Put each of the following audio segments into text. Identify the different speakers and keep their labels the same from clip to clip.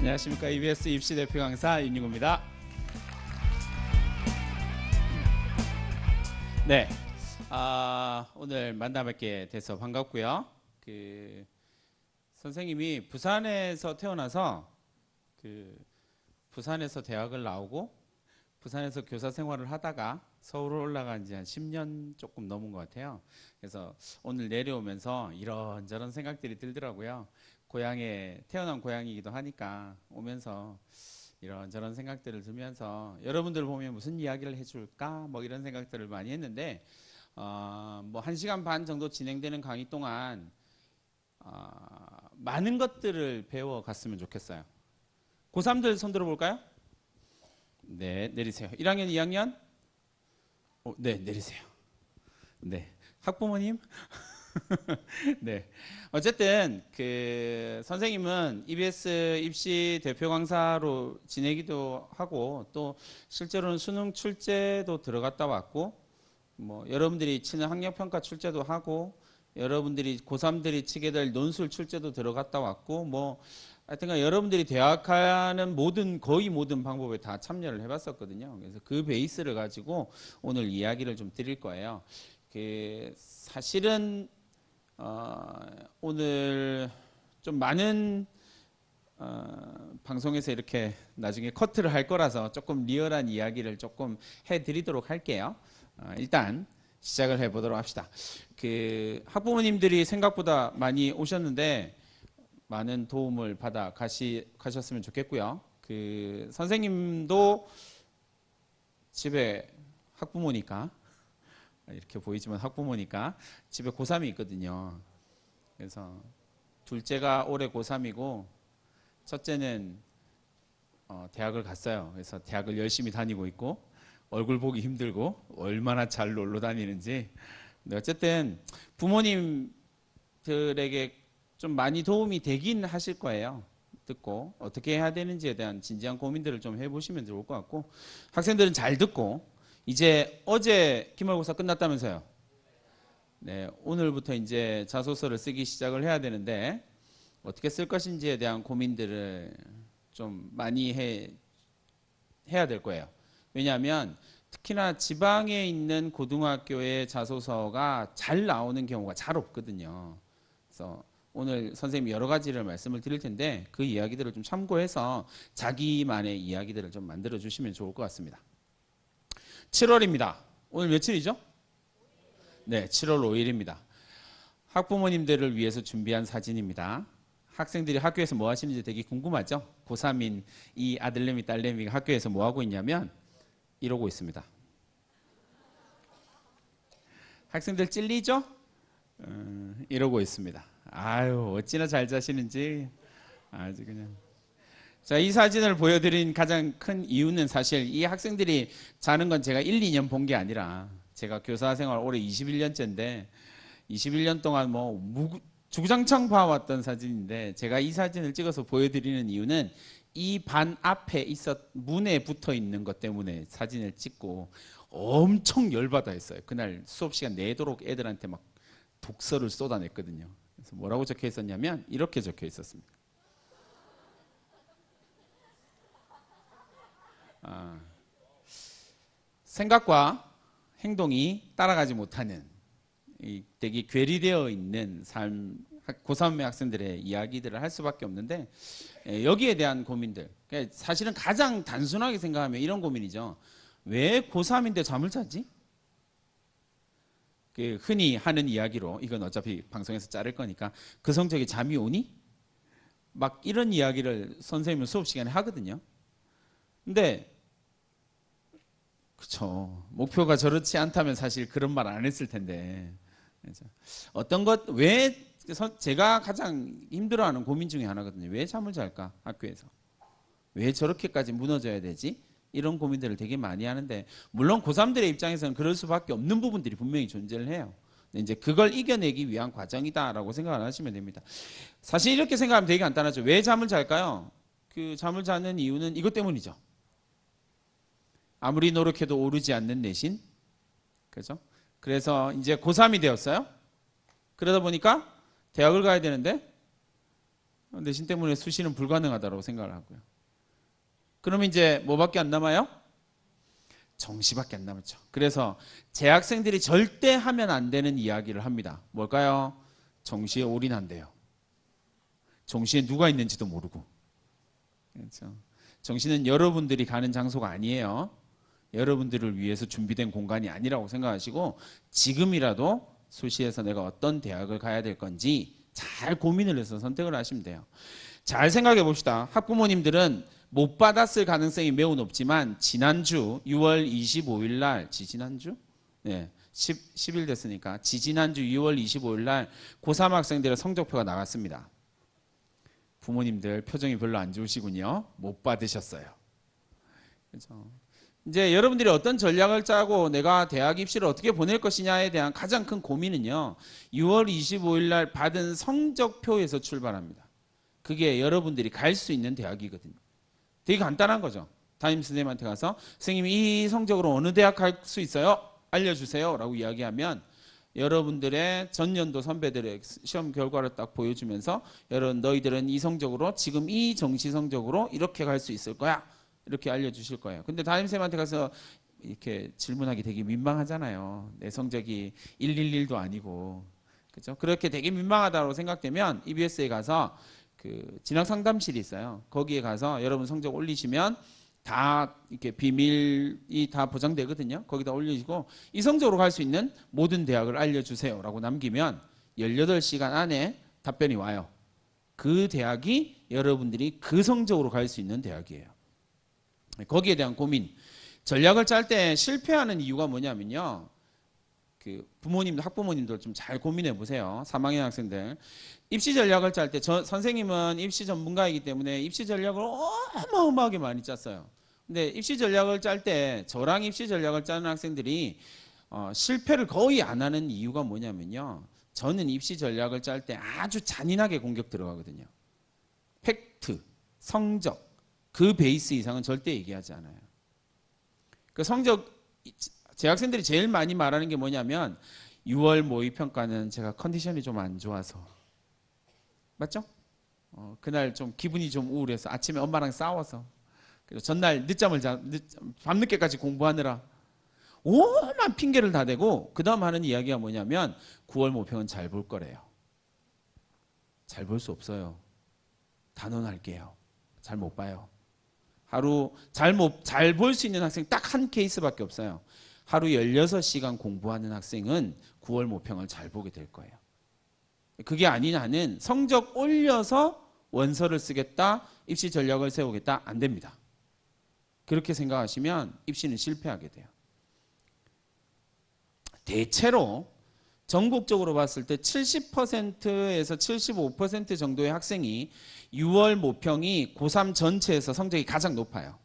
Speaker 1: 안녕하십니까. EBS 입시 대표 강사 윤익우입니다. 네, 오늘 만나뵙게 돼서 반갑고요. 선생님이 부산에서 태어나서 부산에서 대학을 나오고 부산에서 교사 생활을 하다가 서울 올라간 지 한 10년 조금 넘은 것 같아요. 그래서 오늘 내려오면서 이런저런 생각들이 들더라고요. 태어난 고향이기도 하니까 오면서 이런저런 생각들을 들면서 여러분들 보면 무슨 이야기를 해줄까 뭐 이런 생각들을 많이 했는데 뭐 1시간 반 정도 진행되는 강의 동안 많은 것들을 배워갔으면 좋겠어요. 고3들 손 들어볼까요? 네, 내리세요. 1학년, 2학년? 네, 내리세요. 네, 학부모님? 네. 어쨌든 선생님은 EBS 입시 대표 강사로 지내기도 하고 또 실제로는 수능 출제도 들어갔다 왔고 뭐 여러분들이 치는 학력평가 출제도 하고 여러분들이 고3들이 치게 될 논술 출제도 들어갔다 왔고 뭐 하여튼간 여러분들이 대학 가는 거의 모든 방법에 다 참여를 해봤었거든요. 그래서 그 베이스를 가지고 오늘 이야기를 좀 드릴 거예요. 사실은 오늘 좀 많은 방송에서 이렇게 나중에 커트를 할 거라서 조금 리얼한 이야기를 조금 해드리도록 할게요. 일단 시작을 해보도록 합시다. 학부모님들이 생각보다 많이 오셨는데 많은 도움을 받아 가셨으면 좋겠고요. 선생님도 집에 학부모니까 이렇게 보이지만 학부모니까 집에 고3이 있거든요. 그래서 둘째가 올해 고3이고 첫째는 대학을 갔어요. 그래서 대학을 열심히 다니고 있고 얼굴 보기 힘들고 얼마나 잘 놀러 다니는지. 근데 어쨌든 부모님들에게 좀 많이 도움이 되긴 하실 거예요. 듣고 어떻게 해야 되는지에 대한 진지한 고민들을 좀 해보시면 좋을 것 같고 학생들은 잘 듣고 이제 어제 기말고사 끝났다면서요. 네, 오늘부터 이제 자소서를 쓰기 시작을 해야 되는데 어떻게 쓸 것인지에 대한 고민들을 좀 많이 해야 될 거예요. 왜냐하면 특히나 지방에 있는 고등학교의 자소서가 잘 나오는 경우가 잘 없거든요. 그래서 오늘 선생님이 여러 가지를 말씀을 드릴 텐데 그 이야기들을 좀 참고해서 자기만의 이야기들을 좀 만들어 주시면 좋을 것 같습니다. 7월입니다. 오늘 며칠이죠? 네, 7월 5일입니다. 학부모님들을 위해서 준비한 사진입니다. 학생들이 학교에서 뭐 하시는지 되게 궁금하죠? 고3인 이 아들내미 딸내미가 학교에서 뭐 하고 있냐면 이러고 있습니다. 학생들 찔리죠? 이러고 있습니다. 아유, 어찌나 잘 자시는지 아주 그냥. 자, 이 사진을 보여드린 가장 큰 이유는 사실 이 학생들이 자는 건 제가 1, 2년 본 게 아니라 제가 교사 생활 올해 21년째인데 21년 동안 뭐 주구장창 봐왔던 사진인데 제가 이 사진을 찍어서 보여드리는 이유는 이 반 앞에 문에 붙어 있는 것 때문에 사진을 찍고 엄청 열받아 했어요. 그날 수업 시간 내도록 애들한테 막 독서를 쏟아냈거든요. 그래서 뭐라고 적혀 있었냐면 이렇게 적혀 있었습니다. 생각과 행동이 따라가지 못하는 되게 괴리되어 있는 삶, 고3 학생들의 이야기들을 할 수밖에 없는데 여기에 대한 고민들, 사실은 가장 단순하게 생각하면 이런 고민이죠. 왜 고3인데 잠을 자지? 흔히 하는 이야기로 이건 어차피 방송에서 자를 거니까 그 성적에 잠이 오니? 막 이런 이야기를 선생님은 수업 시간에 하거든요. 근데 그렇죠. 목표가 저렇지 않다면 사실 그런 말 안 했을 텐데. 왜 제가 가장 힘들어하는 고민 중에 하나거든요. 왜 잠을 잘까? 학교에서. 왜 저렇게까지 무너져야 되지? 이런 고민들을 되게 많이 하는데 물론 고3들의 입장에서는 그럴 수밖에 없는 부분들이 분명히 존재를 해요. 이제 그걸 이겨내기 위한 과정이다라고 생각을 하시면 됩니다. 사실 이렇게 생각하면 되게 간단하죠. 왜 잠을 잘까요? 잠을 자는 이유는 이것 때문이죠. 아무리 노력해도 오르지 않는 내신. 그죠? 그래서 이제 고3이 되었어요. 그러다 보니까 대학을 가야 되는데 내신 때문에 수시는 불가능하다고 생각을 하고요. 그러면 이제 뭐밖에 안 남아요? 정시밖에 안 남았죠. 그래서 재학생들이 절대 하면 안 되는 이야기를 합니다. 뭘까요? 정시에 올인한대요. 정시에 누가 있는지도 모르고. 그렇죠. 정시는 여러분들이 가는 장소가 아니에요. 여러분들을 위해서 준비된 공간이 아니라고 생각하시고 지금이라도 수시에서 내가 어떤 대학을 가야 될 건지 잘 고민을 해서 선택을 하시면 돼요. 잘 생각해 봅시다. 학부모님들은 못 받았을 가능성이 매우 높지만 지난주 6월 25일 날 지지난주? 네. 10일 됐으니까 지지난주 6월 25일 날 고3 학생들의 성적표가 나왔습니다. 부모님들 표정이 별로 안 좋으시군요. 못 받으셨어요. 그렇죠. 이제 여러분들이 어떤 전략을 짜고 내가 대학 입시를 어떻게 보낼 것이냐에 대한 가장 큰 고민은요. 6월 25일 날 받은 성적표에서 출발합니다. 그게 여러분들이 갈 수 있는 대학이거든요. 되게 간단한 거죠. 담임 선생님한테 가서 선생님이 이 성적으로 어느 대학 갈 수 있어요? 알려주세요 라고 이야기하면 여러분들의 전년도 선배들의 시험 결과를 딱 보여주면서 여러분 너희들은 이 성적으로 지금 이 정시 성적으로 이렇게 갈 수 있을 거야 이렇게 알려주실 거예요. 근데 담임선생님한테 가서 이렇게 질문하기 되게 민망하잖아요. 내 성적이 111도 아니고 그렇죠? 그렇게 되게 민망하다고 생각되면 EBS에 가서 그 진학 상담실이 있어요. 거기에 가서 여러분 성적 올리시면 다 이렇게 비밀이 다 보장되거든요. 거기다 올리시고 이 성적으로 갈 수 있는 모든 대학을 알려주세요라고 남기면 18시간 안에 답변이 와요. 그 대학이 여러분들이 그 성적으로 갈 수 있는 대학이에요. 거기에 대한 고민. 전략을 짤 때 실패하는 이유가 뭐냐면요. 그 부모님들, 학부모님들 좀 잘 고민해 보세요. 3학년 학생들. 입시 전략을 짤 때 선생님은 입시 전문가이기 때문에 입시 전략을 어마어마하게 많이 짰어요. 근데 입시 전략을 짤 때 저랑 입시 전략을 짜는 학생들이 실패를 거의 안 하는 이유가 뭐냐면요. 저는 입시 전략을 짤 때 아주 잔인하게 공격 들어가거든요. 팩트, 성적, 그 베이스 이상은 절대 얘기하지 않아요. 그 성적 제 학생들이 제일 많이 말하는 게 뭐냐면 6월 모의평가는 제가 컨디션이 좀 안 좋아서 맞죠? 그날 좀 기분이 좀 우울해서 아침에 엄마랑 싸워서 그리고 전날 밤늦게까지 공부하느라 오만 핑계를 다 대고 그 다음 하는 이야기가 뭐냐면 9월 모평은 잘 볼 거래요. 잘 볼 수 없어요. 단언할게요. 잘 못 봐요. 하루 잘 볼 수 있는 학생 딱 한 케이스밖에 없어요. 하루 16시간 공부하는 학생은 9월 모평을 잘 보게 될 거예요. 그게 아닌 한은 성적 올려서 원서를 쓰겠다, 입시 전략을 세우겠다, 안 됩니다. 그렇게 생각하시면 입시는 실패하게 돼요. 대체로 전국적으로 봤을 때 70%에서 75% 정도의 학생이 6월 모평이 고3 전체에서 성적이 가장 높아요.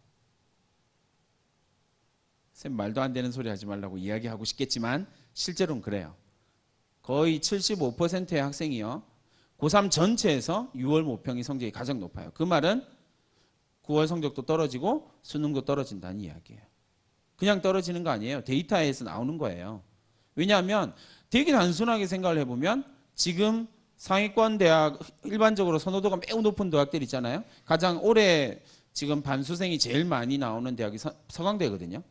Speaker 1: 쌤 말도 안 되는 소리 하지 말라고 이야기하고 싶겠지만 실제로는 그래요. 거의 75%의 학생이요. 고3 전체에서 6월 모평이 성적이 가장 높아요. 그 말은 9월 성적도 떨어지고 수능도 떨어진다는 이야기예요. 그냥 떨어지는 거 아니에요. 데이터에서 나오는 거예요. 왜냐하면 되게 단순하게 생각을 해보면 지금 상위권 대학 일반적으로 선호도가 매우 높은 대학들 있잖아요. 가장 올해 지금 반수생이 제일 많이 나오는 대학이 서강대거든요.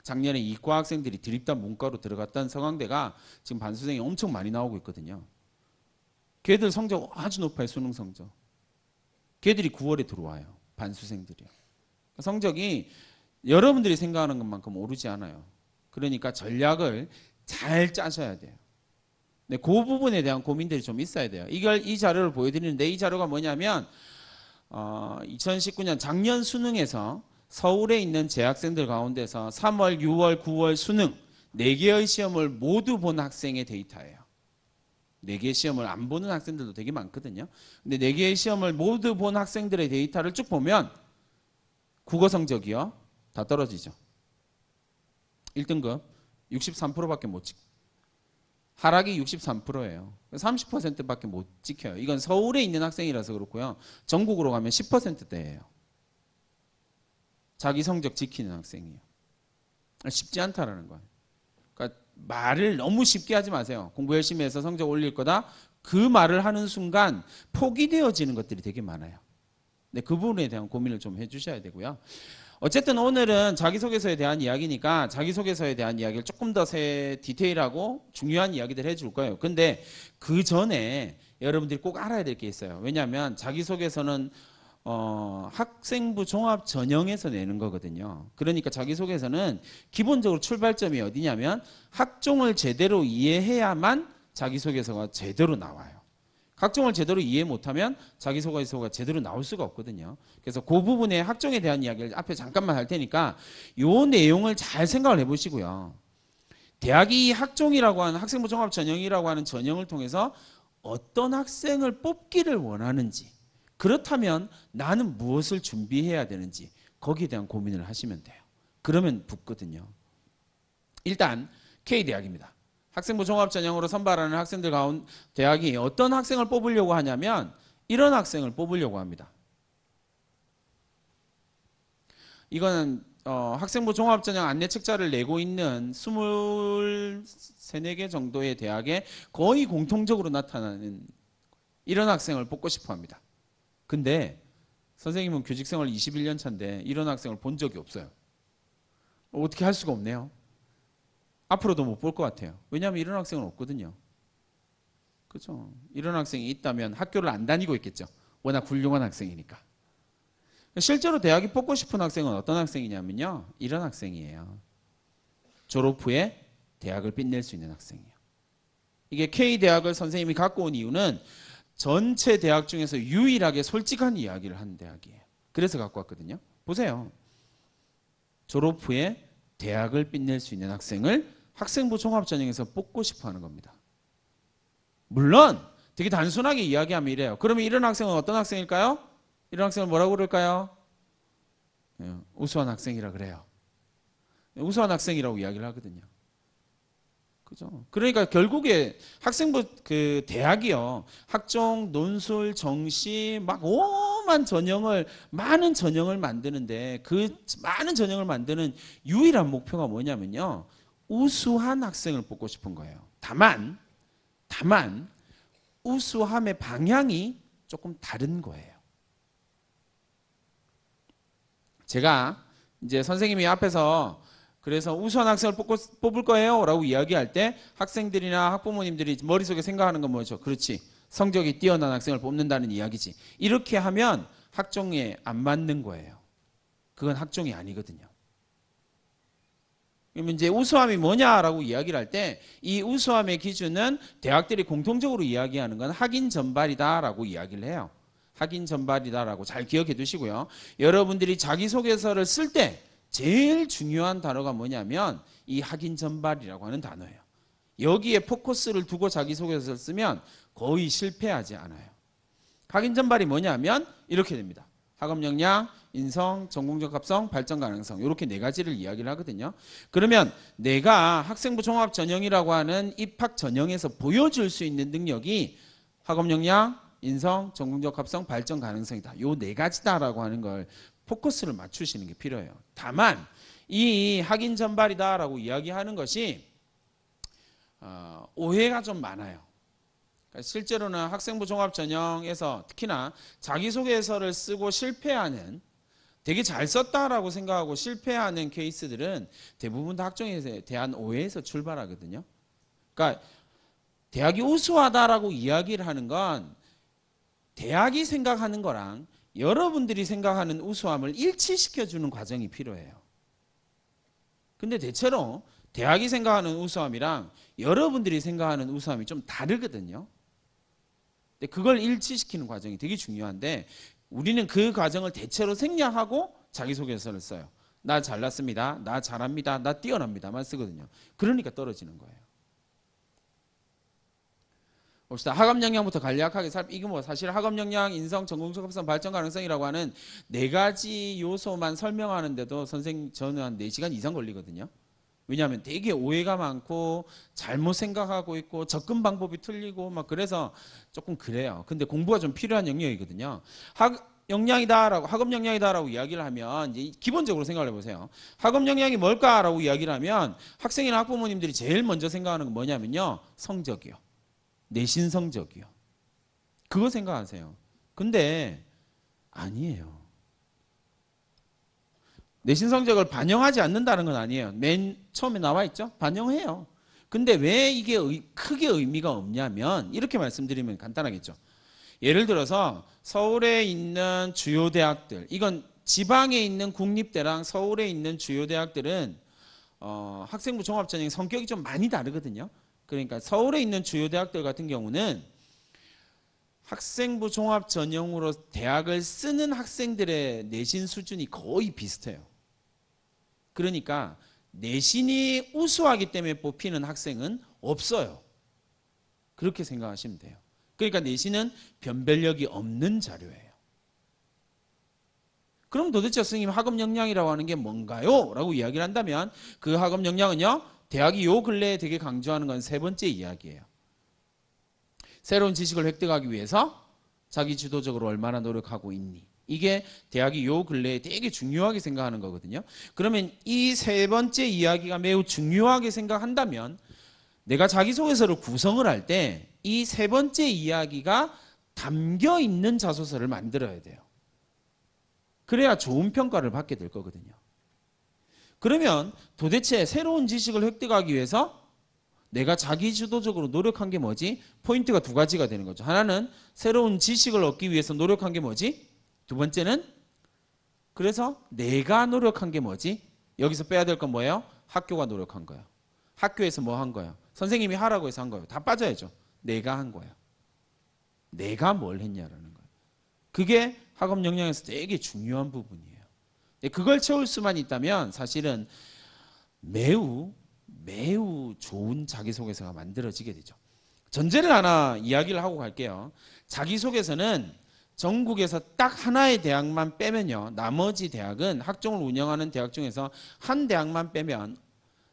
Speaker 1: 작년에 이과 학생들이 드립다 문과로 들어갔던 서강대가 지금 반수생이 엄청 많이 나오고 있거든요. 걔들 성적 아주 높아요. 수능 성적. 걔들이 9월에 들어와요. 반수생들이요. 성적이 여러분들이 생각하는 것만큼 오르지 않아요. 그러니까 전략을 잘 짜셔야 돼요. 네, 그 부분에 대한 고민들이 좀 있어야 돼요. 이 자료를 보여드리는데 이 자료가 뭐냐면 2019년 작년 수능에서 서울에 있는 재학생들 가운데서 3월, 6월, 9월 수능 4개의 시험을 모두 본 학생의 데이터예요. 4개의 시험을 안 보는 학생들도 되게 많거든요. 근데 4개의 시험을 모두 본 학생들의 데이터를 쭉 보면 국어 성적이요. 다 떨어지죠. 1등급 63%밖에 못 찍. 하락이 63%예요. 30%밖에 못 지켜요. 이건 서울에 있는 학생이라서 그렇고요. 전국으로 가면 10%대예요. 자기 성적 지키는 학생이에요. 쉽지 않다라는 거예요. 그러니까 말을 너무 쉽게 하지 마세요. 공부 열심히 해서 성적 올릴 거다. 그 말을 하는 순간 포기되어지는 것들이 되게 많아요. 네, 그 부분에 대한 고민을 좀 해주셔야 되고요. 어쨌든 오늘은 자기소개서에 대한 이야기니까 자기소개서에 대한 이야기를 조금 더 디테일하고 중요한 이야기들 해줄 거예요. 근데 그 전에 여러분들이 꼭 알아야 될 게 있어요. 왜냐하면 자기소개서는 학생부 종합 전형에서 내는 거거든요. 그러니까 자기소개서는 기본적으로 출발점이 어디냐면 학종을 제대로 이해해야만 자기소개서가 제대로 나와요. 학종을 제대로 이해 못하면 자기소개서가 제대로 나올 수가 없거든요. 그래서 그 부분에 학종에 대한 이야기를 앞에 잠깐만 할 테니까 이 내용을 잘 생각을 해보시고요. 대학이 학종이라고 하는 학생부 종합 전형이라고 하는 전형을 통해서 어떤 학생을 뽑기를 원하는지, 그렇다면 나는 무엇을 준비해야 되는지 거기에 대한 고민을 하시면 돼요. 그러면 붙거든요. 일단 K대학입니다. 학생부 종합전형으로 선발하는 학생들 가운데 대학이 어떤 학생을 뽑으려고 하냐면 이런 학생을 뽑으려고 합니다. 이거는 학생부 종합전형 안내책자를 내고 있는 23, 4개 정도의 대학에 거의 공통적으로 나타나는 이런 학생을 뽑고 싶어 합니다. 근데 선생님은 교직생활 21년 차인데 이런 학생을 본 적이 없어요. 어떻게 할 수가 없네요. 앞으로도 못 볼 것 같아요. 왜냐하면 이런 학생은 없거든요. 그렇죠? 이런 학생이 있다면 학교를 안 다니고 있겠죠. 워낙 훌륭한 학생이니까. 실제로 대학이 뽑고 싶은 학생은 어떤 학생이냐면요. 이런 학생이에요. 졸업 후에 대학을 빛낼 수 있는 학생이에요. 이게 K대학을 선생님이 갖고 온 이유는 전체 대학 중에서 유일하게 솔직한 이야기를 하는 대학이에요. 그래서 갖고 왔거든요. 보세요. 졸업 후에 대학을 빛낼 수 있는 학생을 학생부 종합전형에서 뽑고 싶어 하는 겁니다. 물론 되게 단순하게 이야기하면 이래요. 그러면 이런 학생은 어떤 학생일까요? 이런 학생을 뭐라고 그럴까요? 우수한 학생이라 그래요. 우수한 학생이라고 이야기를 하거든요. 그죠? 그러니까 결국에 학생부 대학이요. 학종, 논술, 정시 막 오만 전형을 많은 전형을 만드는데 그 많은 전형을 만드는 유일한 목표가 뭐냐면요. 우수한 학생을 뽑고 싶은 거예요. 다만 우수함의 방향이 조금 다른 거예요. 제가 이제 선생님이 앞에서 그래서 우수한 학생을 뽑을 거예요 라고 이야기할 때 학생들이나 학부모님들이 머릿속에 생각하는 건 뭐죠? 그렇지. 성적이 뛰어난 학생을 뽑는다는 이야기지. 이렇게 하면 학종에 안 맞는 거예요. 그건 학종이 아니거든요. 그러면 이제 우수함이 뭐냐라고 이야기를 할 때 이 우수함의 기준은 대학들이 공통적으로 이야기하는 건 학인 전발이다라고 이야기를 해요. 학인 전발이다라고 잘 기억해 두시고요. 여러분들이 자기소개서를 쓸 때 제일 중요한 단어가 뭐냐면 이 학인 전발이라고 하는 단어예요. 여기에 포커스를 두고 자기소개서를 쓰면 거의 실패하지 않아요. 학인 전발이 뭐냐면 이렇게 됩니다. 학업 역량, 인성, 전공적 합성, 발전 가능성 이렇게 네 가지를 이야기를 하거든요. 그러면 내가 학생부 종합 전형이라고 하는 입학 전형에서 보여줄 수 있는 능력이 학업 역량, 인성, 전공적 합성, 발전 가능성이다. 요 네 가지다라고 하는 걸 포커스를 맞추시는 게 필요해요. 다만 이 학인 전발이다라고 이야기하는 것이 오해가 좀 많아요. 실제로는 학생부 종합 전형에서 특히나 자기소개서를 쓰고 실패하는 되게 잘 썼다라고 생각하고 실패하는 케이스들은 대부분 다 학종에 대한 오해에서 출발하거든요. 그러니까 대학이 우수하다라고 이야기를 하는 건 대학이 생각하는 거랑 여러분들이 생각하는 우수함을 일치시켜주는 과정이 필요해요. 근데 대체로 대학이 생각하는 우수함이랑 여러분들이 생각하는 우수함이 좀 다르거든요. 근데 그걸 일치시키는 과정이 되게 중요한데 우리는 그 과정을 대체로 생략하고 자기소개서를 써요. 나 잘났습니다. 나 잘합니다. 나 뛰어납니다만 쓰거든요. 그러니까 떨어지는 거예요. 봅시다. 학업 역량부터 간략하게 이거 뭐 사실 학업 역량, 인성, 전공적 합성, 발전 가능성이라고 하는 네 가지 요소만 설명하는데도 선생님 저는 한 4시간 이상 걸리거든요. 왜냐하면 되게 오해가 많고 잘못 생각하고 있고 접근 방법이 틀리고 막 그래서 조금 그래요. 근데 공부가 좀 필요한 영역이거든요. 학업 역량이다라고 이야기를 하면 이제 기본적으로 생각을 해보세요. 학업 역량이 뭘까라고 이야기를 하면 학생이나 학부모님들이 제일 먼저 생각하는 건 뭐냐면요. 성적이요. 내신 성적이요. 그거 생각하세요. 근데 아니에요. 내신 성적을 반영하지 않는다는 건 아니에요. 맨 처음에 나와 있죠? 반영해요. 근데 왜 이게 크게 의미가 없냐면 이렇게 말씀드리면 간단하겠죠. 예를 들어서 서울에 있는 주요 대학들, 이건 지방에 있는 국립대랑 서울에 있는 주요 대학들은 학생부 종합전형 성격이 좀 많이 다르거든요. 그러니까 서울에 있는 주요 대학들 같은 경우는 학생부 종합전형으로 대학을 쓰는 학생들의 내신 수준이 거의 비슷해요. 그러니까 내신이 우수하기 때문에 뽑히는 학생은 없어요. 그렇게 생각하시면 돼요. 그러니까 내신은 변별력이 없는 자료예요. 그럼 도대체 선생님 학업 역량이라고 하는 게 뭔가요? 라고 이야기를 한다면 그 학업 역량은요, 대학이 요 근래에 되게 강조하는 건 세 번째 이야기예요. 새로운 지식을 획득하기 위해서 자기 주도적으로 얼마나 노력하고 있니? 이게 대학이 요 근래에 되게 중요하게 생각하는 거거든요. 그러면 이 세 번째 이야기가 매우 중요하게 생각한다면 내가 자기소개서를 구성을 할 때 이 세 번째 이야기가 담겨 있는 자소서를 만들어야 돼요. 그래야 좋은 평가를 받게 될 거거든요. 그러면 도대체 새로운 지식을 획득하기 위해서 내가 자기주도적으로 노력한 게 뭐지? 포인트가 두 가지가 되는 거죠. 하나는 새로운 지식을 얻기 위해서 노력한 게 뭐지? 두 번째는 그래서 내가 노력한 게 뭐지? 여기서 빼야 될 건 뭐예요? 학교가 노력한 거예요. 학교에서 뭐 한 거예요? 선생님이 하라고 해서 한 거예요. 다 빠져야죠. 내가 한 거예요. 내가 뭘 했냐라는 거예요. 그게 학업 역량에서 되게 중요한 부분이에요. 그걸 채울 수만 있다면 사실은 매우 좋은 자기소개서가 만들어지게 되죠. 전제를 하나 이야기를 하고 갈게요. 자기소개서는 전국에서 딱 하나의 대학만 빼면요, 나머지 대학은 학종을 운영하는 대학 중에서 한 대학만 빼면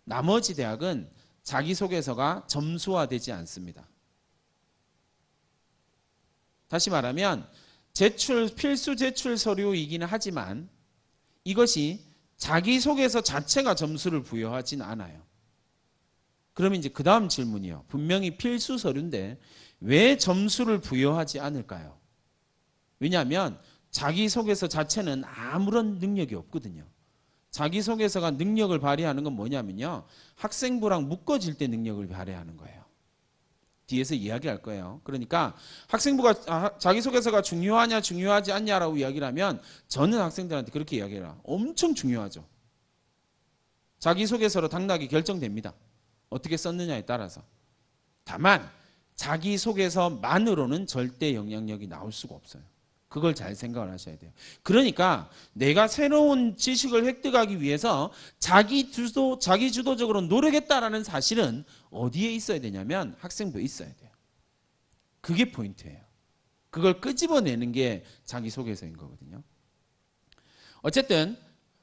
Speaker 1: 나머지 대학은 자기소개서가 점수화되지 않습니다. 다시 말하면 필수 제출 서류이기는 하지만 이것이 자기소개서 자체가 점수를 부여하진 않아요. 그러면 이제 그 다음 질문이요. 분명히 필수 서류인데 왜 점수를 부여하지 않을까요? 왜냐하면 자기소개서 자체는 아무런 능력이 없거든요. 자기소개서가 능력을 발휘하는 건 뭐냐면요, 학생부랑 묶어질 때 능력을 발휘하는 거예요. 뒤에서 이야기할 거예요. 그러니까 학생부가 자기소개서가 중요하냐 중요하지 않냐라고 이야기를 하면 저는 학생들한테 그렇게 이야기를 해요. 엄청 중요하죠. 자기소개서로 당락이 결정됩니다. 어떻게 썼느냐에 따라서. 다만 자기소개서만으로는 절대 영향력이 나올 수가 없어요. 그걸 잘 생각을 하셔야 돼요. 그러니까 내가 새로운 지식을 획득하기 위해서 자기주도적으로 노력했다라는 사실은 어디에 있어야 되냐면 학생부에 있어야 돼요. 그게 포인트예요. 그걸 끄집어내는 게 자기소개서인 거거든요. 어쨌든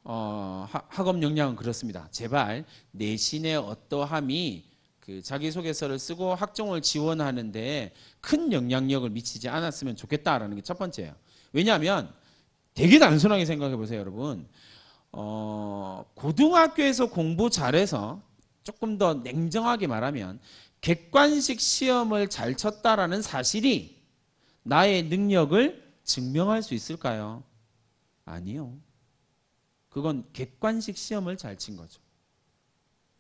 Speaker 1: 학업 역량은 그렇습니다. 제발 내신의 어떠함이 그 자기소개서를 쓰고 학종을 지원하는데 큰 영향력을 미치지 않았으면 좋겠다라는 게 첫 번째예요. 왜냐하면 되게 단순하게 생각해 보세요, 여러분. 고등학교에서 공부 잘해서 조금 더 냉정하게 말하면 객관식 시험을 잘 쳤다라는 사실이 나의 능력을 증명할 수 있을까요? 아니요. 그건 객관식 시험을 잘 친 거죠.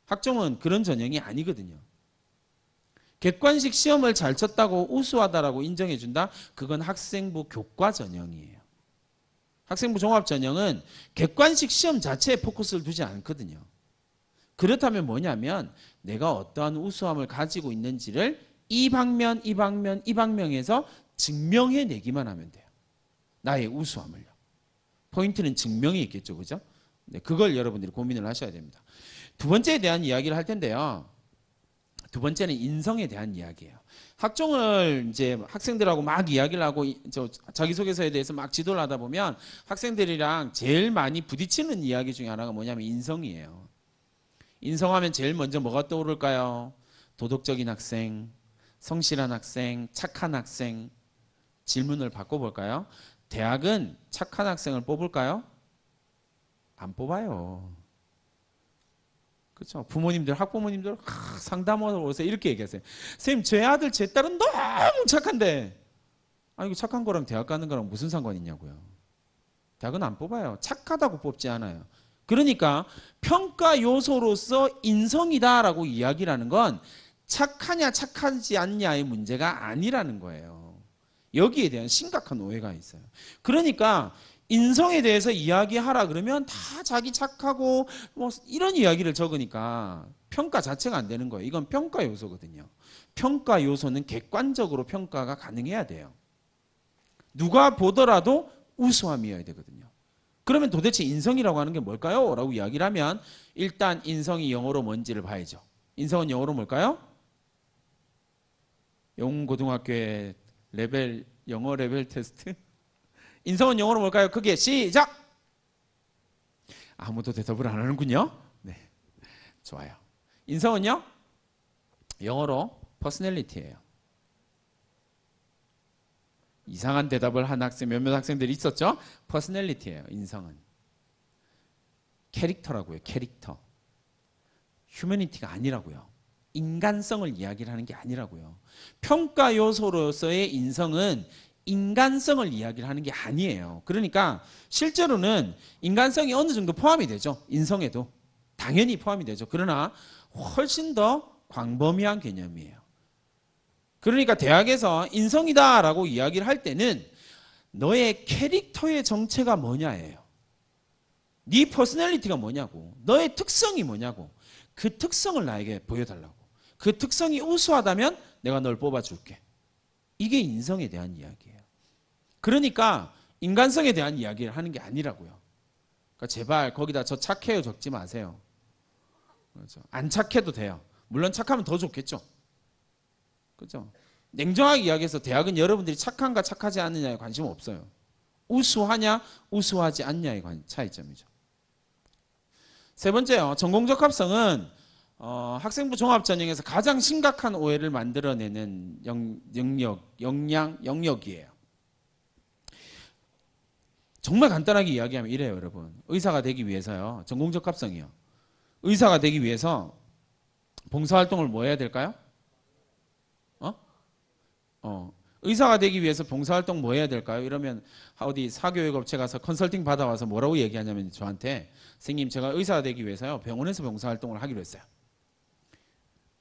Speaker 1: 학종은 그런 전형이 아니거든요. 객관식 시험을 잘 쳤다고 우수하다라고 인정해준다? 그건 학생부 교과 전형이에요. 학생부 종합 전형은 객관식 시험 자체에 포커스를 두지 않거든요. 그렇다면 뭐냐면 내가 어떠한 우수함을 가지고 있는지를 이 방면에서 증명해내기만 하면 돼요. 나의 우수함을요. 포인트는 증명이 있겠죠, 그죠? 네, 그걸 여러분들이 고민을 하셔야 됩니다. 두 번째에 대한 이야기를 할 텐데요. 두 번째는 인성에 대한 이야기예요. 학종을 이제 학생들하고 막 이야기를 하고 자기소개서에 대해서 막 지도를 하다 보면 학생들이랑 제일 많이 부딪히는 이야기 중에 하나가 뭐냐면 인성이에요. 인성하면 제일 먼저 뭐가 떠오를까요? 도덕적인 학생, 성실한 학생, 착한 학생. 질문을 바꿔볼까요? 대학은 착한 학생을 뽑을까요? 안 뽑아요. 그렇죠. 부모님들, 학부모님들 상담하러 오세요. 이렇게 얘기하세요. 선생님, 제 아들, 제 딸은 너무 착한데 아니, 착한 거랑 대학 가는 거랑 무슨 상관이 있냐고요. 대학은 안 뽑아요. 착하다고 뽑지 않아요. 그러니까 평가 요소로서 인성이다라고 이야기라는 건 착하냐 착하지 않냐의 문제가 아니라는 거예요. 여기에 대한 심각한 오해가 있어요. 그러니까 인성에 대해서 이야기하라 그러면 다 자기 착하고 뭐 이런 이야기를 적으니까 평가 자체가 안 되는 거예요. 이건 평가 요소거든요. 평가 요소는 객관적으로 평가가 가능해야 돼요. 누가 보더라도 우수함이어야 되거든요. 그러면 도대체 인성이라고 하는 게 뭘까요? 라고 이야기를 하면 일단 인성이 영어로 뭔지를 봐야죠. 인성은 영어로 뭘까요? 영고등학교의 영어 레벨 테스트? 인성은 영어로 뭘까요? 크게 시작! 아무도 대답을 안 하는군요. 네, 좋아요. 인성은요? 영어로 퍼스널리티예요. 이상한 대답을 한 학생, 몇몇 학생들이 있었죠? 퍼스널리티예요. 인성은. 캐릭터라고요. 캐릭터. 휴머니티가 아니라고요. 인간성을 이야기를 하는 게 아니라고요. 평가 요소로서의 인성은 인간성을 이야기를 하는 게 아니에요. 그러니까 실제로는 인간성이 어느 정도 포함이 되죠. 인성에도. 당연히 포함이 되죠. 그러나 훨씬 더 광범위한 개념이에요. 그러니까 대학에서 인성이다라고 이야기를 할 때는 너의 캐릭터의 정체가 뭐냐예요. 네 퍼스널리티가 뭐냐고. 너의 특성이 뭐냐고. 그 특성을 나에게 보여달라고. 그 특성이 우수하다면 내가 널 뽑아줄게. 이게 인성에 대한 이야기예요. 그러니까 인간성에 대한 이야기를 하는 게 아니라고요. 그러니까 제발 거기다 저 착해요 적지 마세요. 그렇죠. 안 착해도 돼요. 물론 착하면 더 좋겠죠. 그렇죠. 냉정하게 이야기해서 대학은 여러분들이 착한가 착하지 않느냐에 관심 없어요. 우수하냐 우수하지 않냐의 차이점이죠. 세 번째요. 전공적합성은 학생부 종합전형에서 가장 심각한 오해를 만들어내는 영역이에요. 정말 간단하게 이야기하면 이래요, 여러분. 의사가 되기 위해서요. 전공적합성이요. 의사가 되기 위해서 봉사활동을 뭐 해야 될까요? 의사가 되기 위해서 봉사활동 뭐 해야 될까요? 이러면 어디 사교육업체 가서 컨설팅 받아와서 뭐라고 얘기하냐면 저한테 선생님 제가 의사가 되기 위해서요 병원에서 봉사활동을 하기로 했어요.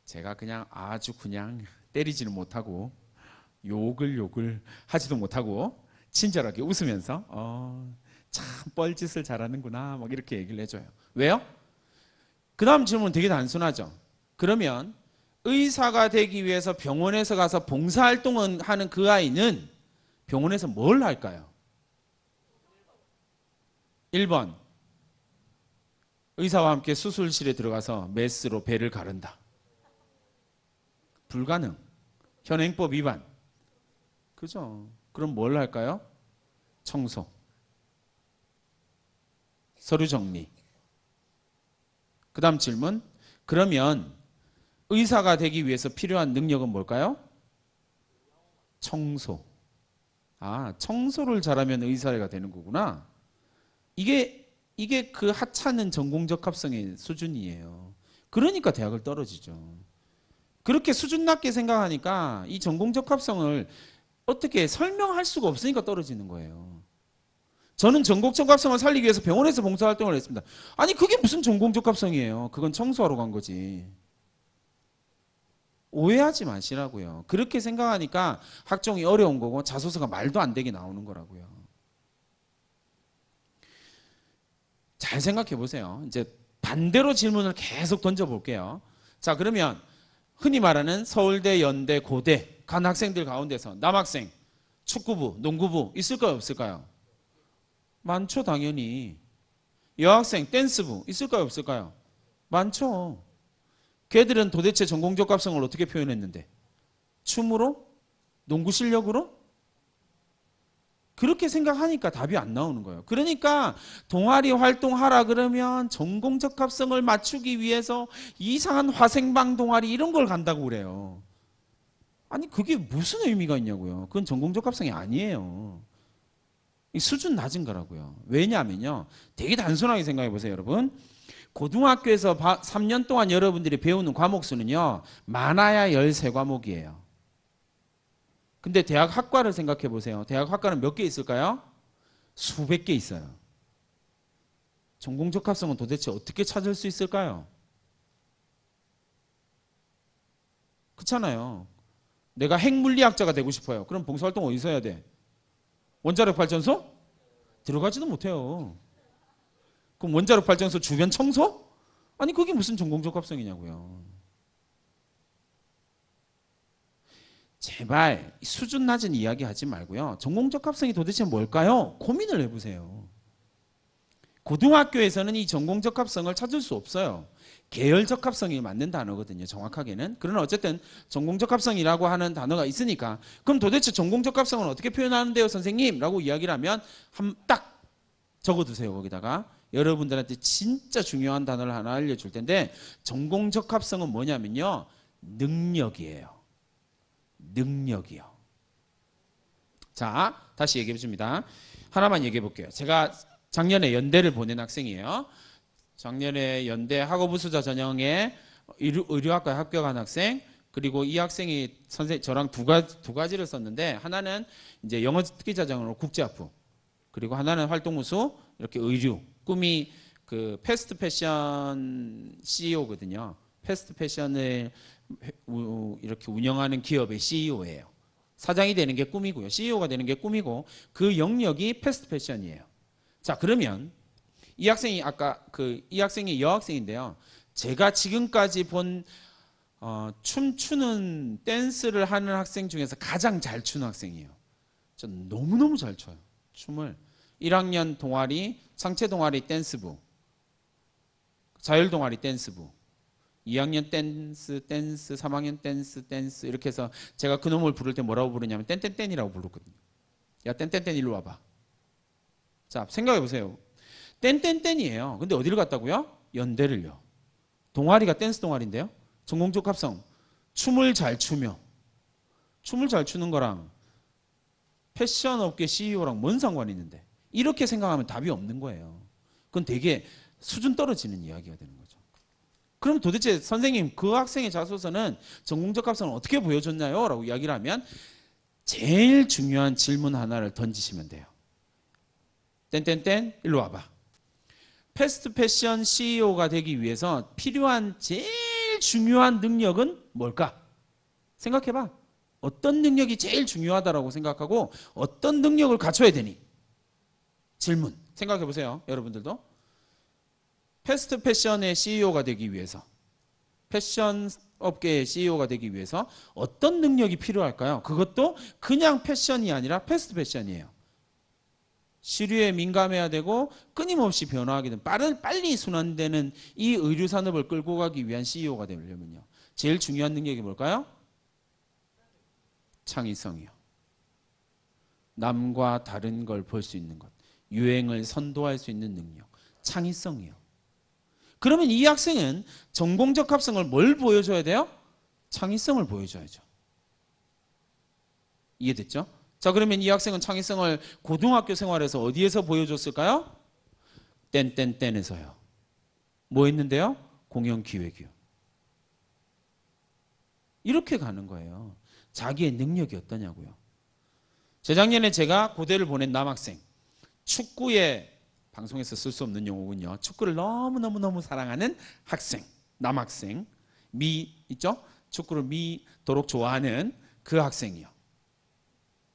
Speaker 1: 제가 그냥 아주 그냥 때리지는 못하고 욕을 하지도 못하고 친절하게 웃으면서 참 뻘짓을 잘하는구나 막 이렇게 얘기를 해줘요. 왜요? 그 다음 질문은 되게 단순하죠. 그러면 의사가 되기 위해서 병원에서 가서 봉사활동을 하는 그 아이는 병원에서 뭘 할까요? 1번 의사와 함께 수술실에 들어가서 메스로 배를 가른다. 불가능. 현행법 위반. 그죠? 그럼 뭘 할까요? 청소. 서류 정리. 그 다음 질문. 그러면 의사가 되기 위해서 필요한 능력은 뭘까요? 청소. 청소를 잘하면 의사가 되는 거구나. 이게 그 하찮은 전공적합성의 수준이에요. 그러니까 대학을 떨어지죠. 그렇게 수준 낮게 생각하니까 이 전공적합성을 어떻게 설명할 수가 없으니까 떨어지는 거예요. 저는 전공적합성을 살리기 위해서 병원에서 봉사활동을 했습니다. 아니 그게 무슨 전공적합성이에요. 그건 청소하러 간 거지. 오해하지 마시라고요. 그렇게 생각하니까 학종이 어려운 거고 자소서가 말도 안 되게 나오는 거라고요. 잘 생각해 보세요. 이제 반대로 질문을 계속 던져볼게요. 자, 그러면 흔히 말하는 서울대, 연대, 고대 간 학생들 가운데서 남학생, 축구부, 농구부 있을까요? 없을까요? 많죠, 당연히. 여학생, 댄스부 있을까요? 없을까요? 많죠. 걔들은 도대체 전공적합성을 어떻게 표현했는데? 춤으로? 농구 실력으로? 그렇게 생각하니까 답이 안 나오는 거예요. 그러니까 동아리 활동하라 그러면 전공적합성을 맞추기 위해서 이상한 화생방 동아리 이런 걸 간다고 그래요. 아니 그게 무슨 의미가 있냐고요. 그건 전공적합성이 아니에요. 수준 낮은 거라고요. 왜냐하면요. 되게 단순하게 생각해 보세요, 여러분. 고등학교에서 3년 동안 여러분들이 배우는 과목 수는요. 많아야 13과목이에요. 근데 대학 학과를 생각해 보세요. 대학 학과는 몇 개 있을까요? 수백 개 있어요. 전공 적합성은 도대체 어떻게 찾을 수 있을까요? 그렇잖아요. 내가 핵물리학자가 되고 싶어요. 그럼 봉사활동 어디서 해야 돼? 원자력 발전소? 들어가지도 못해요. 그럼 원자력 발전소 주변 청소? 아니 그게 무슨 전공 적합성이냐고요. 제발 수준 낮은 이야기 하지 말고요. 전공 적합성이 도대체 뭘까요? 고민을 해보세요. 고등학교에서는 이 전공 적합성을 찾을 수 없어요. 계열 적합성이 맞는 단어거든요. 정확하게는. 그러나 어쨌든 전공 적합성이라고 하는 단어가 있으니까 그럼 도대체 전공 적합성은 어떻게 표현하는데요 선생님? 라고 이야기를 하면 딱 적어두세요. 거기다가 여러분들한테 진짜 중요한 단어를 하나 알려줄 텐데 전공 적합성은 뭐냐면요. 능력이에요. 능력이요. 자, 다시 얘기해 줍니다. 하나만 얘기해 볼게요. 제가 작년에 연대를 보낸 학생이에요. 작년에 연대 학업우수자 전형에 의료학과에 합격한 학생, 그리고 이 학생이 저랑 두 가지를 썼는데 하나는 이제 영어 특기자 전형으로 국제학부, 그리고 하나는 활동우수 이렇게 의류. 꿈이 그 패스트 패션 CEO거든요. 패스트 패션을 이렇게 운영하는 기업의 CEO예요. 사장이 되는 게 꿈이고요. CEO가 되는 게 꿈이고 그 영역이 패스트 패션이에요. 자, 그러면 이 학생이 이 학생이 여학생인데요. 제가 지금까지 본 춤추는 댄스를 하는 학생 중에서 가장 잘 추는 학생이에요. 전 너무너무 잘 춰요. 춤을. 1학년 동아리, 창체 동아리 댄스부, 자율 동아리 댄스부, 2학년 댄스, 3학년 댄스 이렇게 해서 제가 그놈을 부를 때 뭐라고 부르냐면 땡땡땡이라고 불렀거든요. 야 땡땡땡 일로 와봐. 자, 생각해 보세요. 땡땡땡이에요. 근데 어디를 갔다고요? 연대를요. 동아리가 댄스 동아리인데요. 전공적 합성. 춤을 잘 추며. 춤을 잘 추는 거랑 패션 업계 CEO랑 뭔 상관이 있는데. 이렇게 생각하면 답이 없는 거예요. 그건 되게 수준 떨어지는 이야기가 되는 거죠. 그럼 도대체 선생님 그 학생의 자소서는 전공적 합성을 어떻게 보여줬나요? 라고 이야기를 하면 제일 중요한 질문 하나를 던지시면 돼요. 땡땡땡 일로 와봐. 패스트 패션 CEO가 되기 위해서 필요한 제일 중요한 능력은 뭘까? 생각해봐. 어떤 능력이 제일 중요하다고 생각하고 어떤 능력을 갖춰야 되니? 질문. 생각해보세요. 여러분들도. 패스트 패션의 CEO가 되기 위해서, 패션 업계의 CEO가 되기 위해서 어떤 능력이 필요할까요? 그것도 그냥 패션이 아니라 패스트 패션이에요. 시류에 민감해야 되고 끊임없이 변화하게 되는 빨리 순환되는 이 의류 산업을 끌고 가기 위한 CEO가 되려면요. 제일 중요한 능력이 뭘까요? 창의성이요. 남과 다른 걸 볼 수 있는 것. 유행을 선도할 수 있는 능력. 창의성이요. 그러면 이 학생은 전공적 합성을 뭘 보여줘야 돼요? 창의성을 보여줘야죠. 이해됐죠? 자, 그러면 이 학생은 창의성을 고등학교 생활에서 어디에서 보여줬을까요? 땡땡땡에서요. 뭐 했는데요? 공연기획이요. 이렇게 가는 거예요. 자기의 능력이 어떠냐고요. 재작년에 제가 고대를 보낸 남학생, 축구에 방송에서 쓸 수 없는 용어군요. 축구를 너무너무 사랑하는 학생, 남학생, 있죠? 축구를 미도록 좋아하는 그 학생이요.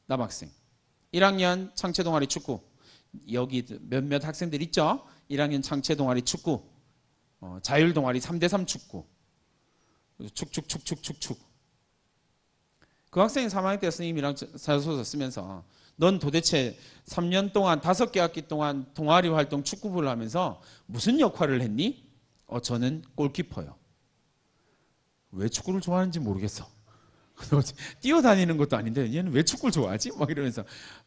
Speaker 1: 남학생. 1학년 창체 동아리 축구. 여기 몇몇 학생들 있죠? 1학년 창체 동아리 축구. 자율 동아리 3대3 축구. 축축축축축축. 그 학생이 3학년 때 선생님이랑 자소서 쓰면서 넌 도대체 3년 동안 5개 학기 동안 동아리 활동 축구부를 하면서 무슨 역할을 했니? 저는 골키퍼요. 왜 축구를 좋아하는지 모르겠어. 뛰어다니는 것도 아닌데 얘는 왜 축구를 좋아하지? 막 이러면서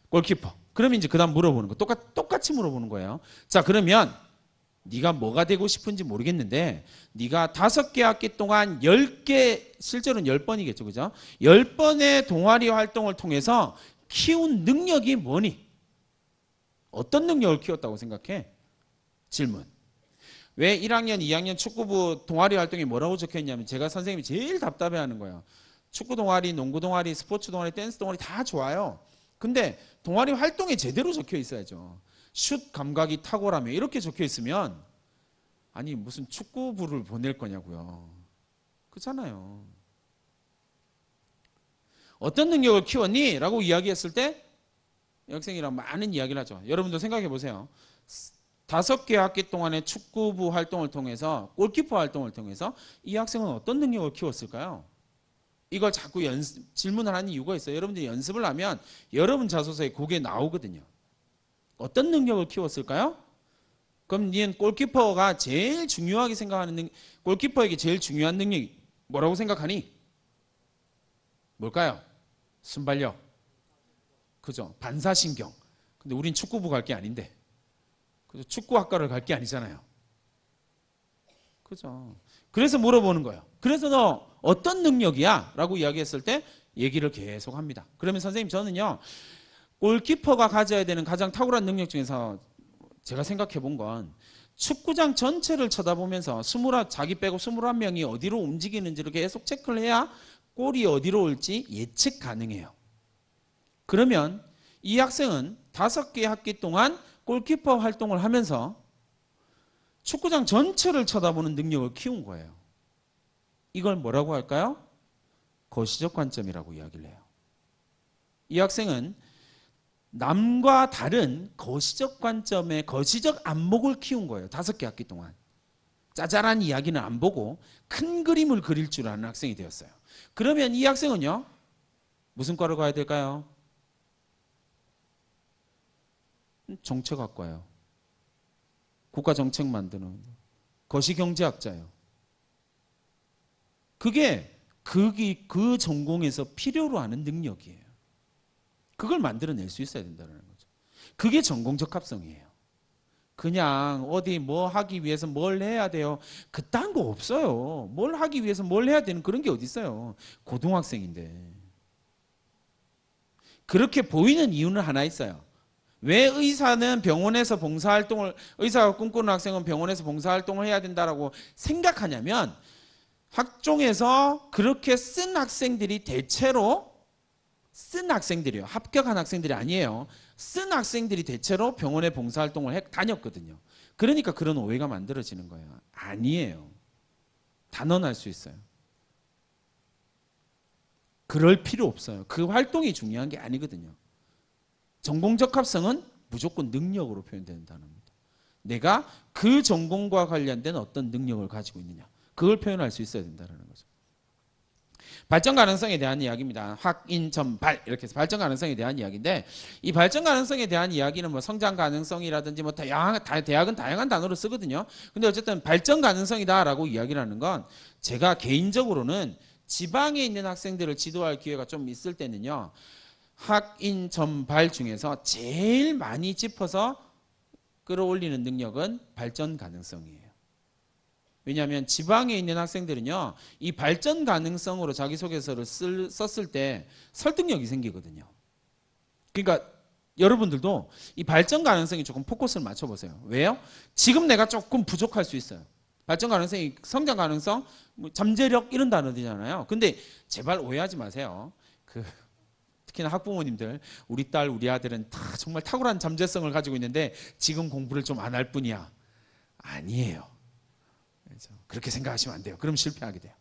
Speaker 1: 골키퍼. 그러면 이제 그다음 물어보는 거 똑같이 물어보는 거예요. 자, 그러면 네가 뭐가 되고 싶은지 모르겠는데 네가 5개 학기 동안 10개, 실제로는 10번이겠죠. 그죠? 10번의 동아리 활동을 통해서 키운 능력이 뭐니? 어떤 능력을 키웠다고 생각해? 질문. 왜 1학년, 2학년 축구부 동아리 활동이 뭐라고 적혀있냐면 제가 선생님이 제일 답답해하는 거예요. 축구 동아리, 농구 동아리, 스포츠 동아리, 댄스 동아리 다 좋아요. 근데 동아리 활동에 제대로 적혀 있어야죠. 슛 감각이 탁월하며 이렇게 적혀 있으면 아니 무슨 축구부를 보낼 거냐고요. 그렇잖아요. 어떤 능력을 키웠니? 라고 이야기했을 때 학생이랑 많은 이야기를 하죠. 여러분도 생각해 보세요. 5개 학기 동안의 축구부 활동을 통해서 골키퍼 활동을 통해서 이 학생은 어떤 능력을 키웠을까요? 이걸 자꾸 질문을 하는 이유가 있어요. 여러분들이 연습을 하면 여러분 자소서에 그게 나오거든요. 어떤 능력을 키웠을까요? 그럼 니는 골키퍼가 제일 중요하게 생각하는 골키퍼에게 제일 중요한 능력이 뭐라고 생각하니? 뭘까요? 순발력. 그죠? 반사신경. 근데 우린 축구부 갈 게 아닌데. 그죠? 축구학과를 갈 게 아니잖아요. 그죠? 그래서 물어보는 거예요. 그래서 너 어떤 능력이야? 라고 이야기했을 때 얘기를 계속 합니다. 그러면 선생님 저는요. 골키퍼가 가져야 되는 가장 탁월한 능력 중에서 제가 생각해 본 건 축구장 전체를 쳐다보면서 자기 빼고 21명이 어디로 움직이는지를 계속 체크를 해야 골이 어디로 올지 예측 가능해요. 그러면 이 학생은 5개 학기 동안 골키퍼 활동을 하면서 축구장 전체를 쳐다보는 능력을 키운 거예요. 이걸 뭐라고 할까요? 거시적 관점이라고 이야기를 해요. 이 학생은 남과 다른 거시적 관점의 거시적 안목을 키운 거예요. 5개 학기 동안. 짜잘한 이야기는 안 보고 큰 그림을 그릴 줄 아는 학생이 되었어요. 그러면 이 학생은요. 무슨 과를 가야 될까요? 정책학과요. 국가정책 만드는 거시경제학자예요. 그게 그 전공에서 필요로 하는 능력이에요. 그걸 만들어낼 수 있어야 된다는 거죠. 그게 전공적 합성이에요. 그냥 어디 뭐 하기 위해서 뭘 해야 돼요. 그딴 거 없어요. 뭘 하기 위해서 뭘 해야 되는 그런 게 어디 있어요. 고등학생인데. 그렇게 보이는 이유는 하나 있어요. 왜 의사는 병원에서 봉사활동을 의사가 꿈꾸는 학생은 병원에서 봉사활동을 해야 된다라고 생각하냐면 학종에서 그렇게 쓴 학생들이 대체로 쓴 학생들이요. 합격한 학생들이 아니에요. 쓴 학생들이 대체로 병원에 봉사활동을 다녔거든요. 그러니까 그런 오해가 만들어지는 거예요. 아니에요. 단언할 수 있어요. 그럴 필요 없어요. 그 활동이 중요한 게 아니거든요. 전공적 합성은 무조건 능력으로 표현된다는 겁니다. 내가 그 전공과 관련된 어떤 능력을 가지고 있느냐. 그걸 표현할 수 있어야 된다는 거죠. 발전 가능성에 대한 이야기입니다. 확인, 전발 이렇게 해서 발전 가능성에 대한 이야기인데 이 발전 가능성에 대한 이야기는 뭐 성장 가능성이라든지 뭐 대학은 다양한 단어를 쓰거든요. 근데 어쨌든 발전 가능성이다라고 이야기를 하는 건 제가 개인적으로는 지방에 있는 학생들을 지도할 기회가 좀 있을 때는요. 학인, 전발 중에서 제일 많이 짚어서 끌어올리는 능력은 발전 가능성이에요. 왜냐하면 지방에 있는 학생들은요. 이 발전 가능성으로 자기소개서를 썼을 때 설득력이 생기거든요. 그러니까 여러분들도 이 발전 가능성이 조금 포커스를 맞춰보세요. 왜요? 지금 내가 조금 부족할 수 있어요. 발전 가능성이 성장 가능성, 뭐 잠재력 이런 단어들이잖아요. 근데 제발 오해하지 마세요. 특히나 학부모님들 우리 딸 우리 아들은 다 정말 탁월한 잠재성을 가지고 있는데 지금 공부를 좀 안 할 뿐이야. 아니에요. 그렇게 생각하시면 안 돼요. 그럼 실패하게 돼요.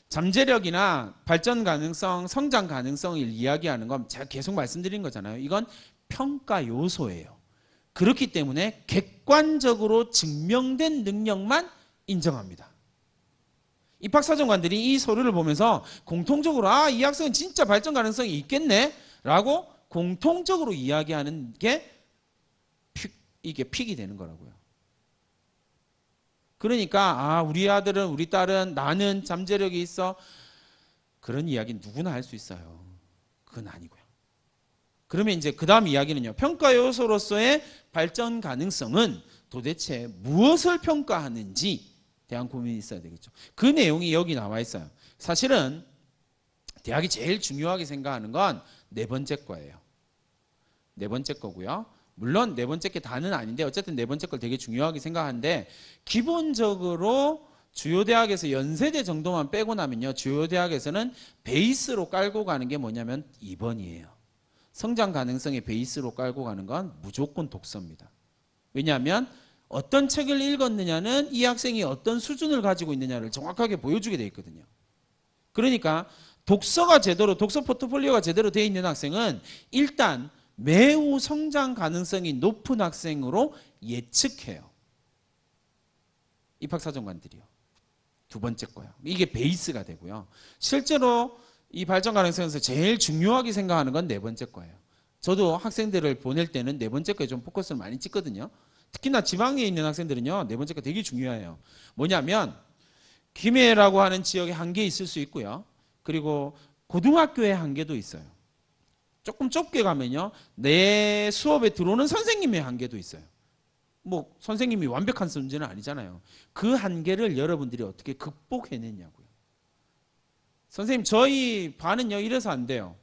Speaker 1: 잠재력이나 발전 가능성, 성장 가능성을 이야기하는 건 제가 계속 말씀드린 거잖아요. 이건 평가 요소예요. 그렇기 때문에 객관적으로 증명된 능력만 인정합니다. 입학사정관들이 이 서류를 보면서 공통적으로 이 학생은 진짜 발전 가능성이 있겠네 라고 공통적으로 이야기하는 게 이게 픽이 되는 거라고요. 그러니까 우리 아들은 우리 딸은 나는 잠재력이 있어 그런 이야기는 누구나 할 수 있어요. 그건 아니고요. 그러면 이제 그 다음 이야기는요. 평가 요소로서의 발전 가능성은 도대체 무엇을 평가하는지 대한 고민이 있어야 되겠죠. 그 내용이 여기 나와 있어요. 사실은 대학이 제일 중요하게 생각하는 건 4번째 거예요. 4번째 거고요. 물론 4번째 게 다는 아닌데 어쨌든 4번째 걸 되게 중요하게 생각하는데 기본적으로 주요 대학에서 연세대 정도만 빼고 나면요, 주요 대학에서는 베이스로 깔고 가는 게 뭐냐면 2번이에요. 성장 가능성의 베이스로 깔고 가는 건 무조건 독서입니다. 왜냐하면 어떤 책을 읽었느냐는 이 학생이 어떤 수준을 가지고 있느냐를 정확하게 보여주게 돼 있거든요. 그러니까 독서가 제대로, 독서 포트폴리오가 제대로 되어 있는 학생은 일단 매우 성장 가능성이 높은 학생으로 예측해요. 입학사정관들이요. 두 번째 거요. 이게 베이스가 되고요. 실제로 이 발전 가능성에서 제일 중요하게 생각하는 건 네 번째 거예요. 저도 학생들을 보낼 때는 네 번째 거에 좀 포커스를 많이 찍거든요. 특히나 지방에 있는 학생들은요, 네 번째 거 되게 중요해요. 뭐냐면 김해라고 하는 지역에 한계 있을 수 있고요. 그리고 고등학교에 한계도 있어요. 조금 좁게 가면요, 내 수업에 들어오는 선생님의 한계도 있어요. 뭐 선생님이 완벽한 존재는 아니잖아요. 그 한계를 여러분들이 어떻게 극복해냈냐고요. 선생님, 저희 반은요 이래서 안 돼요.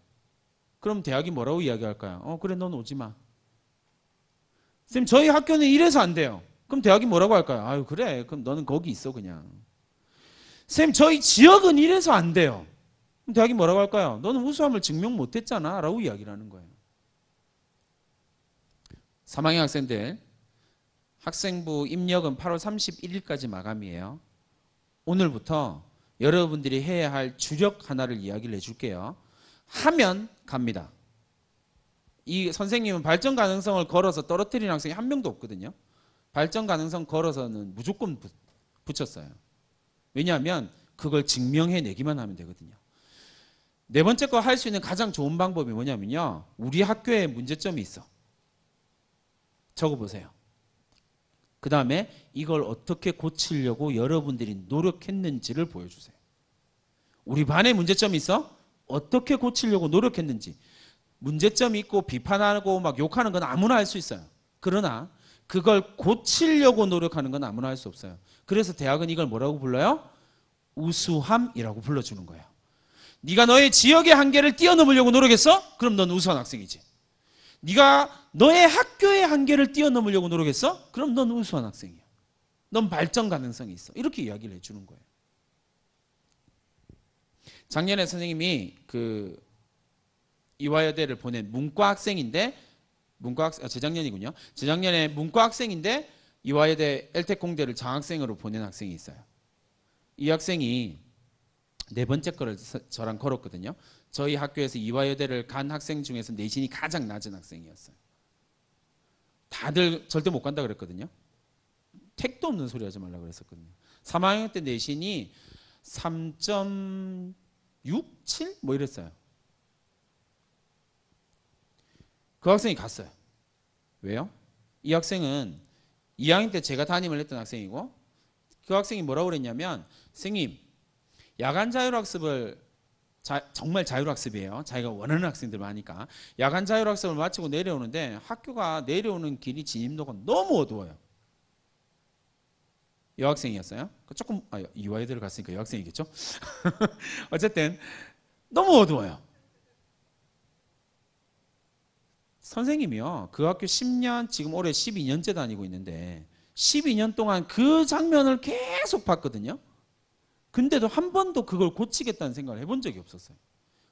Speaker 1: 그럼 대학이 뭐라고 이야기할까요? 그래, 넌 오지 마. 선생님, 저희 학교는 이래서 안 돼요. 그럼 대학이 뭐라고 할까요? 아유, 그래, 그럼 너는 거기 있어 그냥. 선생님, 저희 지역은 이래서 안 돼요. 그럼 대학이 뭐라고 할까요? 너는 우수함을 증명 못했잖아 라고 이야기를 하는 거예요. 3학년 학생들, 학생부 입력은 8월 31일까지 마감이에요. 오늘부터 여러분들이 해야 할 주력 하나를 이야기를 해줄게요. 하면 갑니다. 이 선생님은 발전 가능성을 걸어서 떨어뜨리는 학생이 한 명도 없거든요. 발전 가능성 걸어서는 무조건 붙였어요. 왜냐하면 그걸 증명해내기만 하면 되거든요. 네 번째 거 할 수 있는 가장 좋은 방법이 뭐냐면요, 우리 학교에 문제점이 있어. 적어보세요. 그 다음에 이걸 어떻게 고치려고 여러분들이 노력했는지를 보여주세요. 우리 반에 문제점이 있어? 어떻게 고치려고 노력했는지. 문제점이 있고 비판하고 막 욕하는 건 아무나 할 수 있어요. 그러나 그걸 고치려고 노력하는 건 아무나 할 수 없어요. 그래서 대학은 이걸 뭐라고 불러요? 우수함이라고 불러주는 거예요. 네가 너의 지역의 한계를 뛰어넘으려고 노력했어? 그럼 넌 우수한 학생이지. 네가 너의 학교의 한계를 뛰어넘으려고 노력했어? 그럼 넌 우수한 학생이야. 넌 발전 가능성이 있어. 이렇게 이야기를 해주는 거예요. 작년에 선생님이 그 이화여대를 보낸 문과 학생인데, 재작년이군요. 재작년에 문과 학생인데 이화여대 엘텍공대를 장학생으로 보낸 학생이 있어요. 이 학생이 네 번째 거를 저랑 걸었거든요. 저희 학교에서 이화여대를 간 학생 중에서 내신이 가장 낮은 학생이었어요. 다들 절대 못 간다 그랬거든요. 택도 없는 소리 하지 말라 그랬었거든요. 3학년 때 내신이 3.67? 뭐 이랬어요. 그 학생이 갔어요. 왜요? 이 학생은 2학년 때 제가 담임을 했던 학생이고, 그 학생이 뭐라고 그랬냐면, 선생님, 야간 자율학습을 정말 자율학습이에요. 자기가 원하는 학생들 많으니까. 야간 자율학습을 마치고 내려오는데 학교가 내려오는 길이 진입로가 너무 어두워요. 여학생이었어요. 조금 이화여대를 갔으니까 여학생이겠죠. 어쨌든 너무 어두워요. 선생님이요, 그 학교 10년, 지금 올해 12년째 다니고 있는데 12년 동안 그 장면을 계속 봤거든요. 근데도 한 번도 그걸 고치겠다는 생각을 해본 적이 없었어요.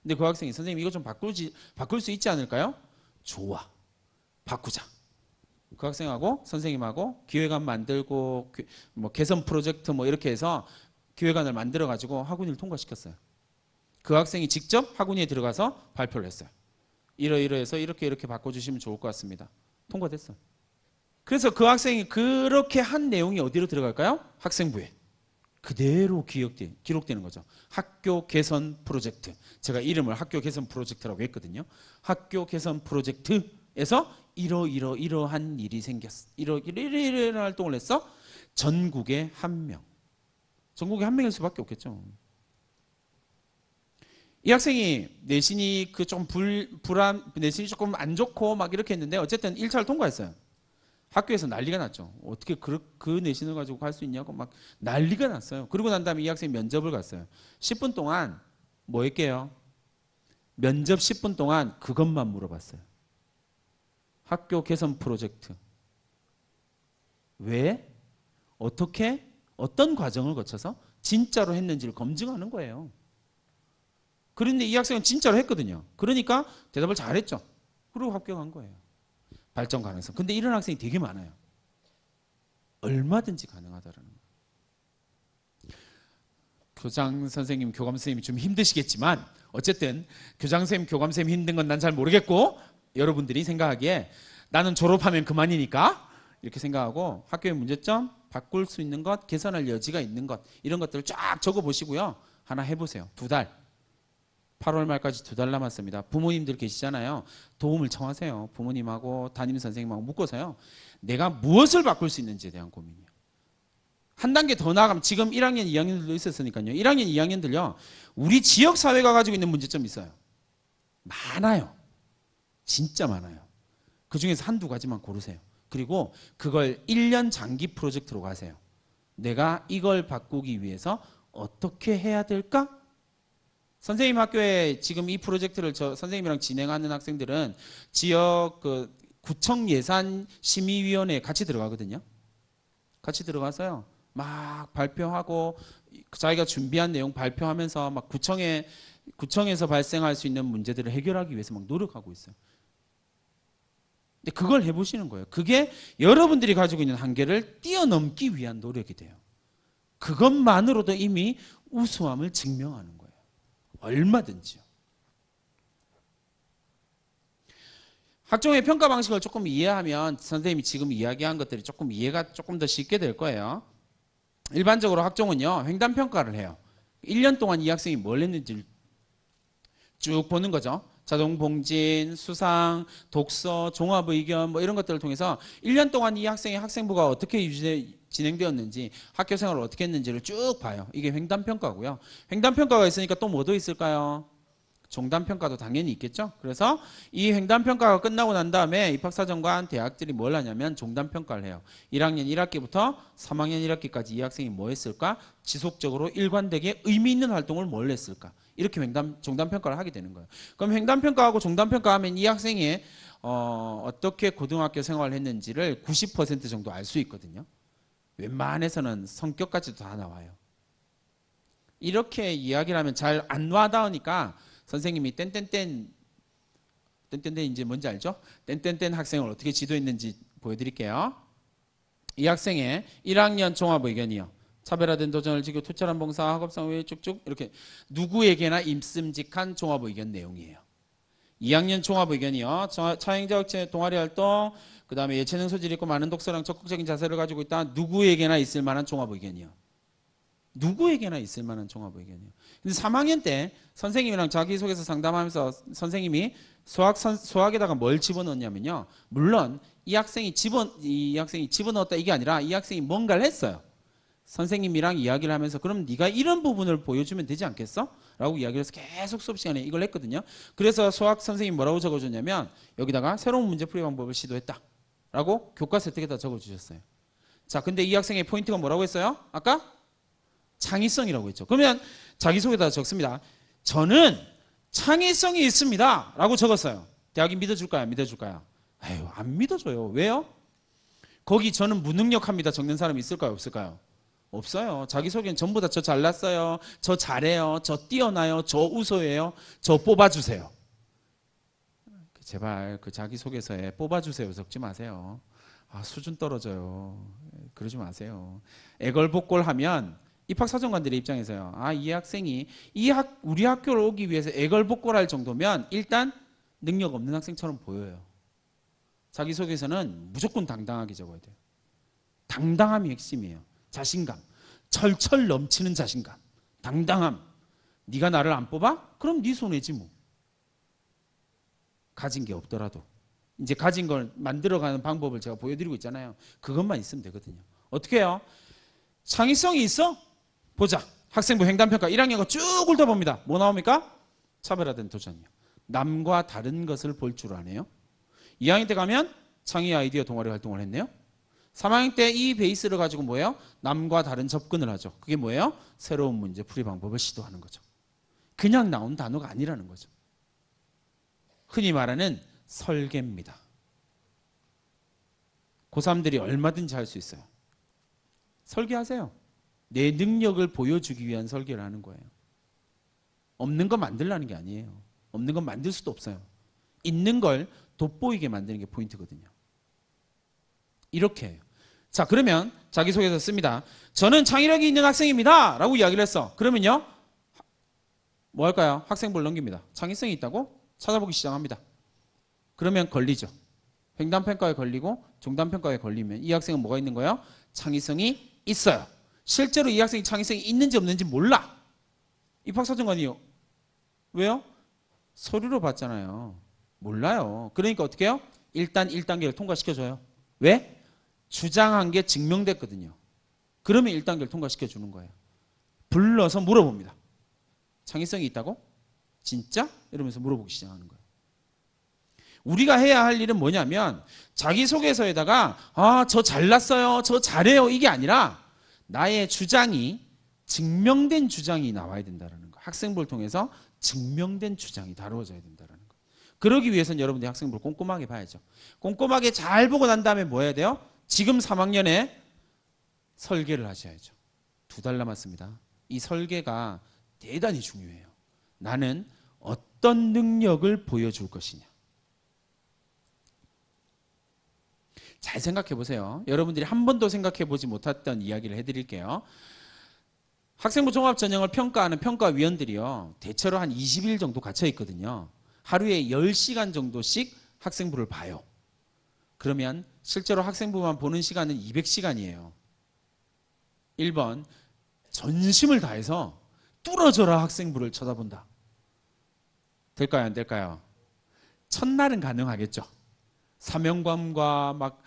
Speaker 1: 근데 그 학생이, 선생님 이거 좀 바꿀 수 있지 않을까요? 좋아, 바꾸자. 그 학생하고 선생님하고 기획안 만들고 뭐 개선 프로젝트 뭐 이렇게 해서 기획안을 만들어 가지고 학원위를 통과시켰어요. 그 학생이 직접 학원위에 들어가서 발표를 했어요. 이러이러해서 이렇게 바꿔주시면 좋을 것 같습니다. 통과됐어요. 그래서 그 학생이 그렇게 한 내용이 어디로 들어갈까요? 학생부에 그대로 기록되는 거죠. 학교 개선 프로젝트. 제가 이름을 학교 개선 프로젝트라고 했거든요. 학교 개선 프로젝트에서 이러한 일이 생겼어. 이러한 활동을 했어. 전국에 한 명. 전국에 한 명일 수밖에 없겠죠. 이 학생이 내신이 내신이 조금 안 좋고 막 이렇게 했는데 어쨌든 1차를 통과했어요. 학교에서 난리가 났죠. 어떻게 그 내신을 가지고 갈 수 있냐고 막 난리가 났어요. 그러고 난 다음에 이 학생이 면접을 갔어요. 10분 동안 뭐 했게요? 면접 10분 동안 그것만 물어봤어요. 학교 개선 프로젝트. 왜? 어떻게? 어떤 과정을 거쳐서 진짜로 했는지를 검증하는 거예요. 그런데 이 학생은 진짜로 했거든요. 그러니까 대답을 잘했죠. 그리고 합격한 거예요. 발전 가능성. 근데 이런 학생이 되게 많아요. 얼마든지 가능하다라는 거예요. 교장 선생님, 교감 선생님이 좀 힘드시겠지만 어쨌든 교장 선생님, 교감 선생님 힘든 건 난 잘 모르겠고 여러분들이 생각하기에 나는 졸업하면 그만이니까 이렇게 생각하고 학교의 문제점, 바꿀 수 있는 것, 개선할 여지가 있는 것 이런 것들을 쫙 적어보시고요. 하나 해보세요. 2달. 8월 말까지 2달 남았습니다. 부모님들 계시잖아요. 도움을 청하세요. 부모님하고 담임 선생님하고 묶어서요. 내가 무엇을 바꿀 수 있는지에 대한 고민이에요. 한 단계 더 나아가면 지금 1학년, 2학년들도 있었으니까요. 1학년, 2학년들요. 우리 지역 사회가 가지고 있는 문제점이 있어요. 많아요. 진짜 많아요. 그 중에서 한두 가지만 고르세요. 그리고 그걸 1년 장기 프로젝트로 가세요. 내가 이걸 바꾸기 위해서 어떻게 해야 될까? 선생님 학교에 지금 이 프로젝트를 선생님이랑 진행하는 학생들은 지역 구청 예산 심의위원회에 같이 들어가거든요. 같이 들어가서요. 막 발표하고 자기가 준비한 내용 발표하면서 막 구청에서 발생할 수 있는 문제들을 해결하기 위해서 막 노력하고 있어요. 근데 그걸 해보시는 거예요. 그게 여러분들이 가지고 있는 한계를 뛰어넘기 위한 노력이 돼요. 그것만으로도 이미 우수함을 증명하는 거예요. 얼마든지요. 학종의 평가 방식을 조금 이해하면 선생님이 지금 이야기한 것들이 조금 이해가 조금 더 쉽게 될 거예요. 일반적으로 학종은요, 횡단평가를 해요. 1년 동안 이 학생이 뭘 했는지를 쭉 보는 거죠. 자동봉진, 수상, 독서, 종합의견 뭐 이런 것들을 통해서 1년 동안 이 학생의 학생부가 어떻게 진행되었는지 학교 생활을 어떻게 했는지를 쭉 봐요. 이게 횡단평가고요. 횡단평가가 있으니까 또 뭐도 있을까요? 종단평가도 당연히 있겠죠. 그래서 이 횡단평가가 끝나고 난 다음에 입학사정관 대학들이 뭘 하냐면 종단평가를 해요. 1학년 1학기부터 3학년 1학기까지 이 학생이 뭐 했을까? 지속적으로 일관되게 의미 있는 활동을 뭘 했을까? 이렇게 종단평가를 하게 되는 거예요. 그럼 횡단평가하고 종단평가하면 이 학생이 어떻게 고등학교 생활을 했는지를 90% 정도 알 수 있거든요. 웬만해서는 성격까지도 다 나와요. 이렇게 이야기를 하면 잘 안 와닿으니까 선생님이 땡땡땡 이제 뭔지 알죠? 땡땡땡 학생을 어떻게 지도했는지 보여드릴게요. 이 학생의 1학년 종합의견이요. 차별화된 도전을 지고 투철한 봉사, 학업상 외 쭉쭉 이렇게 누구에게나 임씀직한 종합의견 내용이에요. 2학년 종합의견이요. 차행자학체 동아리 활동, 그 다음에 예체능 소질이 있고 많은 독서랑 적극적인 자세를 가지고 있다. 누구에게나 있을 만한 종합의견이요. 누구에게나 있을 만한 종합의견이에요. 근데 3학년 때 선생님이랑 자기소개서 상담하면서 선생님이 수학에다가 뭘 집어넣냐면요. 물론 이 학생이 집어넣었다 이게 아니라 이 학생이 뭔가를 했어요. 선생님이랑 이야기를 하면서 그럼 네가 이런 부분을 보여주면 되지 않겠어? 라고 이야기를 해서 계속 수업 시간에 이걸 했거든요. 그래서 수학 선생님이 뭐라고 적어줬냐면 여기다가 새로운 문제풀이 방법을 시도했다 라고 교과서 혜택에다 적어주셨어요. 자, 근데 이 학생의 포인트가 뭐라고 했어요? 아까? 창의성이라고 했죠. 그러면 자기소개에다 적습니다. 저는 창의성이 있습니다 라고 적었어요. 대학이 믿어줄까요? 안 믿어줄까요? 아유, 안 믿어줘요. 왜요? 거기 저는 무능력합니다 적는 사람이 있을까요? 없을까요? 없어요. 자기소개는 전부 다 저 잘났어요, 저 잘해요, 저 뛰어나요, 저 우수해요, 저 뽑아주세요. 제발 그 자기소개서에 뽑아주세요 적지 마세요. 아, 수준 떨어져요. 그러지 마세요. 애걸복걸하면 입학사정관들의 입장에서요. 아, 이 학생이 우리 학교를 오기 위해서 애걸복걸할 정도면 일단 능력 없는 학생처럼 보여요. 자기소개서는 무조건 당당하게 적어야 돼요. 당당함이 핵심이에요. 자신감, 철철 넘치는 자신감, 당당함. 네가 나를 안 뽑아? 그럼 네 손해지 뭐. 가진 게 없더라도 이제 가진 걸 만들어가는 방법을 제가 보여드리고 있잖아요. 그것만 있으면 되거든요. 어떻게 해요? 창의성이 있어? 보자. 학생부 횡단평가 1학년과 쭉 훑어봅니다. 뭐 나옵니까? 차별화된 도전이요. 남과 다른 것을 볼 줄 아네요. 2학년 때 가면 창의 아이디어 동아리 활동을 했네요. 3학년 때 이 베이스를 가지고 뭐예요? 남과 다른 접근을 하죠. 그게 뭐예요? 새로운 문제 풀이 방법을 시도하는 거죠. 그냥 나온 단어가 아니라는 거죠. 흔히 말하는 설계입니다. 고3들이 얼마든지 할 수 있어요. 설계하세요. 내 능력을 보여주기 위한 설계를 하는 거예요. 없는 거 만들라는 게 아니에요. 없는 건 만들 수도 없어요. 있는 걸 돋보이게 만드는 게 포인트거든요. 이렇게 해요. 자, 그러면 자기소개서 씁니다. 저는 창의력이 있는 학생입니다 라고 이야기를 했어. 그러면요 뭐 할까요? 학생부를 넘깁니다. 창의성이 있다고 찾아보기 시작합니다. 그러면 걸리죠. 횡단평가에 걸리고 중단평가에 걸리면 이 학생은 뭐가 있는 거예요? 창의성이 있어요. 실제로 이 학생이 창의성이 있는지 없는지 몰라. 입학사정관이요. 왜요? 서류로 봤잖아요. 몰라요. 그러니까 어떻게 해요? 일단 1단계를 통과시켜줘요. 왜? 주장한 게 증명됐거든요. 그러면 1단계를 통과시켜주는 거예요. 불러서 물어봅니다. 창의성이 있다고? 진짜? 이러면서 물어보기 시작하는 거예요. 우리가 해야 할 일은 뭐냐면 자기소개서에다가 저 잘났어요, 저 잘해요 이게 아니라 나의 주장이 증명된 주장이 나와야 된다는 거예요. 학생부를 통해서 증명된 주장이 다루어져야 된다는 거예요. 그러기 위해서는 여러분들이 학생부를 꼼꼼하게 봐야죠. 꼼꼼하게 잘 보고 난 다음에 뭐 해야 돼요? 지금 3학년에 설계를 하셔야죠. 2달 남았습니다. 이 설계가 대단히 중요해요. 나는 어떤 능력을 보여줄 것이냐. 잘 생각해 보세요. 여러분들이 한 번도 생각해 보지 못했던 이야기를 해드릴게요. 학생부 종합전형을 평가하는 평가위원들이요. 대체로 한 20일 정도 갇혀 있거든요. 하루에 10시간 정도씩 학생부를 봐요. 그러면 실제로 학생부만 보는 시간은 200시간이에요. 1번 전심을 다해서 뚫어져라 학생부를 쳐다본다. 될까요? 안 될까요? 첫날은 가능하겠죠. 사명감과 막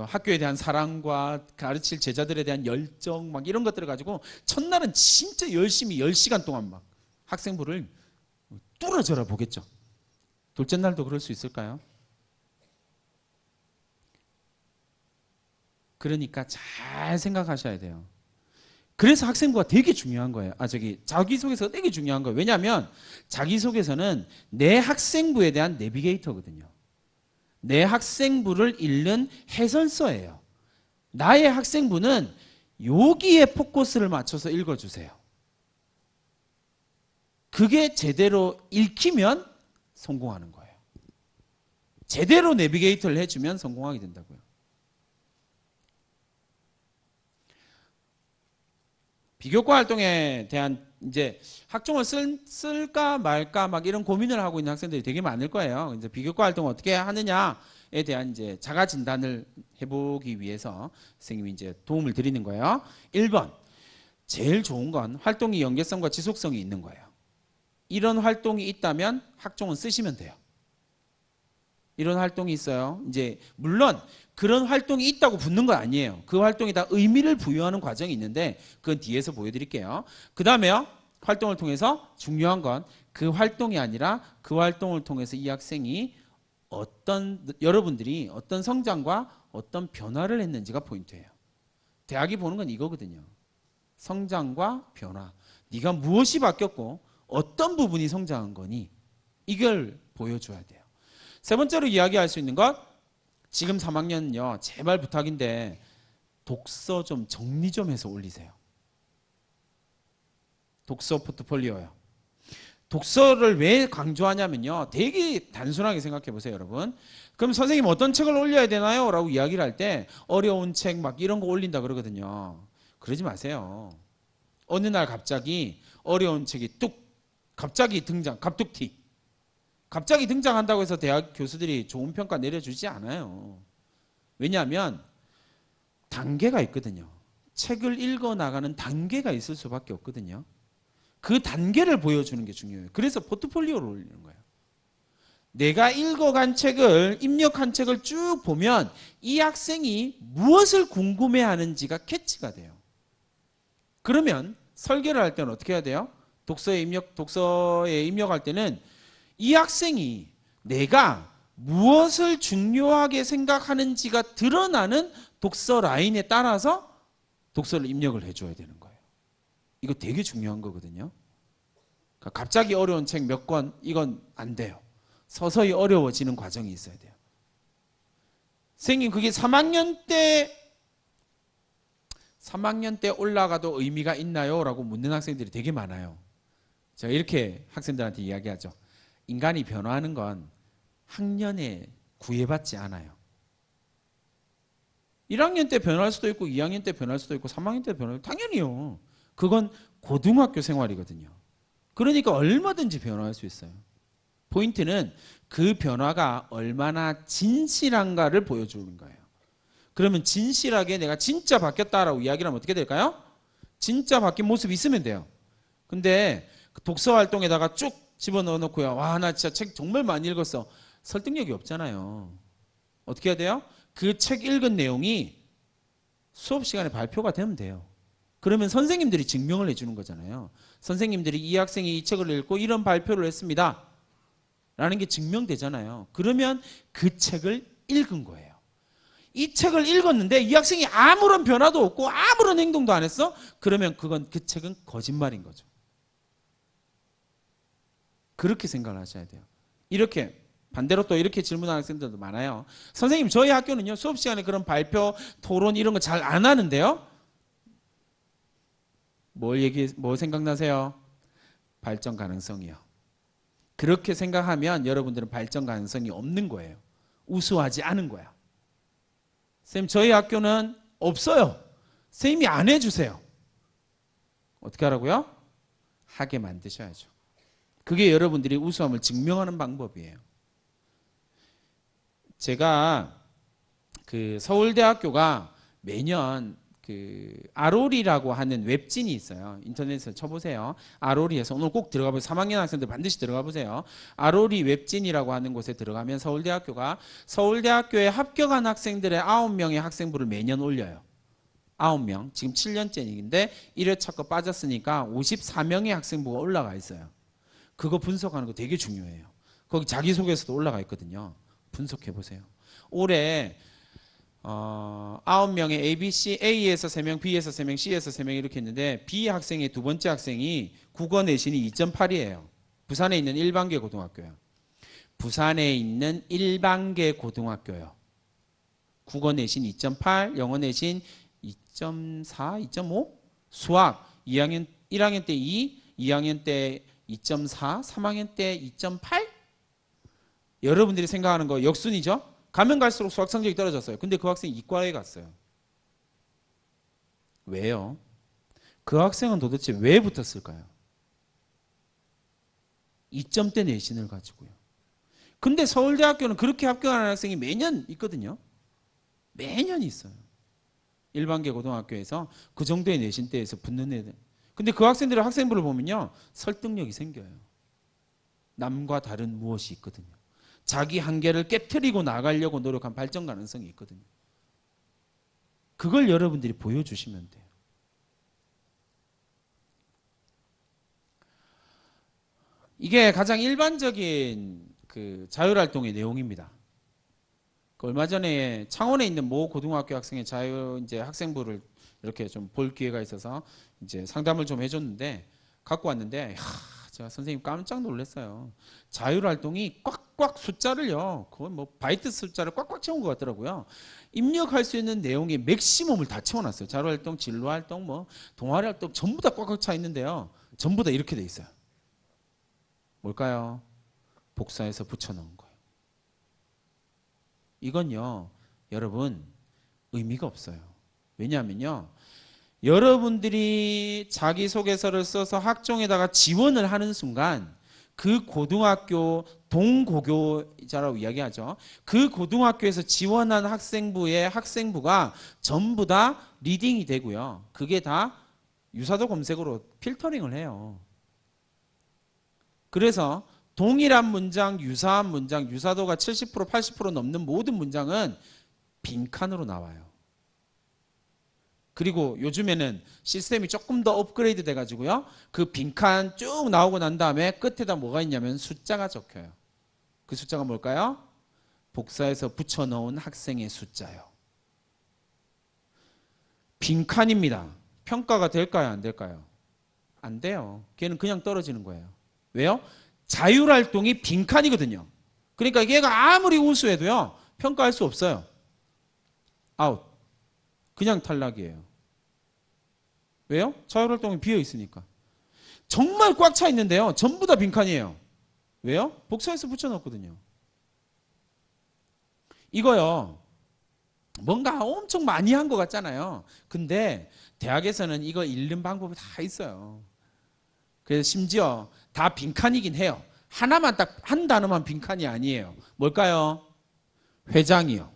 Speaker 1: 학교에 대한 사랑과 가르칠 제자들에 대한 열정 막 이런 것들을 가지고 첫날은 진짜 열심히 10시간 동안 막 학생부를 뚫어져라 보겠죠. 둘째 날도 그럴 수 있을까요? 그러니까 잘 생각하셔야 돼요. 그래서 학생부가 되게 중요한 거예요. 자기소개서가 되게 중요한 거예요. 왜냐하면 자기소개서는 내 학생부에 대한 내비게이터거든요. 내 학생부를 읽는 해설서예요. 나의 학생부는 여기에 포커스를 맞춰서 읽어주세요. 그게 제대로 읽히면 성공하는 거예요. 제대로 내비게이터를 해주면 성공하게 된다고요. 비교과 활동에 대한 이제 학종을 쓸까 말까 막 이런 고민을 하고 있는 학생들이 되게 많을 거예요. 이제 비교과 활동을 어떻게 하느냐에 대한 이제 자가 진단을 해보기 위해서 선생님이 이제 도움을 드리는 거예요. 1번 제일 좋은 건 활동이 연계성과 지속성이 있는 거예요. 이런 활동이 있다면 학종은 쓰시면 돼요. 이런 활동이 있어요. 이제 물론 그런 활동이 있다고 붙는 건 아니에요. 그 활동이 다 의미를 부여하는 과정이 있는데 그건 뒤에서 보여드릴게요. 그 다음에요. 활동을 통해서 중요한 건 그 활동이 아니라 그 활동을 통해서 이 학생이 여러분들이 어떤 성장과 어떤 변화를 했는지가 포인트예요. 대학이 보는 건 이거거든요. 성장과 변화. 네가 무엇이 바뀌었고 어떤 부분이 성장한 거니 이걸 보여줘야 돼요. 세 번째로 이야기할 수 있는 것 지금 3학년은요 제발 부탁인데 독서 좀 정리 좀 해서 올리세요. 독서 포트폴리오요. 독서를 왜 강조하냐면요 되게 단순하게 생각해 보세요 여러분. 그럼 선생님 어떤 책을 올려야 되나요? 라고 이야기를 할 때 어려운 책 막 이런 거 올린다 그러거든요. 그러지 마세요. 어느 날 갑자기 어려운 책이 갑자기 등장, 갑툭튀 갑자기 등장한다고 해서 대학 교수들이 좋은 평가 내려주지 않아요. 왜냐하면 단계가 있거든요. 책을 읽어 나가는 단계가 있을 수밖에 없거든요. 그 단계를 보여주는 게 중요해요. 그래서 포트폴리오를 올리는 거예요. 내가 읽어간 책을 입력한 책을 쭉 보면 이 학생이 무엇을 궁금해하는지가 캐치가 돼요. 그러면 설계를 할 때는 어떻게 해야 돼요? 독서에 입력할 때는 이 학생이 내가 무엇을 중요하게 생각하는지가 드러나는 독서 라인에 따라서 독서를 입력을 해줘야 되는 거예요. 이거 되게 중요한 거거든요. 그러니까 갑자기 어려운 책 몇 권 이건 안 돼요. 서서히 어려워지는 과정이 있어야 돼요. 선생님 그게 3학년 때 3학년 때 올라가도 의미가 있나요? 라고 묻는 학생들이 되게 많아요. 제가 이렇게 학생들한테 이야기하죠. 인간이 변화하는 건 학년에 구애받지 않아요. 1학년 때 변할 수도 있고 2학년 때 변할 수도 있고 3학년 때 변할 수도 있고 당연히요. 그건 고등학교 생활이거든요. 그러니까 얼마든지 변화할 수 있어요. 포인트는 그 변화가 얼마나 진실한가를 보여주는 거예요. 그러면 진실하게 내가 진짜 바뀌었다라고 이야기를 하면 어떻게 될까요? 진짜 바뀐 모습이 있으면 돼요. 근데 독서 활동에다가 쭉 집어넣어 놓고요. 와, 나 진짜 책 정말 많이 읽었어. 설득력이 없잖아요. 어떻게 해야 돼요? 그 책 읽은 내용이 수업 시간에 발표가 되면 돼요. 그러면 선생님들이 증명을 해주는 거잖아요. 선생님들이 이 학생이 이 책을 읽고 이런 발표를 했습니다. 라는 게 증명되잖아요. 그러면 그 책을 읽은 거예요. 이 책을 읽었는데 이 학생이 아무런 변화도 없고 아무런 행동도 안 했어? 그러면 그 책은 거짓말인 거죠. 그렇게 생각을 하셔야 돼요. 이렇게 반대로 또 이렇게 질문하는 학생들도 많아요. 선생님, 저희 학교는요 수업 시간에 그런 발표, 토론 이런 거 잘 안 하는데요. 뭐 생각나세요? 발전 가능성이요. 그렇게 생각하면 여러분들은 발전 가능성이 없는 거예요. 우수하지 않은 거야. 선생님, 저희 학교는 없어요. 선생님이 안 해주세요. 어떻게 하라고요? 하게 만드셔야죠. 그게 여러분들이 우수함을 증명하는 방법이에요. 제가 그 서울대학교가 매년 그 아로리라고 하는 웹진이 있어요. 인터넷에서 쳐보세요. 아로리에서 오늘 꼭 들어가 보세요. 3학년 학생들 반드시 들어가 보세요. 아로리 웹진이라고 하는 곳에 들어가면 서울대학교가 서울대학교에 합격한 학생들의 9명의 학생부를 매년 올려요. 9명. 지금 7년째인데 1회차 거 빠졌으니까 54명의 학생부가 올라가 있어요. 그거 분석하는 거 되게 중요해요. 거기 자기소개서도 올라가 있거든요. 분석해 보세요. 올해 9명의 ABC, A에서 3명, B에서 3명, C에서 3명 이렇게 했는데 B 학생의 두 번째 학생이 국어 내신이 2.8이에요. 부산에 있는 일반계 고등학교요. 부산에 있는 일반계 고등학교요. 국어 내신 2.8, 영어 내신 2.4, 2.5, 수학 2학년 1학년 때 2, 2학년 때 2.4, 3학년 때 2.8? 여러분들이 생각하는 거 역순이죠? 가면 갈수록 수학 성적이 떨어졌어요. 근데 그 학생이 이과에 갔어요. 왜요? 그 학생은 도대체 왜 붙었을까요? 2점대 내신을 가지고요. 근데 서울대학교는 그렇게 합격하는 학생이 매년 있거든요. 매년 있어요. 일반계 고등학교에서 그 정도의 내신대에서 붙는 애들. 근데 그 학생들의 학생부를 보면요. 설득력이 생겨요. 남과 다른 무엇이 있거든요. 자기 한계를 깨트리고 나가려고 노력한 발전 가능성이 있거든요. 그걸 여러분들이 보여주시면 돼요. 이게 가장 일반적인 그 자율활동의 내용입니다. 얼마 전에 창원에 있는 모 고등학교 학생의 이제 학생부를 이렇게 좀 볼 기회가 있어서 이제 상담을 좀 해줬는데 갖고 왔는데 제가 선생님 깜짝 놀랐어요. 자율활동이 꽉꽉 숫자를요. 그건 뭐 바이트 숫자를 꽉꽉 채운 것 같더라고요. 입력할 수 있는 내용의 맥시멈을 다 채워놨어요. 자율활동, 진로활동, 뭐 동아리활동 전부 다 꽉꽉 차 있는데요. 전부 다 이렇게 돼 있어요. 뭘까요? 복사해서 붙여넣은 거예요. 이건요, 여러분 의미가 없어요. 왜냐하면요, 여러분들이 자기소개서를 써서 학종에다가 지원을 하는 순간 그 고등학교 동고교자라고 이야기하죠. 그 고등학교에서 지원한 학생부의 학생부가 전부 다 리딩이 되고요. 그게 다 유사도 검색으로 필터링을 해요. 그래서 동일한 문장, 유사한 문장, 유사도가 70%, 80% 넘는 모든 문장은 빈칸으로 나와요. 그리고 요즘에는 시스템이 조금 더 업그레이드 돼가지고요. 그 빈칸 쭉 나오고 난 다음에 끝에다 뭐가 있냐면 숫자가 적혀요. 그 숫자가 뭘까요? 복사해서 붙여넣은 학생의 숫자요. 빈칸입니다. 평가가 될까요? 안 될까요? 안 돼요. 걔는 그냥 떨어지는 거예요. 왜요? 자율활동이 빈칸이거든요. 그러니까 얘가 아무리 우수해도요. 평가할 수 없어요. 아웃. 그냥 탈락이에요. 왜요? 자율활동이 비어 있으니까. 정말 꽉 차 있는데요. 전부 다 빈칸이에요. 왜요? 복사해서 붙여넣었거든요. 이거요. 뭔가 엄청 많이 한 것 같잖아요. 근데 대학에서는 이거 읽는 방법이 다 있어요. 그래서 심지어 다 빈칸이긴 해요. 하나만 딱 한 단어만 빈칸이 아니에요. 뭘까요? 회장이요.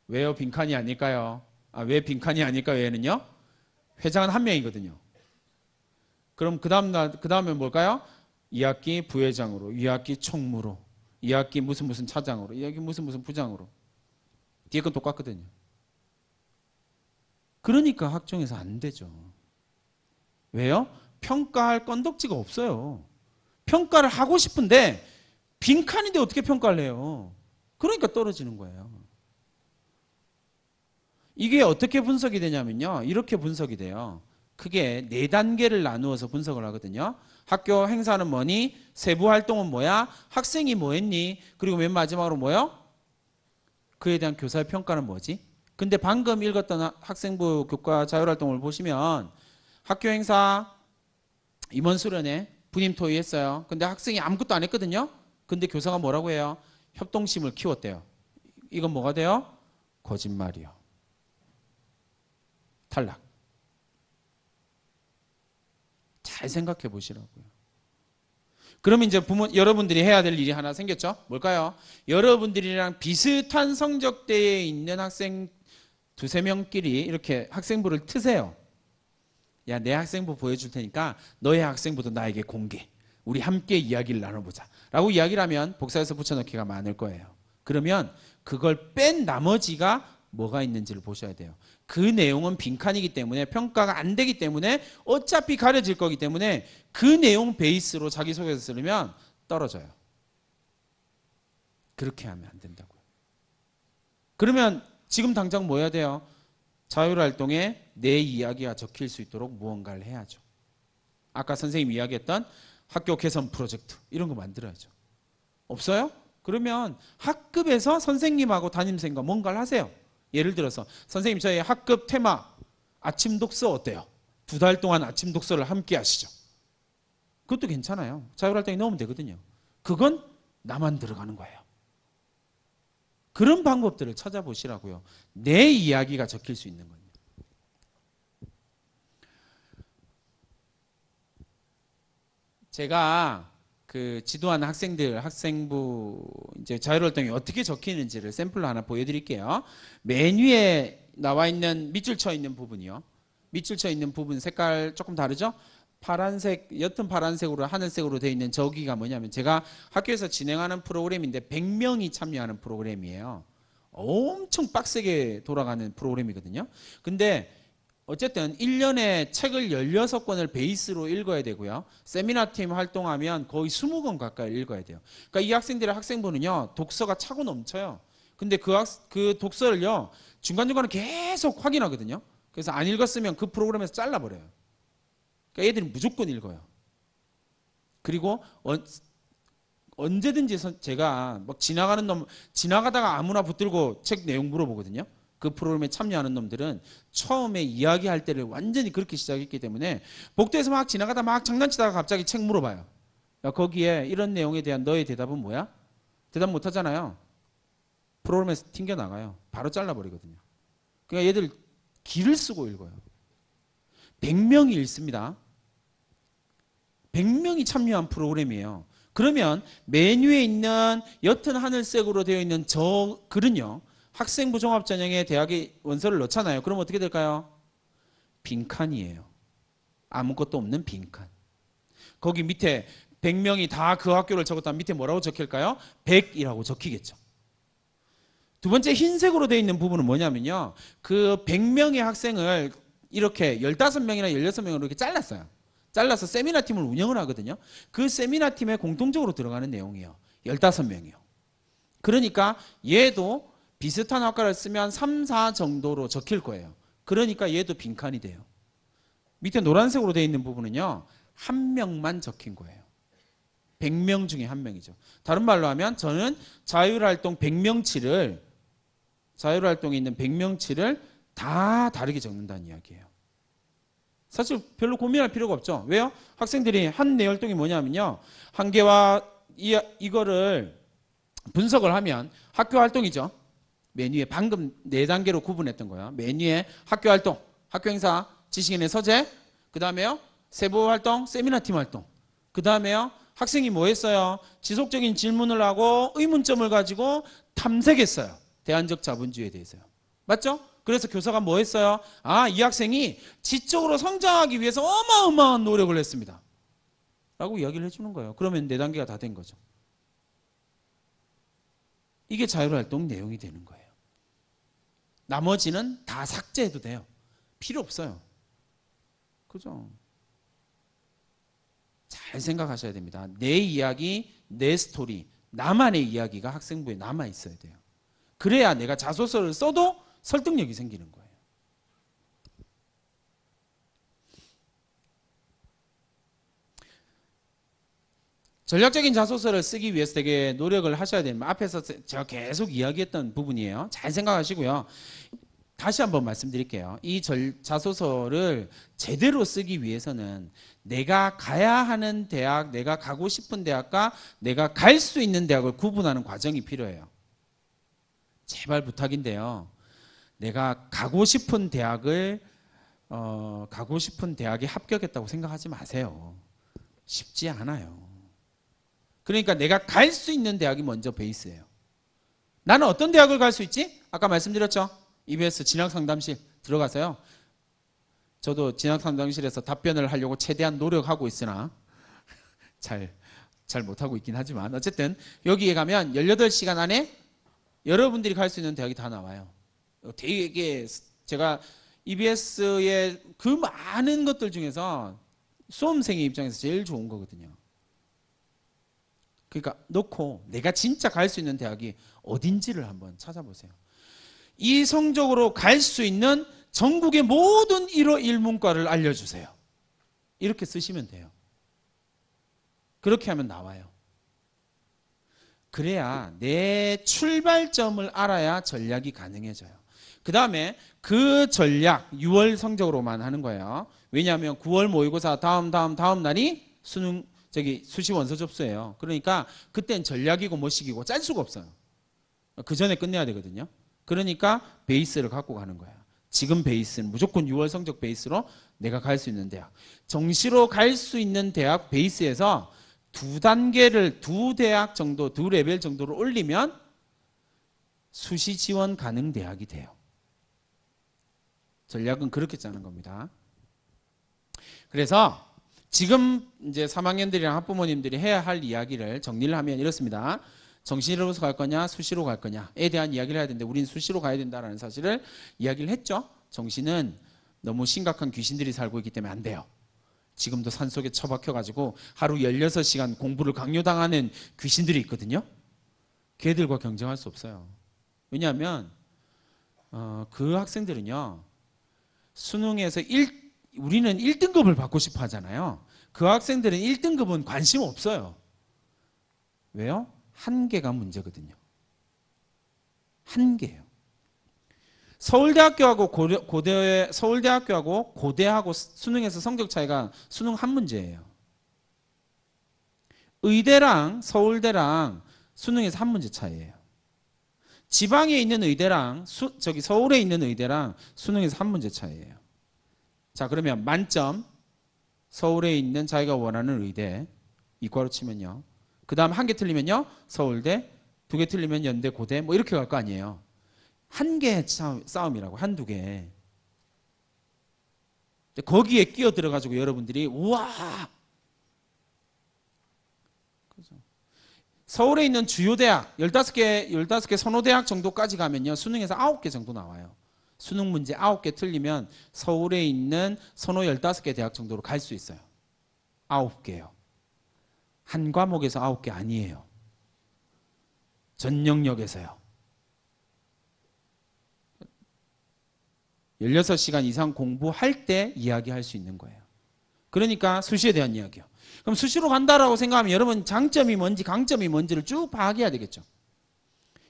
Speaker 1: 왜요? 빈칸이 아닐까요? 왜 빈칸이 아닐까요? 얘는요? 회장은 한 명이거든요. 그럼 그 다음에 뭘까요? 2학기 부회장으로, 2학기 총무로, 2학기 무슨 차장으로, 2학기 무슨 부장으로. 뒤에 건 똑같거든요. 그러니까 학종에서 안 되죠. 왜요? 평가할 건덕지가 없어요. 평가를 하고 싶은데 빈칸인데 어떻게 평가를 해요? 그러니까 떨어지는 거예요. 이게 어떻게 분석이 되냐면요. 이렇게 분석이 돼요. 크게 4단계를 나누어서 분석을 하거든요. 학교 행사는 뭐니? 세부 활동은 뭐야? 학생이 뭐 했니? 그리고 맨 마지막으로 뭐요? 그에 대한 교사의 평가는 뭐지? 근데 방금 읽었던 학생부 교과 자율활동을 보시면 학교 행사 임원 수련회 분임 토의했어요. 근데 학생이 아무것도 안 했거든요. 근데 교사가 뭐라고 해요? 협동심을 키웠대요. 이건 뭐가 돼요? 거짓말이요. 탈락. 잘 생각해 보시라고요. 그러면 이제 여러분들이 해야 될 일이 하나 생겼죠? 뭘까요? 여러분들이랑 비슷한 성적대에 있는 학생 2~3명끼리 이렇게 학생부를 트세요. 야, 내 학생부 보여줄 테니까 너의 학생부도 나에게 공개. 우리 함께 이야기를 나눠보자. 라고 이야기를 하면 복사해서 붙여넣기가 많을 거예요. 그러면 그걸 뺀 나머지가 뭐가 있는지를 보셔야 돼요. 그 내용은 빈칸이기 때문에 평가가 안 되기 때문에 어차피 가려질 거기 때문에 그 내용 베이스로 자기소개서 쓰려면 떨어져요. 그렇게 하면 안 된다고요. 그러면 지금 당장 뭐 해야 돼요? 자율활동에 내 이야기가 적힐 수 있도록 무언가를 해야죠. 아까 선생님이 이야기했던 학교 개선 프로젝트 이런 거 만들어야죠. 없어요? 그러면 학급에서 선생님하고 담임선생님과 뭔가를 하세요. 예를 들어서 선생님 저희 학급 테마 아침 독서 어때요? 2달 동안 아침 독서를 함께 하시죠. 그것도 괜찮아요. 자율활동에 넣으면 되거든요. 그건 나만 들어가는 거예요. 그런 방법들을 찾아보시라고요. 내 이야기가 적힐 수 있는 겁니다. 제가 그 지도하는 학생부 이제 자율활동이 어떻게 적히는지를 샘플로 하나 보여드릴게요. 맨 위에 나와 있는 밑줄 쳐 있는 부분이요. 밑줄 쳐 있는 부분 색깔 조금 다르죠? 파란색, 옅은 파란색으로 하늘색으로 되어 있는 저기가 뭐냐면 제가 학교에서 진행하는 프로그램인데 100명이 참여하는 프로그램이에요. 엄청 빡세게 돌아가는 프로그램이거든요. 근데 어쨌든 1년에 책을 16권을 베이스로 읽어야 되고요. 세미나팀 활동하면 거의 20권 가까이 읽어야 돼요. 그러니까 이 학생들의 학생부는요. 독서가 차고 넘쳐요. 근데 그 독서를요. 중간중간에 계속 확인하거든요. 그래서 안 읽었으면 그 프로그램에서 잘라버려요. 그러니까 애들이 무조건 읽어요. 그리고 언제든지 제가 막 지나가다가 아무나 붙들고 책 내용 물어보거든요. 그 프로그램에 참여하는 놈들은 처음에 이야기할 때를 완전히 그렇게 시작했기 때문에 복도에서 막 지나가다 막 장난치다가 갑자기 책 물어봐요. 야, 거기에 이런 내용에 대한 너의 대답은 뭐야? 대답 못 하잖아요. 프로그램에서 튕겨나가요. 바로 잘라버리거든요. 그러니까 얘들 기를 쓰고 읽어요. 100명이 읽습니다. 100명이 참여한 프로그램이에요. 그러면 메뉴에 있는 옅은 하늘색으로 되어 있는 저 글은요. 학생부 종합전형에 대학에 원서를 넣잖아요. 그럼 어떻게 될까요? 빈칸이에요. 아무것도 없는 빈칸. 거기 밑에 100명이 다 그 학교를 적었다면 밑에 뭐라고 적힐까요? 100이라고 적히겠죠. 두 번째 흰색으로 되어 있는 부분은 뭐냐면요. 그 100명의 학생을 이렇게 15명이나 16명으로 이렇게 잘랐어요. 잘라서 세미나팀을 운영을 하거든요. 그 세미나팀에 공통적으로 들어가는 내용이에요. 15명이요. 그러니까 얘도 비슷한 학과를 쓰면 3, 4 정도로 적힐 거예요. 그러니까 얘도 빈칸이 돼요. 밑에 노란색으로 되어 있는 부분은요. 한 명만 적힌 거예요. 100명 중에 한 명이죠. 다른 말로 하면 저는 자율활동 100명치를 자율활동에 있는 100명치를 다 다르게 적는다는 이야기예요. 사실 별로 고민할 필요가 없죠. 왜요? 학생들이 한 내열동이 뭐냐면요. 한계와 이거를 분석을 하면 학교 활동이죠. 맨 위에 방금 4단계로 구분했던 거예요. 맨 위에 학교 활동, 학교 행사, 지식인의 서재, 그 다음에요 세부 활동, 세미나 팀 활동, 그 다음에요 학생이 뭐 했어요? 지속적인 질문을 하고 의문점을 가지고 탐색했어요. 대안적 자본주의에 대해서요. 맞죠? 그래서 교사가 뭐 했어요? 아, 이 학생이 지적으로 성장하기 위해서 어마어마한 노력을 했습니다. 라고 이야기를 해주는 거예요. 그러면 4단계가 다 된 거죠. 이게 자율활동 내용이 되는 거예요. 나머지는 다 삭제해도 돼요. 필요 없어요. 그죠? 잘 생각하셔야 됩니다. 내 이야기, 내 스토리, 나만의 이야기가 학생부에 남아 있어야 돼요. 그래야 내가 자소서를 써도 설득력이 생기는 거예요. 전략적인 자소서를 쓰기 위해서 되게 노력을 하셔야 됩니다. 앞에서 제가 계속 이야기했던 부분이에요. 잘 생각하시고요. 다시 한번 말씀드릴게요. 이 자소서를 제대로 쓰기 위해서는 내가 가야 하는 대학, 내가 가고 싶은 대학과 내가 갈 수 있는 대학을 구분하는 과정이 필요해요. 제발 부탁인데요. 내가 가고 싶은 대학에 합격했다고 생각하지 마세요. 쉽지 않아요. 그러니까 내가 갈 수 있는 대학이 먼저 베이스예요. 나는 어떤 대학을 갈 수 있지? 아까 말씀드렸죠? EBS 진학상담실 들어가서요. 저도 진학상담실에서 답변을 하려고 최대한 노력하고 있으나 잘 못하고 있긴 하지만 어쨌든 여기에 가면 18시간 안에 여러분들이 갈 수 있는 대학이 다 나와요. 되게 제가 EBS의 그 많은 것들 중에서 수험생의 입장에서 제일 좋은 거거든요. 그러니까 놓고 내가 진짜 갈 수 있는 대학이 어딘지를 한번 찾아보세요. 이 성적으로 갈 수 있는 전국의 모든 1호 1문과를 알려주세요. 이렇게 쓰시면 돼요. 그렇게 하면 나와요. 그래야 내 출발점을 알아야 전략이 가능해져요. 그 다음에 그 전략 6월 성적으로만 하는 거예요. 왜냐하면 9월 모의고사 다음 날이 수시 원서 접수예요. 그러니까 그땐 전략이고 뭐식이고 짤 수가 없어요. 그 전에 끝내야 되거든요. 그러니까 베이스를 갖고 가는 거예요. 지금 베이스는 무조건 6월 성적 베이스로 내가 갈 수 있는 대학. 정시로 갈 수 있는 대학 베이스에서 2단계를 2대학 정도, 2레벨 정도를 올리면 수시 지원 가능 대학이 돼요. 전략은 그렇게 짜는 겁니다. 그래서 지금 이제 3학년들이랑 학부모님들이 해야 할 이야기를 정리를 하면 이렇습니다. 정시로 갈 거냐 수시로 갈 거냐에 대한 이야기를 해야 되는데 우리는 수시로 가야 된다는 사실을 이야기를 했죠. 정시는 너무 심각한 귀신들이 살고 있기 때문에 안 돼요. 지금도 산속에 처박혀가지고 하루 16시간 공부를 강요당하는 귀신들이 있거든요. 걔들과 경쟁할 수 없어요. 왜냐하면 그 학생들은요. 수능에서 우리는 1등급을 받고 싶어 하잖아요. 그 학생들은 1등급은 관심 없어요. 왜요? 한계가 문제거든요. 한계예요. 서울대학교하고 고대하고 수능에서 성적 차이가 수능 한 문제예요. 의대랑 서울대랑 수능에서 한 문제 차이예요. 지방에 있는 의대랑 서울에 있는 의대랑 수능에서 한 문제 차이예요. 자, 그러면 만점 서울에 있는 자기가 원하는 의대 이과로 치면요. 그 다음 한 개 틀리면요. 서울대, 2개 틀리면 연대, 고대 뭐 이렇게 갈 거 아니에요. 한 개 싸움이라고, 한두 개. 거기에 끼어 들어가지고 여러분들이 우와! 그죠? 서울에 있는 주요 대학 15개 선호대학 정도까지 가면요. 수능에서 9개 정도 나와요. 수능 문제 9개 틀리면 서울에 있는 선호 15개 대학 정도로 갈 수 있어요. 9개요. 한 과목에서 9개 아니에요. 전 영역에서요. 16시간 이상 공부할 때 이야기할 수 있는 거예요. 그러니까 수시에 대한 이야기요. 그럼 수시로 간다라고 생각하면 여러분 장점이 뭔지 강점이 뭔지를 쭉 파악해야 되겠죠.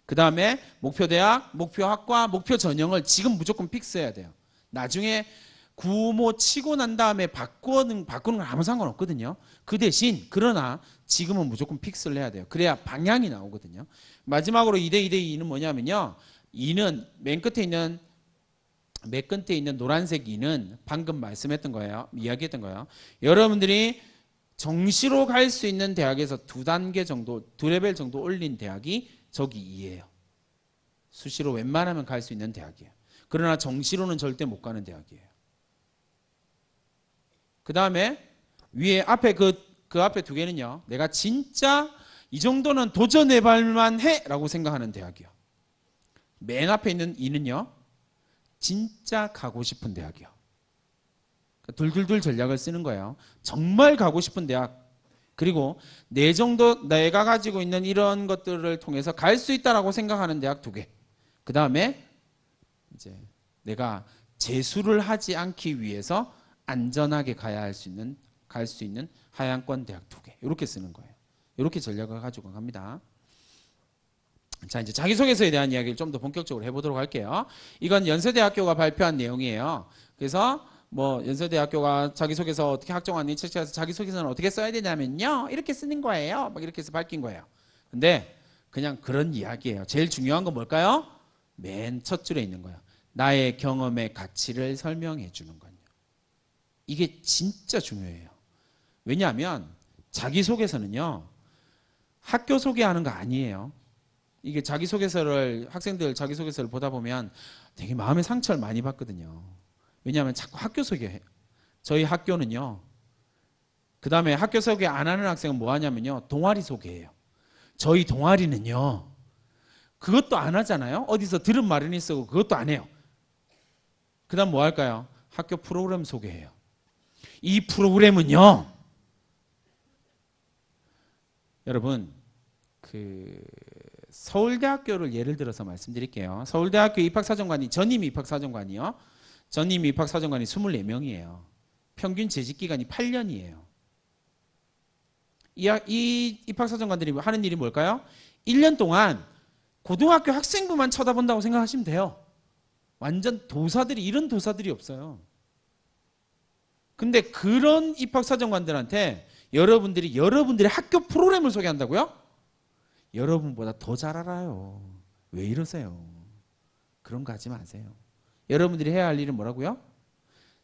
Speaker 1: 그 다음에 목표 대학, 목표 학과, 목표 전형을 지금 무조건 픽스해야 돼요. 나중에 구모 치고 난 다음에 바꾸는 건 아무 상관없거든요. 그 대신 그러나 지금은 무조건 픽스를 해야 돼요. 그래야 방향이 나오거든요. 마지막으로 2대 2대 2는 뭐냐면요. 2는 맨 끝에 있는 노란색 2는 방금 말씀했던 거예요. 이야기했던 거예요. 여러분들이 정시로 갈 수 있는 대학에서 2단계 정도, 2레벨 정도 올린 대학이 저기 2예요. 수시로 웬만하면 갈 수 있는 대학이에요. 그러나 정시로는 절대 못 가는 대학이에요. 그 다음에 위에 앞에 그 앞에 2개는요. 내가 진짜 이 정도는 도전해볼 만해 라고 생각하는 대학이요. 맨 앞에 있는 2는요. 진짜 가고 싶은 대학이요. 둘둘둘 전략을 쓰는 거예요. 정말 가고 싶은 대학. 그리고 내가 가지고 있는 이런 것들을 통해서 갈 수 있다라고 생각하는 대학 2개. 그 다음에 이제 내가 재수를 하지 않기 위해서 안전하게 갈 수 있는 하향권 대학 2개. 이렇게 쓰는 거예요. 이렇게 전략을 가지고 갑니다. 자, 이제 자기소개서에 대한 이야기를 좀 더 본격적으로 해보도록 할게요. 이건 연세대학교가 발표한 내용이에요. 그래서 뭐 연세대학교가 자기소개서 어떻게 학종안이 채택해서 자기소개서는 어떻게 써야 되냐면요. 이렇게 쓰는 거예요. 막 이렇게 해서 밝힌 거예요. 근데 그냥 그런 이야기예요. 제일 중요한 건 뭘까요? 맨 첫 줄에 있는 거예요. 나의 경험의 가치를 설명해 주는 거예요. 이게 진짜 중요해요. 왜냐하면 자기소개서는요. 학교 소개하는 거 아니에요. 이게 학생들 자기소개서를 보다 보면 되게 마음의 상처를 많이 받거든요. 왜냐하면 자꾸 학교 소개해요. 저희 학교는요. 그 다음에 학교 소개 안 하는 학생은 뭐 하냐면요. 동아리 소개해요. 저희 동아리는요. 그것도 안 하잖아요. 어디서 들은 말은 쓰고 그것도 안 해요. 그 다음 뭐 할까요? 학교 프로그램 소개해요. 이 프로그램은요. 여러분 서울대학교를 예를 들어서 말씀드릴게요. 서울대학교 입학사정관이 전임 입학사정관이 24명이에요. 평균 재직기간이 8년이에요. 이 입학사정관들이 하는 일이 뭘까요? 1년 동안 고등학교 학생부만 쳐다본다고 생각하시면 돼요. 완전 이런 도사들이 없어요. 근데 그런 입학사정관들한테 여러분들이 학교 프로그램을 소개한다고요? 여러분보다 더 잘 알아요. 왜 이러세요? 그런 거 하지 마세요. 여러분들이 해야 할 일은 뭐라고요?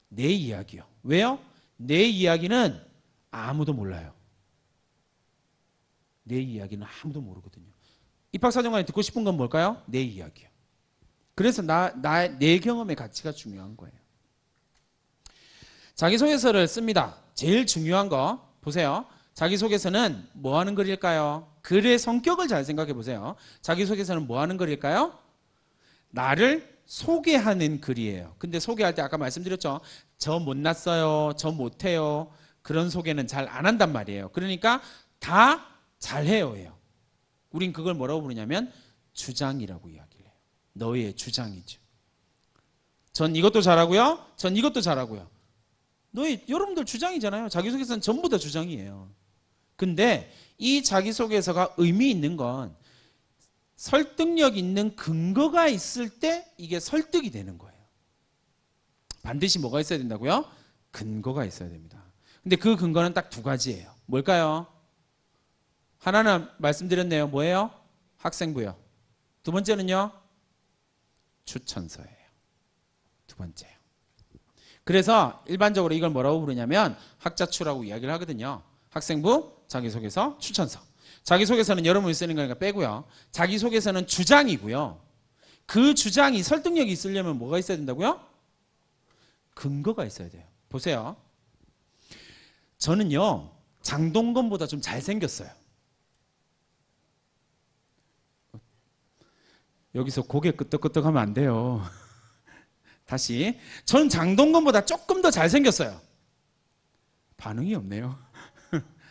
Speaker 1: 내 이야기요. 왜요? 내 이야기는 아무도 몰라요. 내 이야기는 아무도 모르거든요. 입학사정관이 듣고 싶은 건 뭘까요? 내 이야기요. 그래서 내 경험의 가치가 중요한 거예요. 자기소개서를 씁니다. 제일 중요한 거 보세요. 자기소개서는 뭐 하는 글일까요? 글의 성격을 잘 생각해 보세요. 자기소개서는 뭐 하는 글일까요? 나를 소개하는 글이에요. 근데 소개할 때 아까 말씀드렸죠. 저 못났어요. 저 못해요. 그런 소개는 잘 안 한단 말이에요. 그러니까 다 잘해요예요. 우린 그걸 뭐라고 부르냐면 주장이라고 이야기를 해요. 너의 주장이죠. 전 이것도 잘하고요. 전 이것도 잘하고요. 여러분들 주장이잖아요. 자기소개서는 전부 다 주장이에요. 근데 이 자기소개서가 의미 있는 건 설득력 있는 근거가 있을 때 이게 설득이 되는 거예요. 반드시 뭐가 있어야 된다고요? 근거가 있어야 됩니다. 근데 그 근거는 딱 2가지예요. 뭘까요? 하나는 말씀드렸네요. 뭐예요? 학생부요. 2번째는요? 추천서예요. 2번째요. 그래서 일반적으로 이걸 뭐라고 부르냐면 학자추라고 이야기를 하거든요. 학생부, 자기소개서, 추천서. 자기소개서는 여러분이 쓰는 거니까 빼고요. 자기소개서는 주장이고요. 그 주장이 설득력이 있으려면 뭐가 있어야 된다고요? 근거가 있어야 돼요. 보세요. 저는요. 장동건보다 좀 잘생겼어요. 여기서 고개 끄덕끄덕하면 안 돼요. 다시. 전 장동건보다 조금 더 잘생겼어요. 반응이 없네요.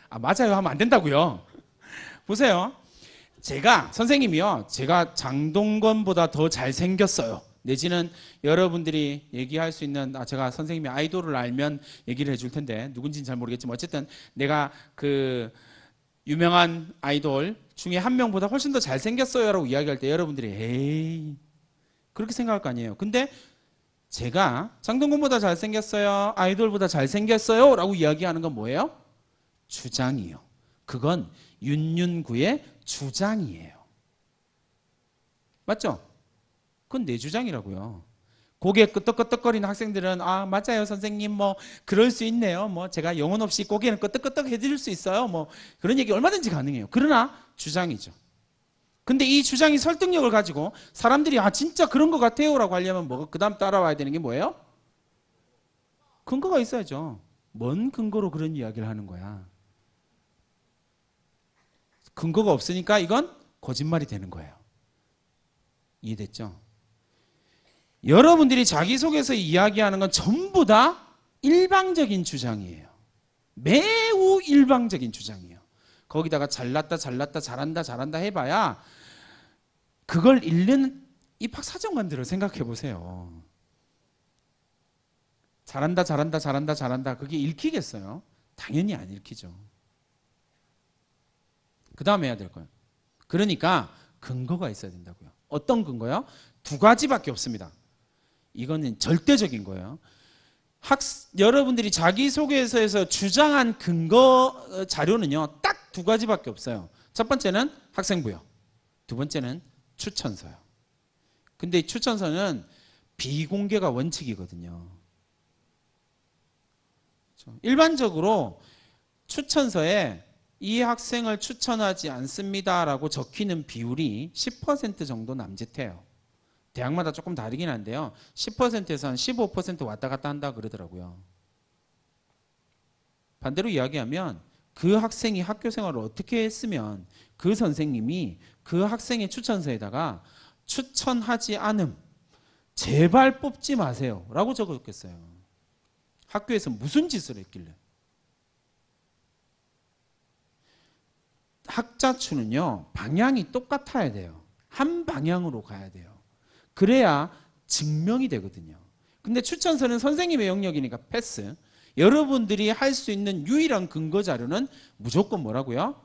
Speaker 1: 아, 맞아요 하면 안 된다고요. 보세요. 선생님이요. 제가 장동건보다 더 잘생겼어요. 내지는 여러분들이 얘기할 수 있는, 제가 선생님의 아이돌을 알면 얘기를 해줄 텐데, 누군지는 잘 모르겠지만, 어쨌든 내가 유명한 아이돌 중에 한 명보다 훨씬 더 잘생겼어요 라고 이야기할 때 여러분들이 에이 그렇게 생각할 거 아니에요. 근데 제가 장동건보다 잘생겼어요, 아이돌보다 잘생겼어요 라고 이야기하는 건 뭐예요? 주장이요. 그건 윤윤구의 주장이에요. 맞죠? 그건 내 주장이라고요. 고개 끄덕끄덕거리는 학생들은 아 맞아요 선생님 뭐 그럴 수 있네요. 뭐 제가 영혼 없이 고개는 끄덕끄덕 해드릴 수 있어요. 뭐 그런 얘기 얼마든지 가능해요. 그러나 주장이죠. 근데 이 주장이 설득력을 가지고 사람들이 아 진짜 그런 것 같아요 라고 하려면 뭐 그 다음 따라와야 되는 게 뭐예요? 근거가 있어야죠. 뭔 근거로 그런 이야기를 하는 거야? 근거가 없으니까 이건 거짓말이 되는 거예요. 이해됐죠? 여러분들이 자기소개서 이야기하는 건 전부 다 일방적인 주장이에요. 매우 일방적인 주장이에요. 거기다가 잘났다 잘났다 잘한다 잘한다 해봐야 그걸 읽는 입학사정관들을 생각해 보세요. 잘한다 잘한다 잘한다 잘한다 그게 읽히겠어요? 당연히 안 읽히죠. 그 다음에 해야 될 거예요. 그러니까 근거가 있어야 된다고요. 어떤 근거요? 두 가지밖에 없습니다. 이거는 절대적인 거예요. 여러분들이 자기소개서에서 주장한 근거 자료는요 딱 두 가지밖에 없어요. 첫 번째는 학생부요. 두 번째는 추천서요. 근데 이 추천서는 비공개가 원칙이거든요. 일반적으로 추천서에 이 학생을 추천하지 않습니다라고 적히는 비율이 10% 정도 남짓해요. 대학마다 조금 다르긴 한데요. 10%에서 한 15% 왔다 갔다 한다 그러더라고요. 반대로 이야기하면 그 학생이 학교 생활을 어떻게 했으면 그 선생님이 그 학생의 추천서에다가 추천하지 않음, 제발 뽑지 마세요 라고 적었겠어요. 학교에서 무슨 짓을 했길래. 학자추는요 방향이 똑같아야 돼요. 한 방향으로 가야 돼요. 그래야 증명이 되거든요. 근데 추천서는 선생님의 영역이니까 패스. 여러분들이 할 수 있는 유일한 근거 자료는 무조건 뭐라고요?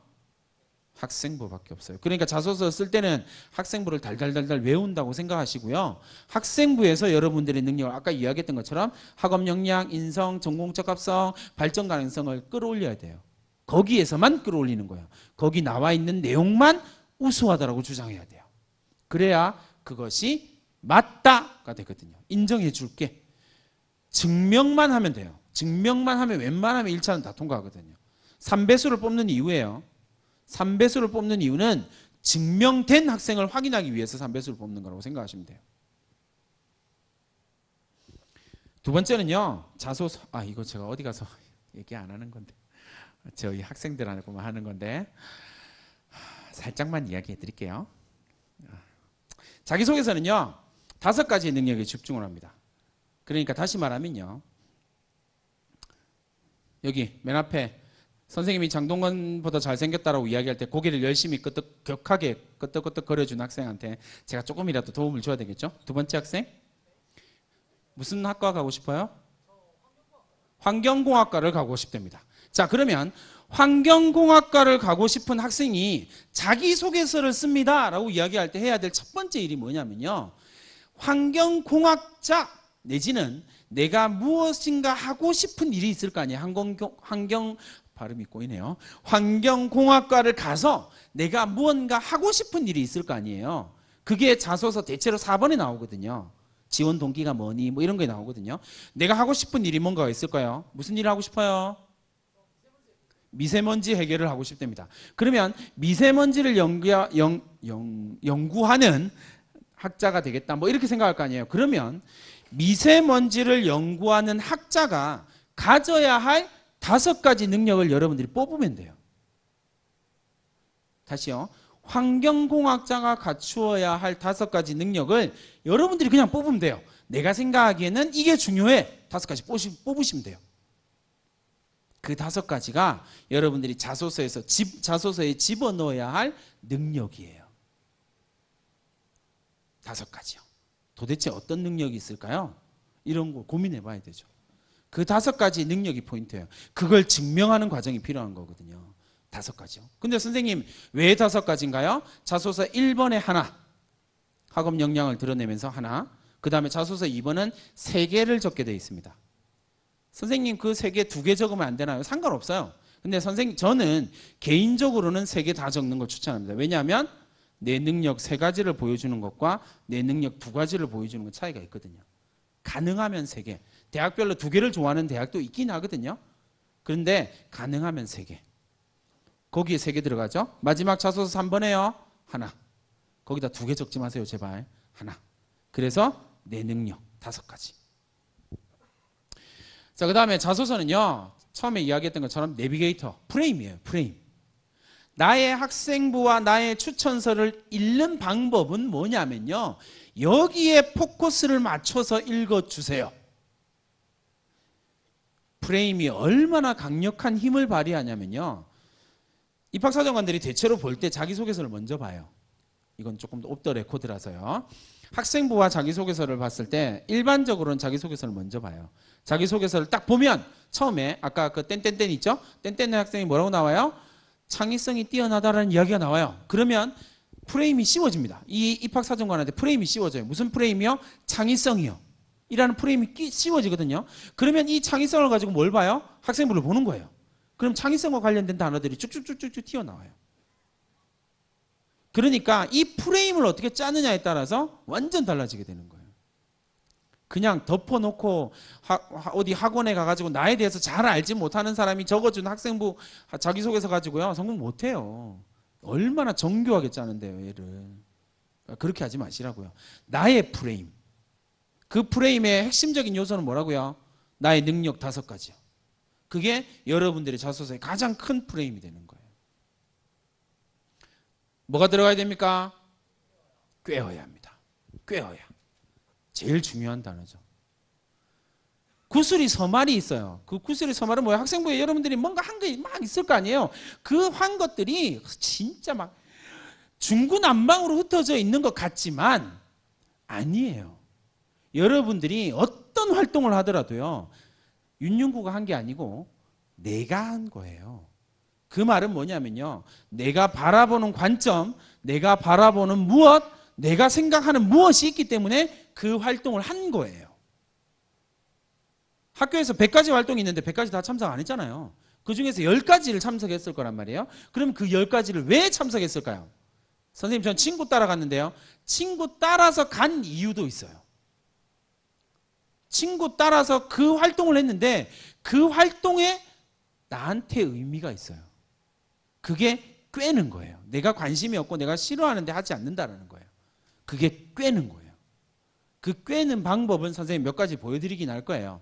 Speaker 1: 학생부밖에 없어요. 그러니까 자소서 쓸 때는 학생부를 달달달달 외운다고 생각하시고요. 학생부에서 여러분들의 능력을 아까 이야기했던 것처럼 학업 역량, 인성, 전공 적합성, 발전 가능성을 끌어올려야 돼요. 거기에서만 끌어올리는 거예요. 거기 나와 있는 내용만 우수하다라고 주장해야 돼요. 그래야 그것이 맞다가 되거든요. 인정해 줄게. 증명만 하면 돼요. 증명만 하면 웬만하면 1차는 다 통과하거든요. 3배수를 뽑는 이유예요. 3배수를 뽑는 이유는 증명된 학생을 확인하기 위해서 3배수를 뽑는 거라고 생각하시면 돼요. 두 번째는요. 자소서. 아 이거 제가 어디 가서 얘기 안 하는 건데. 저희 학생들한테만 하는 건데 살짝만 이야기해 드릴게요. 자기소개서는요. 5가지 능력에 집중을 합니다. 그러니까 다시 말하면요. 여기 맨 앞에 선생님이 장동건보다 잘생겼다라고 이야기할 때 고개를 열심히 격하게 끄덕끄덕 거려준 학생한테 제가 조금이라도 도움을 줘야 되겠죠? 두 번째 학생? 무슨 학과 가고 싶어요? 환경공학과를 가고 싶답니다. 자, 그러면 환경공학과를 가고 싶은 학생이 자기소개서를 씁니다 라고 이야기할 때 해야 될 첫 번째 일이 뭐냐면요. 환경공학자 내지는 내가 무엇인가 하고 싶은 일이 있을 거 아니에요. 환경 발음이 꼬이네요. 환경공학과를 가서 내가 무언가 하고 싶은 일이 있을 거 아니에요. 그게 자소서 대체로 4번에 나오거든요. 지원 동기가 뭐니 뭐 이런 게 나오거든요. 내가 하고 싶은 일이 뭔가가 있을까요? 무슨 일을 하고 싶어요? 미세먼지 해결을 하고 싶답니다. 그러면 미세먼지를 연구하는 학자가 되겠다 뭐 이렇게 생각할 거 아니에요. 그러면 미세먼지를 연구하는 학자가 가져야 할 5가지 능력을 여러분들이 뽑으면 돼요. 다시요. 환경공학자가 갖추어야 할 5가지 능력을 여러분들이 그냥 뽑으면 돼요. 내가 생각하기에는 이게 중요해. 5가지 뽑으시면 돼요. 그 5가지가 여러분들이 자소서에 집어넣어야 할 능력이에요. 5가지요. 도대체 어떤 능력이 있을까요? 이런 거 고민해 봐야 되죠. 그 5가지 능력이 포인트예요. 그걸 증명하는 과정이 필요한 거거든요. 5가지요. 근데 선생님 왜 5가지인가요? 자소서 1번에 하나, 학업 역량을 드러내면서 하나, 그 다음에 자소서 2번은 3개를 적게 되어 있습니다. 선생님 그 3개 2개 적으면 안 되나요? 상관없어요. 근데 선생님 저는 개인적으로는 3개 다 적는 걸 추천합니다. 왜냐하면 내 능력 3가지를 보여주는 것과 내 능력 2가지를 보여주는 것 차이가 있거든요. 가능하면 3개. 대학별로 2개를 좋아하는 대학도 있긴 하거든요. 그런데 가능하면 3개. 거기에 3개 들어가죠. 마지막 자소서 3번에요. 하나. 거기다 2개 적지 마세요. 제발. 하나. 그래서 내 능력 5가지. 자, 그 다음에 자소서는요. 처음에 이야기했던 것처럼 내비게이터, 프레임이에요. 프레임. 나의 학생부와 나의 추천서를 읽는 방법은 뭐냐면요. 여기에 포커스를 맞춰서 읽어주세요. 프레임이 얼마나 강력한 힘을 발휘하냐면요. 입학사정관들이 대체로 볼 때 자기소개서를 먼저 봐요. 이건 조금 더 옵 더 레코드라서요. 학생부와 자기소개서를 봤을 때 일반적으로는 자기소개서를 먼저 봐요. 자기소개서를 딱 보면 처음에 아까 그 땡땡땡 있죠? 땡땡땡 학생이 뭐라고 나와요? 창의성이 뛰어나다라는 이야기가 나와요. 그러면 프레임이 씌워집니다. 이 입학사정관한테 프레임이 씌워져요. 무슨 프레임이요? 창의성이요. 이라는 프레임이 씌워지거든요. 그러면 이 창의성을 가지고 뭘 봐요? 학생부를 보는 거예요. 그럼 창의성과 관련된 단어들이 쭉쭉쭉쭉 튀어나와요. 그러니까 이 프레임을 어떻게 짜느냐에 따라서 완전 달라지게 되는 거예요. 그냥 덮어놓고 어디 학원에 가가지고 나에 대해서 잘 알지 못하는 사람이 적어준 학생부 자기소개서 가지고요. 성공 못해요. 얼마나 정교하게 짜는데요. 얘를. 그렇게 하지 마시라고요. 나의 프레임. 그 프레임의 핵심적인 요소는 뭐라고요? 나의 능력 5가지요. 그게 여러분들의 자소서의 가장 큰 프레임이 되는 거예요. 뭐가 들어가야 됩니까? 꿰어야 합니다. 꿰어야. 제일 중요한 단어죠. 구슬이 서말이 있어요. 그 구슬이 서말은 뭐예요? 학생부에 여러분들이 뭔가 한 게 막 있을 거 아니에요. 그 한 것들이 진짜 막 중구난방으로 흩어져 있는 것 같지만 아니에요. 여러분들이 어떤 활동을 하더라도요. 윤윤구가 한 게 아니고 내가 한 거예요. 그 말은 뭐냐면요. 내가 바라보는 관점, 내가 바라보는 무엇, 내가 생각하는 무엇이 있기 때문에 그 활동을 한 거예요. 학교에서 100가지 활동이 있는데 100가지 다 참석 안 했잖아요. 그 중에서 10가지를 참석했을 거란 말이에요. 그럼 그 10가지를 왜 참석했을까요? 선생님, 전 친구 따라갔는데요. 친구 따라서 간 이유도 있어요. 친구 따라서 그 활동을 했는데 그 활동에 나한테 의미가 있어요. 그게 꿰는 거예요. 내가 관심이 없고 내가 싫어하는데 하지 않는다는 거예요. 그게 꿰는 거예요. 그 꿰는 방법은 선생님 몇 가지 보여드리긴 할 거예요.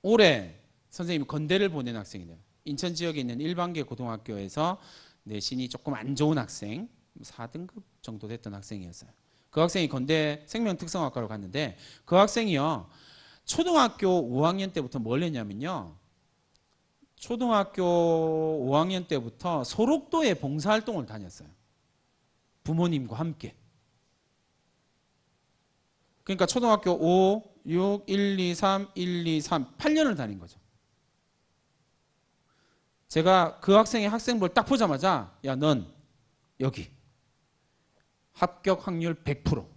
Speaker 1: 올해 선생님이 건대를 보낸 학생이네요. 인천 지역에 있는 일반계 고등학교에서 내신이 조금 안 좋은 학생, 4등급 정도 됐던 학생이었어요. 그 학생이 건대 생명특성학과로 갔는데 그 학생이요. 초등학교 5학년 때부터 뭘 했냐면요. 초등학교 5학년 때부터 소록도에 봉사활동을 다녔어요. 부모님과 함께. 그러니까 초등학교 5, 6, 1, 2, 3, 1, 2, 3, 8년을 다닌 거죠. 제가 그 학생의 학생부를 딱 보자마자 야, 넌 여기 합격 확률 100%.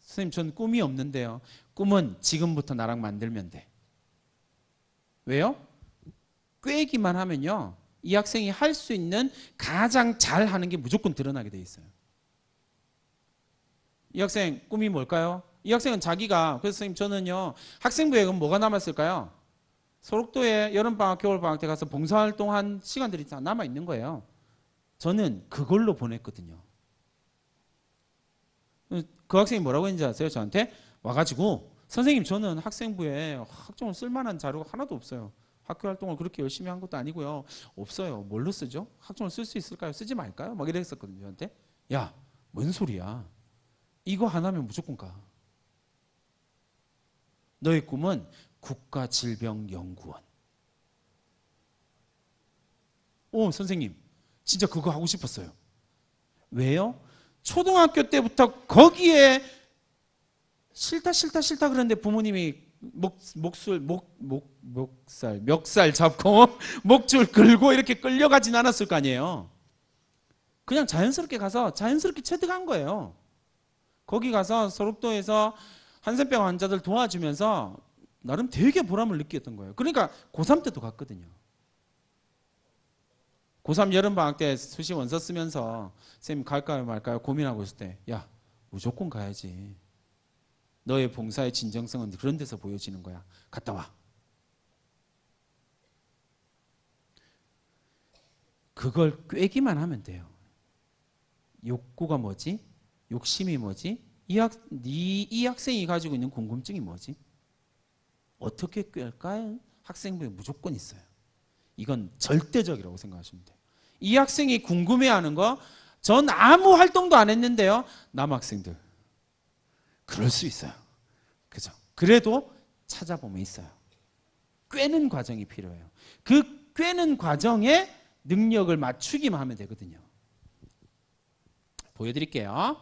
Speaker 1: 선생님, 전 꿈이 없는데요. 꿈은 지금부터 나랑 만들면 돼. 왜요? 꿰기만 하면요. 이 학생이 할 수 있는 가장 잘하는 게 무조건 드러나게 돼 있어요. 이 학생 꿈이 뭘까요? 이 학생은 자기가, 그래서 선생님 저는요. 학생부에 그럼 뭐가 남았을까요? 소록도에 여름방학, 겨울방학 때 가서 봉사활동한 시간들이 다 남아있는 거예요. 저는 그걸로 보냈거든요. 그 학생이 뭐라고 했는지 아세요? 저한테 와가지고 선생님, 저는 학생부에 학종을 쓸만한 자료가 하나도 없어요. 학교 활동을 그렇게 열심히 한 것도 아니고요. 없어요. 뭘로 쓰죠? 학종을 쓸 수 있을까요? 쓰지 말까요? 막 이랬었거든요. 저한테. 야, 뭔 소리야. 이거 하나면 무조건 가. 너의 꿈은 국가질병연구원. 오, 선생님. 진짜 그거 하고 싶었어요. 왜요? 초등학교 때부터 거기에 싫다 그러는데 부모님이 멱살 잡고 목줄 끌고 이렇게 끌려가진 않았을 거 아니에요. 그냥 자연스럽게 가서 자연스럽게 체득한 거예요. 거기 가서 소록도에서 한센병 환자들 도와주면서 나름 되게 보람을 느꼈던 거예요. 그러니까 고3 때도 갔거든요. 고3 여름방학 때 수시 원서 쓰면서 선생님 갈까요 말까요 고민하고 있을 때 야 무조건 가야지. 너의 봉사의 진정성은 그런 데서 보여지는 거야. 갔다 와. 그걸 꿰기만 하면 돼요. 욕구가 뭐지? 욕심이 뭐지? 이 학생이 가지고 있는 궁금증이 뭐지? 어떻게 꿰을까요? 학생부에 무조건 있어요. 이건 절대적이라고 생각하시면 돼요. 이 학생이 궁금해하는 거, 전 아무 활동도 안 했는데요. 남학생들 그럴 수 있어요. 그죠? 그래도 찾아보면 있어요. 꿰는 과정이 필요해요. 그 꿰는 과정에 능력을 맞추기만 하면 되거든요. 보여드릴게요.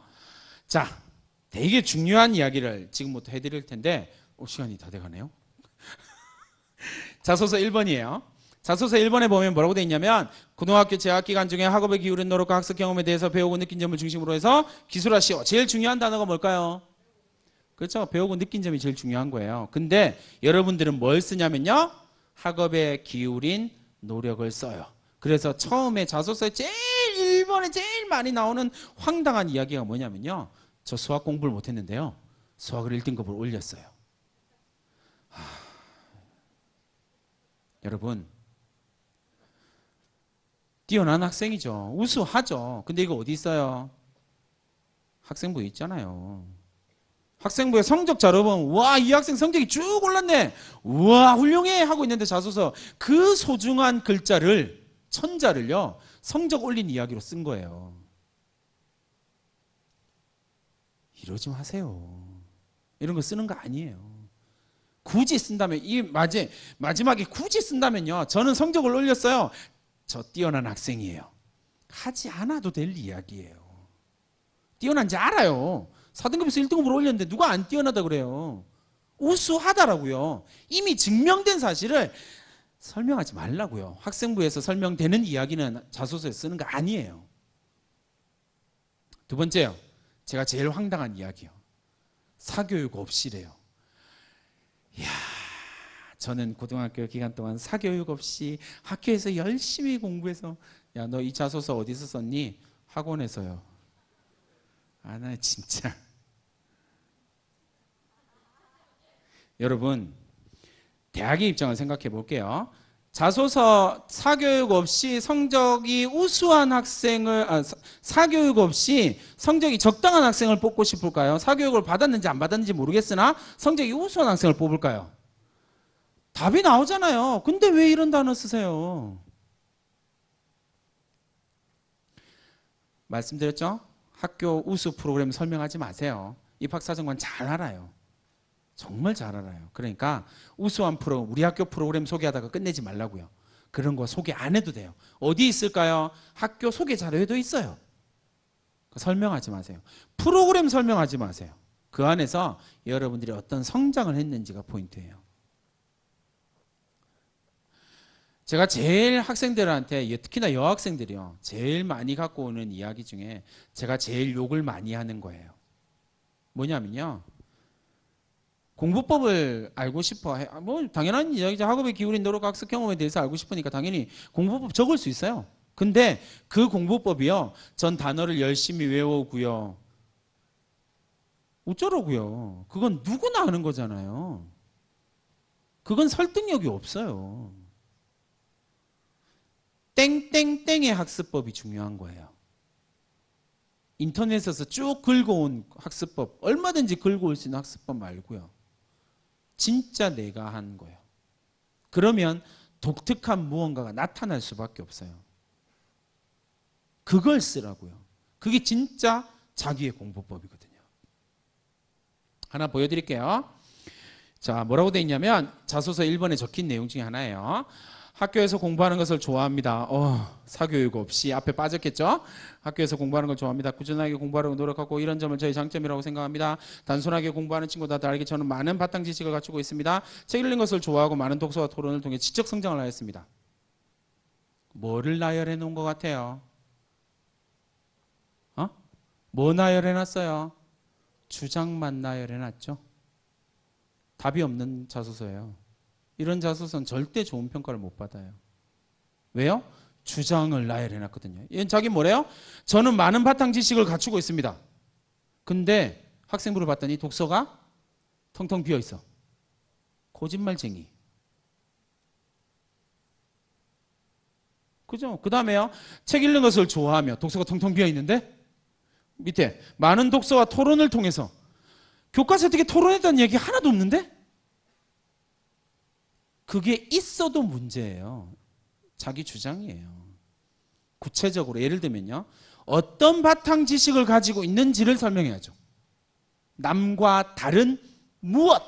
Speaker 1: 자, 되게 중요한 이야기를 지금부터 해드릴 텐데 시간이 다 돼가네요. 자소서 1번이에요. 자소서 1번에 보면 뭐라고 되어 있냐면 고등학교 재학 기간 중에 학업에 기울인 노력과 학습 경험에 대해서 배우고 느낀 점을 중심으로 해서 기술하시오. 제일 중요한 단어가 뭘까요? 그렇죠. 배우고 느낀 점이 제일 중요한 거예요. 근데 여러분들은 뭘 쓰냐면요. 학업에 기울인 노력을 써요. 그래서 처음에 자소서에 제일 1번에 제일 많이 나오는 황당한 이야기가 뭐냐면요. 저 수학 공부를 못했는데요. 수학을 1등급으로 올렸어요. 여러분 뛰어난 학생이죠. 우수하죠. 근데 이거 어디 있어요? 학생부에 있잖아요. 학생부에 성적 자료 보면 와, 이 학생 성적이 쭉 올랐네. 우와, 훌륭해 하고 있는데 자소서 그 소중한 글자를 천자를요. 성적 올린 이야기로 쓴 거예요. 이러지 마세요. 이런 거 쓰는 거 아니에요. 굳이 쓴다면 마지막에 굳이 쓴다면요. 저는 성적을 올렸어요. 저 뛰어난 학생이에요. 하지 않아도 될 이야기예요. 뛰어난지 알아요. 4등급에서 1등급으로 올렸는데 누가 안 뛰어나다 그래요. 우수하다라고요. 이미 증명된 사실을 설명하지 말라고요. 학생부에서 설명되는 이야기는 자소서에 쓰는 거 아니에요. 두 번째요. 제가 제일 황당한 이야기요. 사교육 없이래요. 이야, 저는 고등학교 기간 동안 사교육 없이 학교에서 열심히 공부해서 야, 너 이 자소서 어디서 썼니? 학원에서요. 아, 나 진짜. 여러분, 대학의 입장을 생각해 볼게요. 자소서 사교육 없이 성적이 우수한 학생을 사교육 없이 성적이 적당한 학생을 뽑고 싶을까요? 사교육을 받았는지 안 받았는지 모르겠으나 성적이 우수한 학생을 뽑을까요? 답이 나오잖아요. 근데 왜 이런 단어 쓰세요? 말씀드렸죠? 학교 우수 프로그램 설명하지 마세요. 입학사정관 잘 알아요. 정말 잘 알아요. 그러니까 우수한 우리 학교 프로그램 소개하다가 끝내지 말라고요. 그런 거 소개 안 해도 돼요. 어디 있을까요? 학교 소개 자료에도 있어요. 설명하지 마세요. 프로그램 설명하지 마세요. 그 안에서 여러분들이 어떤 성장을 했는지가 포인트예요. 제가 제일 학생들한테, 특히나 여학생들이요, 제일 많이 갖고 오는 이야기 중에 제가 제일 욕을 많이 하는 거예요. 뭐냐면요, 공부법을 알고 싶어 해. 뭐 당연한 이야기죠. 학업에 기울인 노력과 학습 경험에 대해서 알고 싶으니까 당연히 공부법 적을 수 있어요. 근데 그 공부법이요, 전 단어를 열심히 외우고요, 어쩌라고요? 그건 누구나 하는 거잖아요. 그건 설득력이 없어요. 땡땡땡의 학습법이 중요한 거예요. 인터넷에서 쭉 긁어온 학습법, 얼마든지 긁어올 수 있는 학습법 말고요. 진짜 내가 한 거예요. 그러면 독특한 무언가가 나타날 수밖에 없어요. 그걸 쓰라고요. 그게 진짜 자기의 공부법이거든요. 하나 보여드릴게요. 자, 뭐라고 돼 있냐면 자소서 1번에 적힌 내용 중에 하나예요. 학교에서 공부하는 것을 좋아합니다. 사교육 없이 앞에 빠졌겠죠? 학교에서 공부하는 걸 좋아합니다. 꾸준하게 공부하려고 노력하고 이런 점을 저희 장점이라고 생각합니다. 단순하게 공부하는 친구들 알게 저는 많은 바탕 지식을 갖추고 있습니다. 책 읽는 것을 좋아하고 많은 독서와 토론을 통해 지적 성장을 하였습니다. 뭐를 나열해 놓은 것 같아요? 뭐 나열해 놨어요? 주장만 나열해 놨죠? 답이 없는 자소서예요. 이런 자소서는 절대 좋은 평가를 못 받아요. 왜요? 주장을 나열해 놨거든요. 얘는 자기 뭐래요? 저는 많은 바탕 지식을 갖추고 있습니다. 근데 학생부를 봤더니 독서가 텅텅 비어 있어. 거짓말쟁이. 그죠? 그 다음에요. 책 읽는 것을 좋아하며 독서가 텅텅 비어 있는데 밑에 많은 독서와 토론을 통해서 교과서에 어떻게 토론했다는 얘기 하나도 없는데? 그게 있어도 문제예요. 자기 주장이에요. 구체적으로 예를 들면요. 어떤 바탕 지식을 가지고 있는지를 설명해야죠. 남과 다른 무엇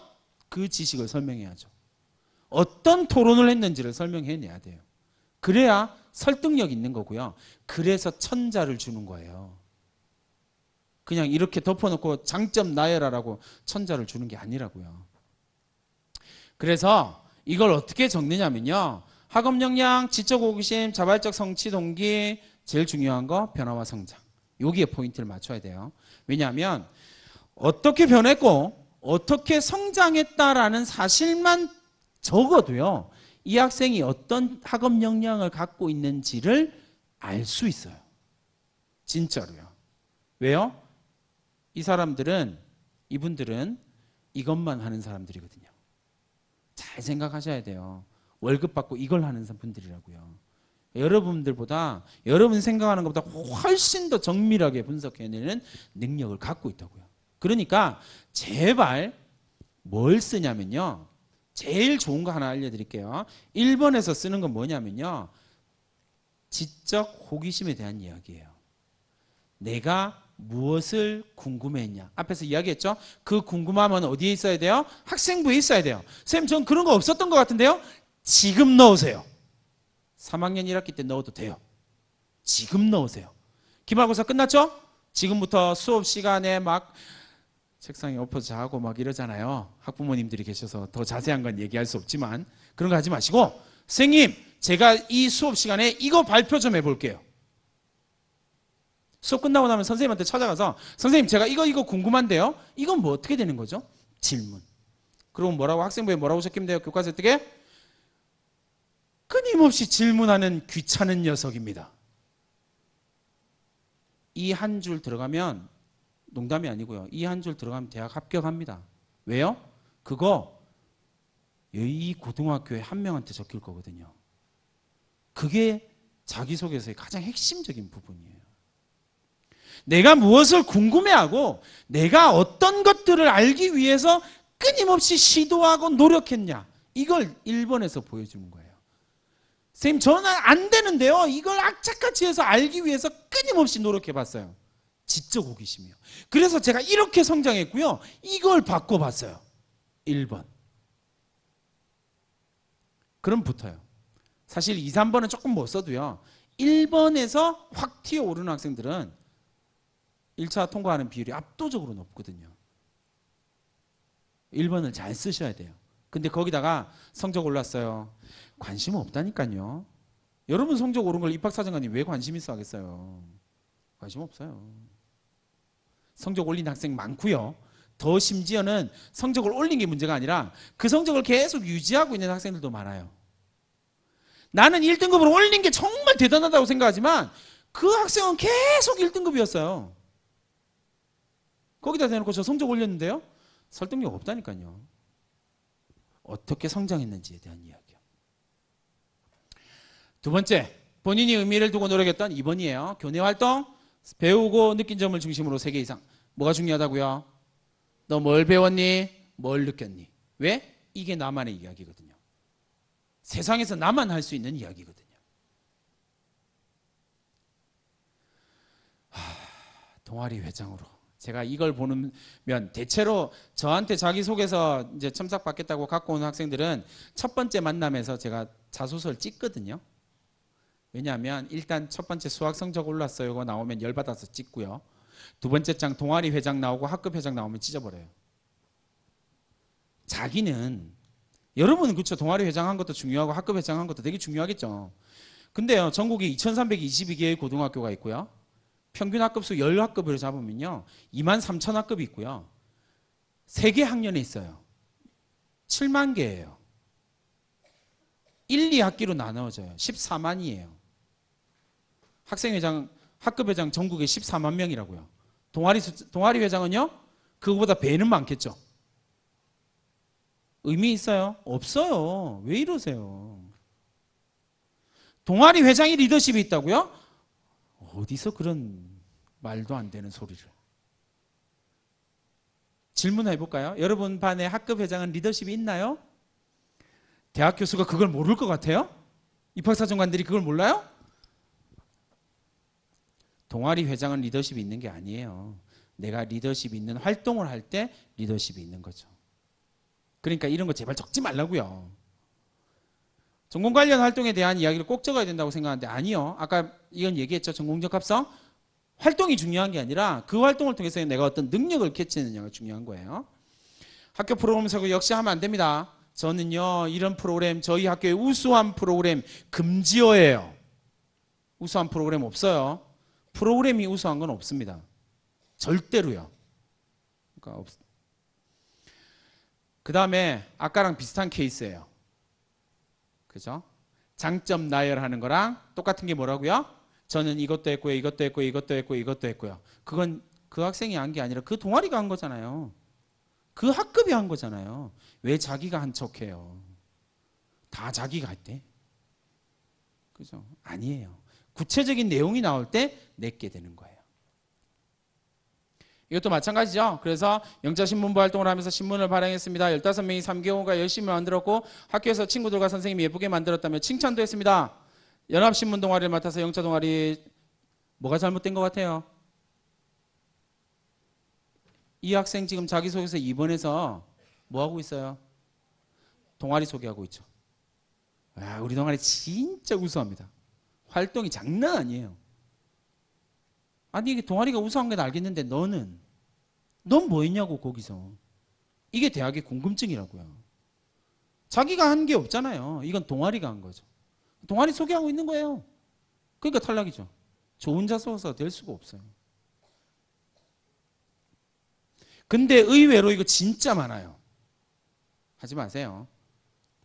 Speaker 1: 그 지식을 설명해야죠. 어떤 토론을 했는지를 설명해내야 돼요. 그래야 설득력 있는 거고요. 그래서 천자를 주는 거예요. 그냥 이렇게 덮어놓고 장점 나열하라고 천자를 주는 게 아니라고요. 그래서 이걸 어떻게 적느냐면요. 학업 역량, 지적 호기심, 자발적 성취 동기, 제일 중요한 거 변화와 성장. 여기에 포인트를 맞춰야 돼요. 왜냐하면 어떻게 변했고 어떻게 성장했다라는 사실만 적어도요. 이 학생이 어떤 학업 역량을 갖고 있는지를 알 수 있어요. 진짜로요. 왜요? 이분들은 이것만 하는 사람들이거든요. 잘 생각하셔야 돼요. 월급 받고 이걸 하는 분들이라고요. 여러분들보다 여러분 생각하는 것보다 훨씬 더 정밀하게 분석해내는 능력을 갖고 있다고요. 그러니까 제발 뭘 쓰냐면요. 제일 좋은 거 하나 알려드릴게요. 1번에서 쓰는 건 뭐냐면요. 지적 호기심에 대한 이야기예요. 내가 무엇을 궁금해했냐. 앞에서 이야기했죠. 그 궁금함은 어디에 있어야 돼요? 학생부에 있어야 돼요. 선생님 전 그런 거 없었던 것 같은데요. 지금 넣으세요. 3학년 1학기 때 넣어도 돼요. 지금 넣으세요. 기말고사 끝났죠? 지금부터 수업 시간에 막 책상에 엎어서 자고 막 이러잖아요. 학부모님들이 계셔서 더 자세한 건 얘기할 수 없지만 그런 거 하지 마시고 선생님 제가 이 수업 시간에 이거 발표 좀 해볼게요. 수업 끝나고 나면 선생님한테 찾아가서 선생님 제가 이거 궁금한데요. 이건 뭐 어떻게 되는 거죠? 질문. 그럼 뭐라고 학생부에 뭐라고 적히면 돼요? 교과서 어떻게? 끊임없이 질문하는 귀찮은 녀석입니다. 이 한 줄 들어가면 농담이 아니고요. 이 한 줄 들어가면 대학 합격합니다. 왜요? 그거 이 고등학교에 한 명한테 적힐 거거든요. 그게 자기소개서의 가장 핵심적인 부분이에요. 내가 무엇을 궁금해하고 내가 어떤 것들을 알기 위해서 끊임없이 시도하고 노력했냐. 이걸 1번에서 보여주는 거예요. 선생님 저는 안 되는데요. 이걸 악착같이 해서 알기 위해서 끊임없이 노력해봤어요. 지적 호기심이요. 그래서 제가 이렇게 성장했고요. 이걸 바꿔봤어요. 1번. 그럼 붙어요. 사실 2, 3번은 조금 못 써도요. 1번에서 확 튀어오르는 학생들은 1차 통과하는 비율이 압도적으로 높거든요. 1번을 잘 쓰셔야 돼요. 근데 거기다가 성적 올랐어요. 관심 없다니까요. 여러분 성적 오른 걸 입학사정관이 왜 관심 있어 하겠어요? 관심 없어요. 성적 올린 학생 많고요. 더 심지어는 성적을 올린 게 문제가 아니라 그 성적을 계속 유지하고 있는 학생들도 많아요. 나는 1등급으로 올린 게 정말 대단하다고 생각하지만 그 학생은 계속 1등급이었어요. 거기다 대놓고 저 성적 올렸는데요. 설득력 없다니까요. 어떻게 성장했는지에 대한 이야기요. 두 번째, 본인이 의미를 두고 노력했던 2번이에요. 교내활동, 배우고 느낀 점을 중심으로 3개 이상. 뭐가 중요하다고요? 너 뭘 배웠니? 뭘 느꼈니? 왜? 이게 나만의 이야기거든요. 세상에서 나만 할 수 있는 이야기거든요. 동아리 회장으로 제가 이걸 보면 대체로 저한테 자기소개서 이제 첨삭받겠다고 갖고 오는 학생들은 첫 번째 만남에서 제가 자소서를 찍거든요. 왜냐하면 일단 첫 번째 수학 성적 올랐어요. 이거 나오면 열받아서 찍고요. 두 번째 장 동아리 회장 나오고 학급 회장 나오면 찢어버려요. 자기는 여러분은 그렇죠. 동아리 회장 한 것도 중요하고 학급 회장 한 것도 되게 중요하겠죠. 근데요. 전국에 2322개의 고등학교가 있고요. 평균 학급수 10학급으로 잡으면요. 23,000학급이 있고요. 3개 학년에 있어요. 7만 개예요. 1, 2학기로 나누어져요. 14만이에요. 학생회장, 학급회장 전국에 14만 명이라고요. 동아리 회장은요? 그거보다 배는 많겠죠. 의미 있어요? 없어요. 왜 이러세요? 동아리 회장이 리더십이 있다고요? 어디서 그런 말도 안 되는 소리를. 질문해 볼까요? 여러분 반에 학급 회장은 리더십이 있나요? 대학 교수가 그걸 모를 것 같아요? 입학사정관들이 그걸 몰라요? 동아리 회장은 리더십이 있는 게 아니에요. 내가 리더십이 있는 활동을 할 때 리더십이 있는 거죠. 그러니까 이런 거 제발 적지 말라고요. 전공 관련 활동에 대한 이야기를 꼭 적어야 된다고 생각하는데 아니요. 아까 이건 얘기했죠. 전공적 합성. 활동이 중요한 게 아니라 그 활동을 통해서 내가 어떤 능력을 캐치하느냐가 중요한 거예요. 학교 프로그램 설계 역시 하면 안 됩니다. 저는요. 이런 프로그램 저희 학교에 우수한 프로그램 금지어예요. 우수한 프로그램 없어요. 프로그램이 우수한 건 없습니다. 절대로요. 그러니까 그 다음에 아까랑 비슷한 케이스예요. 그죠? 장점 나열하는 거랑 똑같은 게 뭐라고요? 저는 이것도 했고요, 이것도 했고요, 이것도 했고요, 이것도 했고요. 그건 그 학생이 한 게 아니라 그 동아리가 한 거잖아요. 그 학급이 한 거잖아요. 왜 자기가 한 척해요? 다 자기가 했대. 그죠? 아니에요. 구체적인 내용이 나올 때 내게 되는 거예요. 이것도 마찬가지죠. 그래서 영자신문부 활동을 하면서 신문을 발행했습니다. 15명이 3개월간 열심히 만들었고 학교에서 친구들과 선생님이 예쁘게 만들었다며 칭찬도 했습니다. 연합신문 동아리를 맡아서 영자 동아리 뭐가 잘못된 것 같아요? 이 학생 지금 자기소개서 2번에서 뭐 하고 있어요? 동아리 소개하고 있죠. 아, 우리 동아리 진짜 우수합니다. 활동이 장난 아니에요. 아니 이게 동아리가 우수한 건 알겠는데 넌 뭐 했냐고 거기서. 이게 대학의 궁금증이라고요. 자기가 한 게 없잖아요. 이건 동아리가 한 거죠. 동아리 소개하고 있는 거예요. 그러니까 탈락이죠. 좋은 자소서 될 수가 없어요. 근데 의외로 이거 진짜 많아요. 하지 마세요.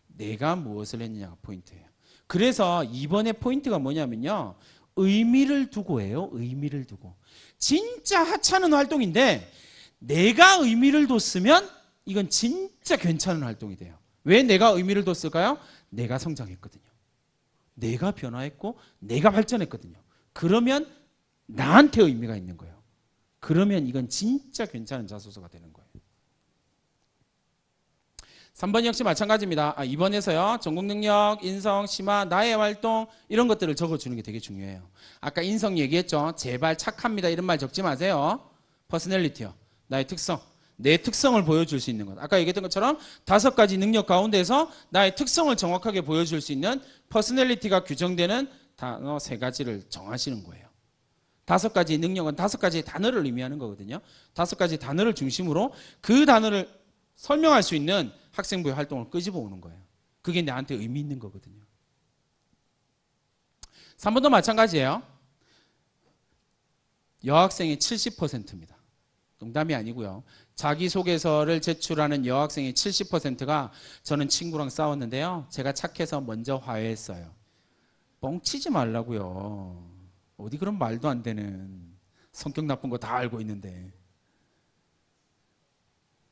Speaker 1: 내가 무엇을 했느냐가 포인트예요. 그래서 이번에 포인트가 뭐냐면요. 의미를 두고예요. 의미를 두고. 진짜 하찮은 활동인데 내가 의미를 뒀으면 이건 진짜 괜찮은 활동이 돼요. 왜 내가 의미를 뒀을까요? 내가 성장했거든요. 내가 변화했고 내가 발전했거든요. 그러면 나한테 의미가 있는 거예요. 그러면 이건 진짜 괜찮은 자소서가 되는 거예요. 3번 역시 마찬가지입니다. 2번에서요. 전공능력, 인성, 심화, 나의 활동 이런 것들을 적어주는 게 되게 중요해요. 아까 인성 얘기했죠. 제발 착합니다. 이런 말 적지 마세요. 퍼스널리티요. 나의 특성. 내 특성을 보여줄 수 있는 것. 아까 얘기했던 것처럼 5가지 능력 가운데서 나의 특성을 정확하게 보여줄 수 있는 퍼스널리티가 규정되는 단어 3가지를 정하시는 거예요. 5가지 능력은 5가지 단어를 의미하는 거거든요. 5가지 단어를 중심으로 그 단어를 설명할 수 있는 학생부의 활동을 끄집어 오는 거예요. 그게 나한테 의미 있는 거거든요. 3번도 마찬가지예요. 여학생의 70%입니다. 농담이 아니고요. 자기소개서를 제출하는 여학생의 70%가 저는 친구랑 싸웠는데요. 제가 착해서 먼저 화해했어요. 뻥치지 말라고요. 어디 그런 말도 안 되는 성격 나쁜 거 다 알고 있는데.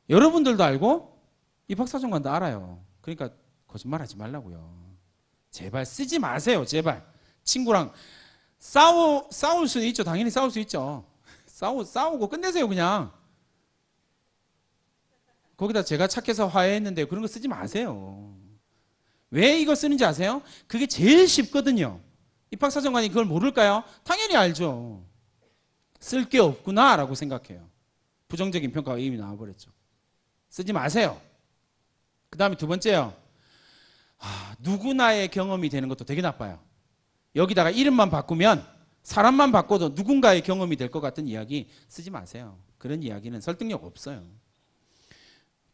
Speaker 1: 여러분들도 알고 입학사정관도 알아요. 그러니까 거짓말하지 말라고요. 제발 쓰지 마세요. 제발. 친구랑 싸울 수 있죠. 당연히 싸울 수 있죠. 싸우고 끝내세요 그냥. 거기다 제가 착해서 화해했는데 그런 거 쓰지 마세요. 왜 이거 쓰는지 아세요? 그게 제일 쉽거든요. 입학사정관이 그걸 모를까요? 당연히 알죠. 쓸 게 없구나 라고 생각해요. 부정적인 평가가 이미 나와버렸죠. 쓰지 마세요. 그 다음에 두 번째요. 누구나의 경험이 되는 것도 되게 나빠요. 여기다가 이름만 바꾸면 사람만 바꿔도 누군가의 경험이 될 것 같은 이야기 쓰지 마세요. 그런 이야기는 설득력 없어요.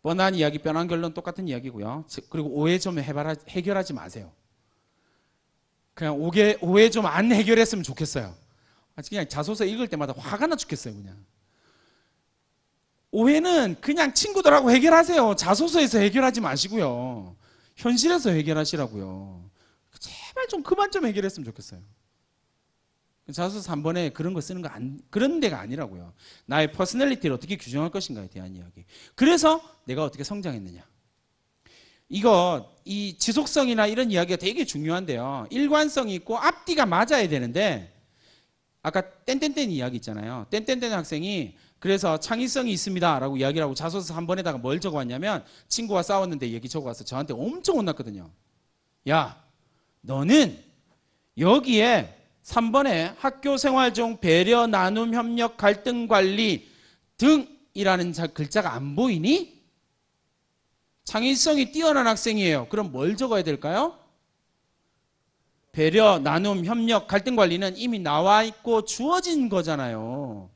Speaker 1: 뻔한 이야기, 뻔한 결론 똑같은 이야기고요. 그리고 오해 좀 해결하지 마세요. 그냥 오해 좀 안 해결했으면 좋겠어요. 그냥 자소서 읽을 때마다 화가 나 죽겠어요. 그냥 오해는 그냥 친구들하고 해결하세요. 자소서에서 해결하지 마시고요. 현실에서 해결하시라고요. 제발 좀 그만 좀 해결했으면 좋겠어요. 자소서 3번에 그런 거 쓰는 거 그런 데가 아니라고요. 나의 퍼스널리티를 어떻게 규정할 것인가에 대한 이야기. 그래서 내가 어떻게 성장했느냐. 이 지속성이나 이런 이야기가 되게 중요한데요. 일관성이 있고 앞뒤가 맞아야 되는데, 아까 땡땡땡 이야기 있잖아요. 땡땡땡 학생이 그래서 창의성이 있습니다 라고 이야기를 하고 자소서 3번에다가 뭘 적어왔냐면, 친구와 싸웠는데 얘기 적어와서 저한테 엄청 혼났거든요. 야, 너는 여기에 3번에 학교 생활 중 배려, 나눔, 협력, 갈등 관리 등이라는 글자가 안 보이니? 창의성이 뛰어난 학생이에요. 그럼 뭘 적어야 될까요? 배려, 나눔, 협력, 갈등 관리는 이미 나와 있고 주어진 거잖아요.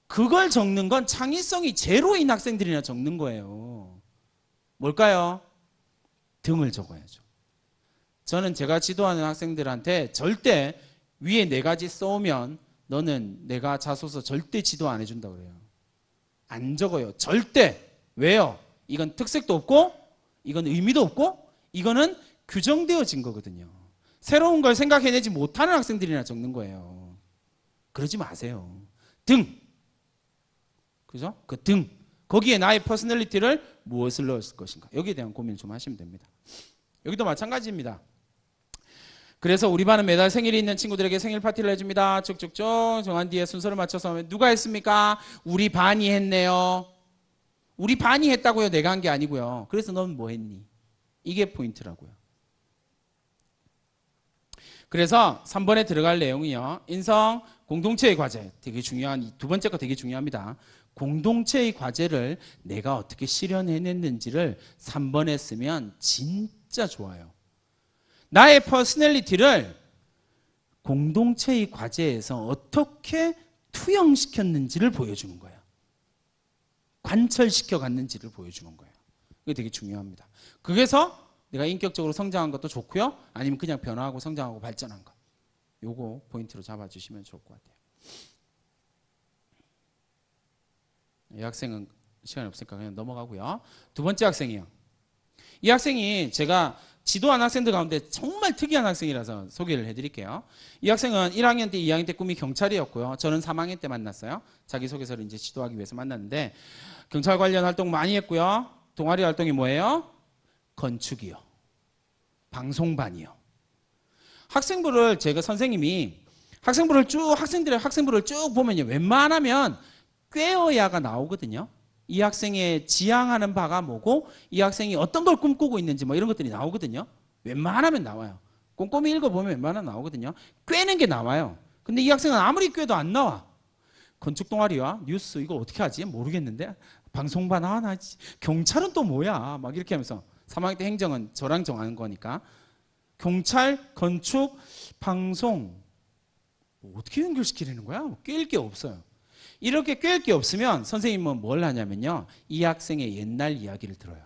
Speaker 1: 그걸 적는 건 창의성이 제로인 학생들이나 적는 거예요. 뭘까요? 등을 적어야죠. 저는 제가 지도하는 학생들한테 절대 위에 4가지 써오면 너는 내가 자소서 절대 지도 안 해준다 그래요. 안 적어요. 절대. 왜요? 이건 특색도 없고, 이건 의미도 없고, 이거는 규정되어진 거거든요. 새로운 걸 생각해내지 못하는 학생들이나 적는 거예요. 그러지 마세요. 등. 그죠? 그 등. 거기에 나의 퍼스널리티를 무엇을 넣었을 것인가. 여기에 대한 고민을 좀 하시면 됩니다. 여기도 마찬가지입니다. 그래서 우리 반은 매달 생일이 있는 친구들에게 생일 파티를 해줍니다. 쭉쭉쭉 정한 뒤에 순서를 맞춰서 하면 누가 했습니까? 우리 반이 했네요. 우리 반이 했다고요. 내가 한 게 아니고요. 그래서 넌 뭐 했니? 이게 포인트라고요. 그래서 3번에 들어갈 내용이요. 인성, 공동체의 과제. 되게 중요한, 두 번째 거 되게 중요합니다. 공동체의 과제를 내가 어떻게 실현해냈는지를 3번에 쓰면 진짜 좋아요. 나의 퍼스널리티를 공동체의 과제에서 어떻게 투영시켰는지를 보여주는 거예요. 관철시켜 갔는지를 보여주는 거예요. 이게 되게 중요합니다. 그래서 내가 인격적으로 성장한 것도 좋고요. 아니면 그냥 변화하고 성장하고 발전한 것. 요거 포인트로 잡아주시면 좋을 것 같아요. 이 학생은 시간이 없으니까 그냥 넘어가고요. 두 번째 학생이요. 이 학생이 제가 지도한 학생들 가운데 정말 특이한 학생이라서 소개를 해드릴게요. 이 학생은 1학년 때, 2학년 때 꿈이 경찰이었고요. 저는 3학년 때 만났어요. 자기소개서를 이제 지도하기 위해서 만났는데 경찰 관련 활동 많이 했고요. 동아리 활동이 뭐예요? 건축이요. 방송반이요. 학생부를 제가 선생님이 학생들의 학생부를 쭉 보면요. 웬만하면 꿰어야가 나오거든요. 이 학생의 지향하는 바가 뭐고 이 학생이 어떤 걸 꿈꾸고 있는지 뭐 이런 것들이 나오거든요. 웬만하면 나와요. 꼼꼼히 읽어보면 웬만하면 나오거든요. 꿰는 게 나와요. 근데 이 학생은 아무리 꿰도 안 나와. 건축 동아리와 뉴스 이거 어떻게 하지? 모르겠는데. 방송반 하나 경찰은 또 뭐야? 막 이렇게 하면서 3학년 때 행정은 저랑 정하는 거니까 경찰, 건축, 방송 뭐 어떻게 연결시키려는 거야? 꿰일 게 없어요. 이렇게 꿰일 게 없으면 선생님은 뭘 하냐면요. 이 학생의 옛날 이야기를 들어요.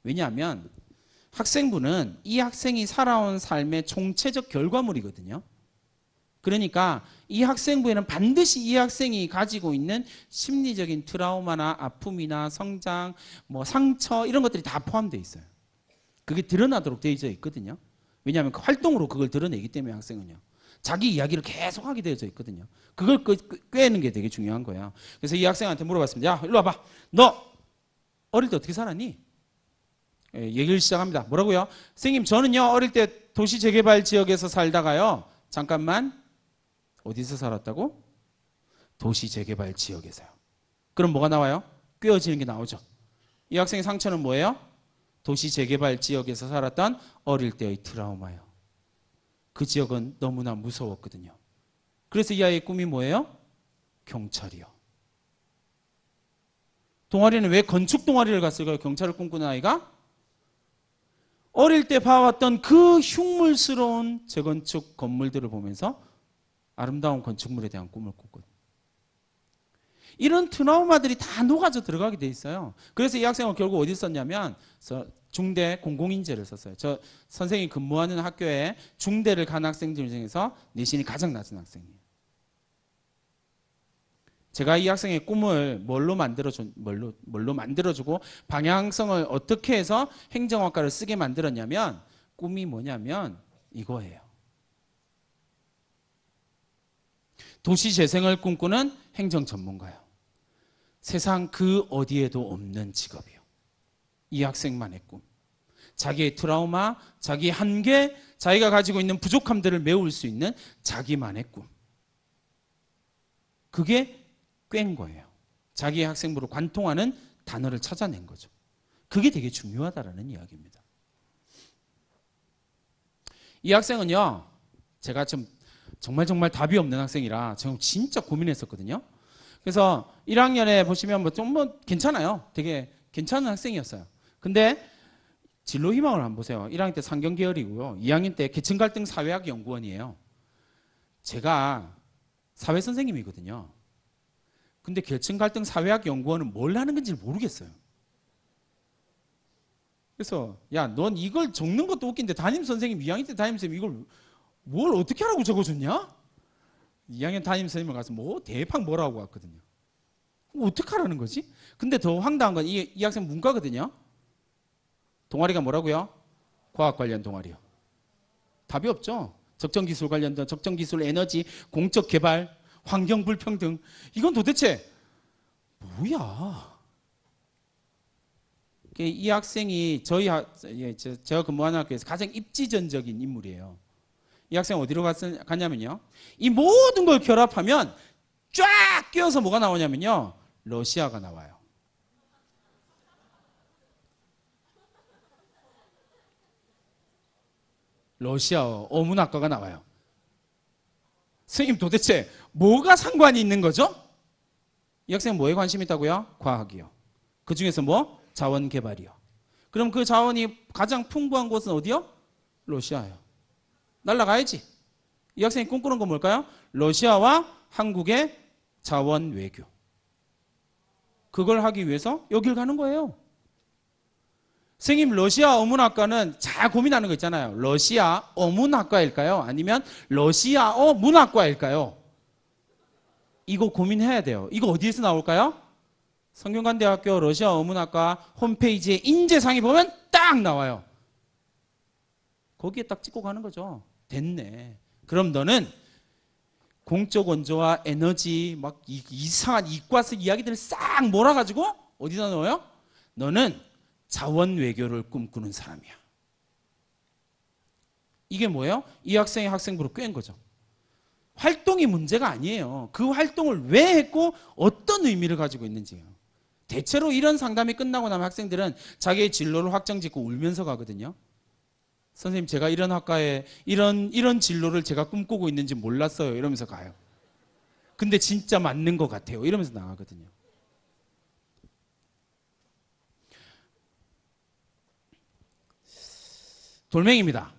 Speaker 1: 왜냐하면 학생부는 이 학생이 살아온 삶의 총체적 결과물이거든요. 그러니까 이 학생부에는 반드시 이 학생이 가지고 있는 심리적인 트라우마나 아픔이나 성장, 뭐 상처 이런 것들이 다 포함되어 있어요. 그게 드러나도록 되어 있거든요. 왜냐하면 그 활동으로 그걸 드러내기 때문에 학생은요. 자기 이야기를 계속 하게 되어져 있거든요. 그걸 꿰는 게 되게 중요한 거예요. 그래서 이 학생한테 물어봤습니다. 야, 일로 와봐. 너 어릴 때 어떻게 살았니? 예, 얘기를 시작합니다. 뭐라고요? 선생님, 저는요 어릴 때 도시재개발 지역에서 살다가요. 잠깐만. 어디서 살았다고? 도시재개발 지역에서요. 그럼 뭐가 나와요? 꿰어지는 게 나오죠. 이 학생의 상처는 뭐예요? 도시재개발 지역에서 살았던 어릴 때의 트라우마예요. 그 지역은 너무나 무서웠거든요. 그래서 이 아이의 꿈이 뭐예요? 경찰이요. 동아리는 왜 건축 동아리를 갔을까요? 경찰을 꿈꾸는 아이가? 어릴 때 봐왔던 그 흉물스러운 재건축 건물들을 보면서 아름다운 건축물에 대한 꿈을 꿨거든요. 이런 트라우마들이 다 녹아져 들어가게 돼 있어요. 그래서 이 학생은 결국 어디 썼냐면 중대 공공인재를 썼어요. 저 선생님이 근무하는 학교에 중대를 간 학생들 중에서 내신이 가장 낮은 학생이에요. 제가 이 학생의 꿈을 뭘로 만들어주고 방향성을 어떻게 해서 행정학과를 쓰게 만들었냐면, 꿈이 뭐냐면 이거예요. 도시재생을 꿈꾸는 행정 전문가요. 세상 그 어디에도 없는 직업이요. 이 학생만의 꿈. 자기의 트라우마, 자기의 한계, 자기가 가지고 있는 부족함들을 메울 수 있는 자기만의 꿈. 그게 꿰인 거예요. 자기의 학생부로 관통하는 단어를 찾아낸 거죠. 그게 되게 중요하다라는 이야기입니다. 이 학생은요, 제가 좀 정말 답이 없는 학생이라 제가 진짜 고민했었거든요. 그래서 1학년에 보시면 좀 괜찮아요. 되게 괜찮은 학생이었어요. 근데 진로 희망을 한번 보세요. 1학년 때 상경계열이고요. 2학년 때 계층갈등 사회학 연구원이에요. 제가 사회 선생님이거든요. 근데 계층갈등 사회학 연구원은 뭘 하는 건지 모르겠어요. 그래서 야, 넌 이걸 적는 것도 웃긴데 담임선생님 2학년 때 담임선생님 이걸 뭘 어떻게 하라고 적어줬냐? 2학년 담임선생님을 가서 대팡 뭐라고 왔거든요. 어떻게 하라는 거지? 근데 더 황당한 건 이 학생 문과거든요. 동아리가 뭐라고요? 과학 관련 동아리요. 답이 없죠. 적정기술 관련된 적정기술 에너지, 공적 개발, 환경 불평등. 이건 도대체 뭐야? 이 학생이 제가 근무하는 학교에서 가장 입지전적인 인물이에요. 이 학생 어디로 갔냐면요. 이 모든 걸 결합하면 쫙 끼워서 뭐가 나오냐면요. 러시아가 나와요. 러시아어 어문학과가 나와요. 선생님 도대체 뭐가 상관이 있는 거죠? 이 학생은 뭐에 관심이 있다고요? 과학이요. 그 중에서 뭐? 자원개발이요. 그럼 그 자원이 가장 풍부한 곳은 어디요? 러시아예요. 날라가야지. 이 학생이 꿈꾸는 건 뭘까요? 러시아와 한국의 자원 외교. 그걸 하기 위해서 여길 가는 거예요. 선생님, 러시아 어문학과는 잘 고민하는 거 있잖아요. 러시아 어문학과일까요? 아니면 러시아어 문학과일까요? 이거 고민해야 돼요. 이거 어디에서 나올까요? 성균관대학교 러시아 어문학과 홈페이지에 인재상에 보면 딱 나와요. 거기에 딱 찍고 가는 거죠. 됐네. 그럼 너는 공적 원조와 에너지 막 이상한 이과식 이야기들을 싹 몰아가지고 어디다 넣어요? 너는 자원 외교를 꿈꾸는 사람이야. 이게 뭐예요? 이 학생의 학생부로 꿰인 거죠. 활동이 문제가 아니에요. 그 활동을 왜 했고 어떤 의미를 가지고 있는지요. 대체로 이런 상담이 끝나고 나면 학생들은 자기의 진로를 확정짓고 울면서 가거든요. 선생님, 제가 이런 학과에 이런 진로를 제가 꿈꾸고 있는지 몰랐어요. 이러면서 가요. 근데 진짜 맞는 것 같아요. 이러면서 나가거든요. 돌멩이입니다.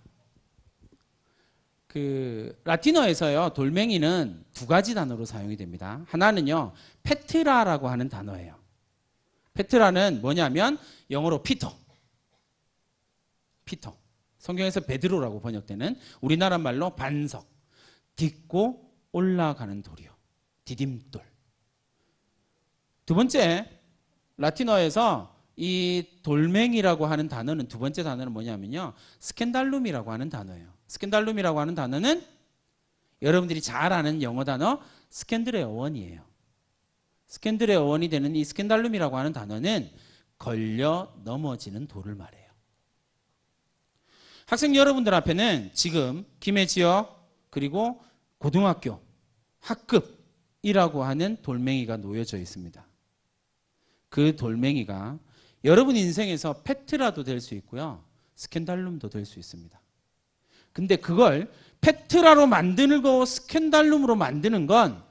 Speaker 1: 라틴어에서요, 돌멩이는 두 가지 단어로 사용이 됩니다. 하나는요, 페트라라고 하는 단어예요. 페트라는 뭐냐면 영어로 피터. 성경에서 베드로라고 번역되는 우리나라 말로 반석, 딛고 올라가는 돌이요. 디딤돌. 두 번째, 라틴어에서 이 돌멩이라고 하는 단어는 두 번째 단어는 뭐냐면요. 스캔달룸이라고 하는 단어예요. 스캔달룸이라고 하는 단어는 여러분들이 잘 아는 영어 단어 스캔들의 어원이에요. 스캔들의 어원이 되는 이 스캔달룸이라고 하는 단어는 걸려 넘어지는 돌을 말해요. 학생 여러분들 앞에는 지금 김해지역 그리고 고등학교 학급이라고 하는 돌멩이가 놓여져 있습니다. 그 돌멩이가 여러분 인생에서 페트라도 될 수 있고요. 스캔달룸도 될 수 있습니다. 근데 그걸 페트라로 만드는 거 스캔달룸으로 만드는 건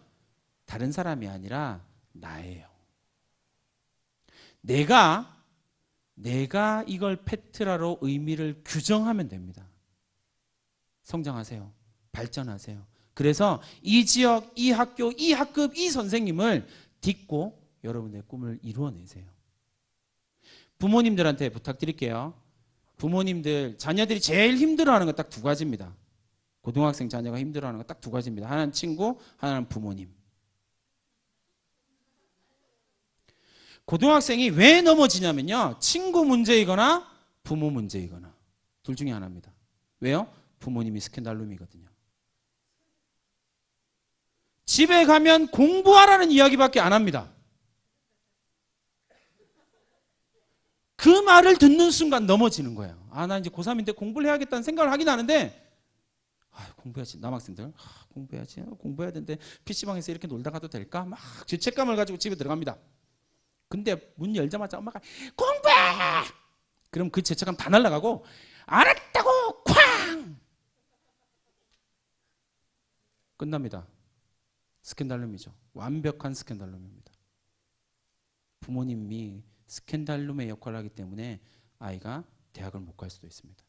Speaker 1: 다른 사람이 아니라 나예요. 내가 이걸 페트라로 의미를 규정하면 됩니다. 성장하세요. 발전하세요. 그래서 이 지역, 이 학교, 이 학급, 이 선생님을 딛고 여러분의 꿈을 이루어내세요. 부모님들한테 부탁드릴게요. 부모님들, 자녀들이 제일 힘들어하는 건 딱 두 가지입니다. 고등학생 자녀가 힘들어하는 건 딱 두 가지입니다. 하나는 친구, 하나는 부모님. 고등학생이 왜 넘어지냐면요, 친구 문제이거나 부모 문제이거나 둘 중에 하나입니다. 왜요? 부모님이 스캔들룸이거든요. 집에 가면 공부하라는 이야기밖에 안 합니다. 그 말을 듣는 순간 넘어지는 거예요. 아, 나 이제 고3인데 공부를 해야겠다는 생각을 하긴 하는데, 공부해야지. 남학생들 공부해야지. 공부해야 되는데 PC방에서 이렇게 놀다 가도 될까? 막 죄책감을 가지고 집에 들어갑니다. 근데 문 열자마자 엄마가 공부해! 그럼 그 죄책감 다 날아가고, 안 했다고 쾅! 끝납니다. 스캔들룸이죠. 완벽한 스캔들룸입니다. 부모님이 스캔들룸의 역할을 하기 때문에 아이가 대학을 못 갈 수도 있습니다.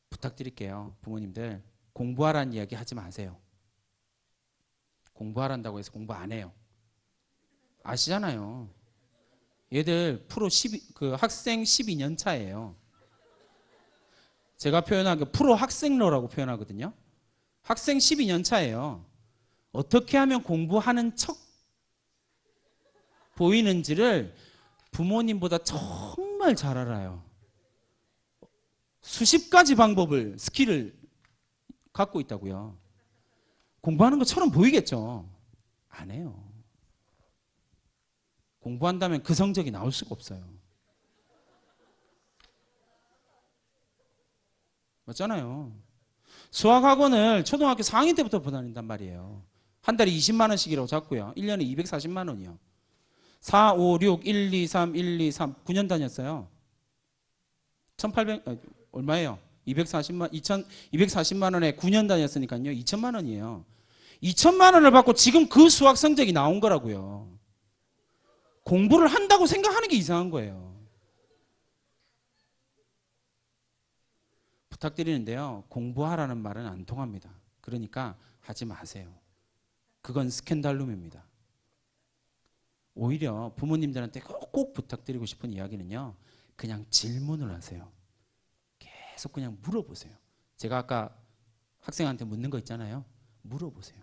Speaker 1: 부탁드릴게요. 부모님들, 공부하라는 이야기 하지 마세요. 공부하란다고 해서 공부 안 해요. 아시잖아요. 얘들 그 학생 12년 차예요. 제가 표현한 게 프로 학생러라고 표현하거든요. 학생 12년 차예요. 어떻게 하면 공부하는 척 보이는지를 부모님보다 정말 잘 알아요. 수십 가지 방법을, 스킬을 갖고 있다고요. 공부하는 것처럼 보이겠죠. 안 해요. 공부한다면 그 성적이 나올 수가 없어요. 맞잖아요. 수학학원을 초등학교 4학년 때부터 보내는단 말이에요. 한 달에 20만 원씩이라고 잡고요. 1년에 240만 원이요. 4, 5, 6, 1, 2, 3, 1, 2, 3 9년 다녔어요. 1800 얼마예요? 240만 원에 9년 다녔으니까요. 2천만 원이에요. 2천만 원을 받고 지금 그 수학 성적이 나온 거라고요. 공부를 한다고 생각하는 게 이상한 거예요. 부탁드리는데요. 공부하라는 말은 안 통합니다. 그러니까 하지 마세요. 그건 스캔들룸입니다. 오히려 부모님들한테 꼭 부탁드리고 싶은 이야기는요, 그냥 질문을 하세요. 계속 그냥 물어보세요. 제가 아까 학생한테 묻는 거 있잖아요. 물어보세요.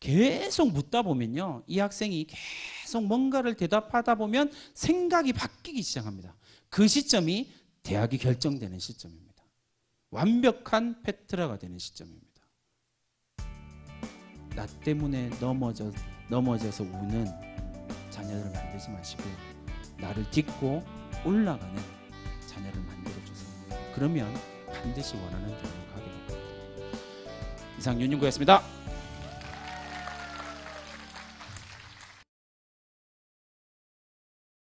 Speaker 1: 계속 묻다 보면요, 이 학생이 계속 뭔가를 대답하다 보면 생각이 바뀌기 시작합니다. 그 시점이 대학이 결정되는 시점입니다. 완벽한 페트라가 되는 시점입니다. 나 때문에 넘어져서 우는 자녀들을 만들지 마시고, 나를 딛고 올라가는 자녀를 만들어주세요. 그러면 반드시 원하는 대로 가게 됩니다. 이상 윤윤구였습니다.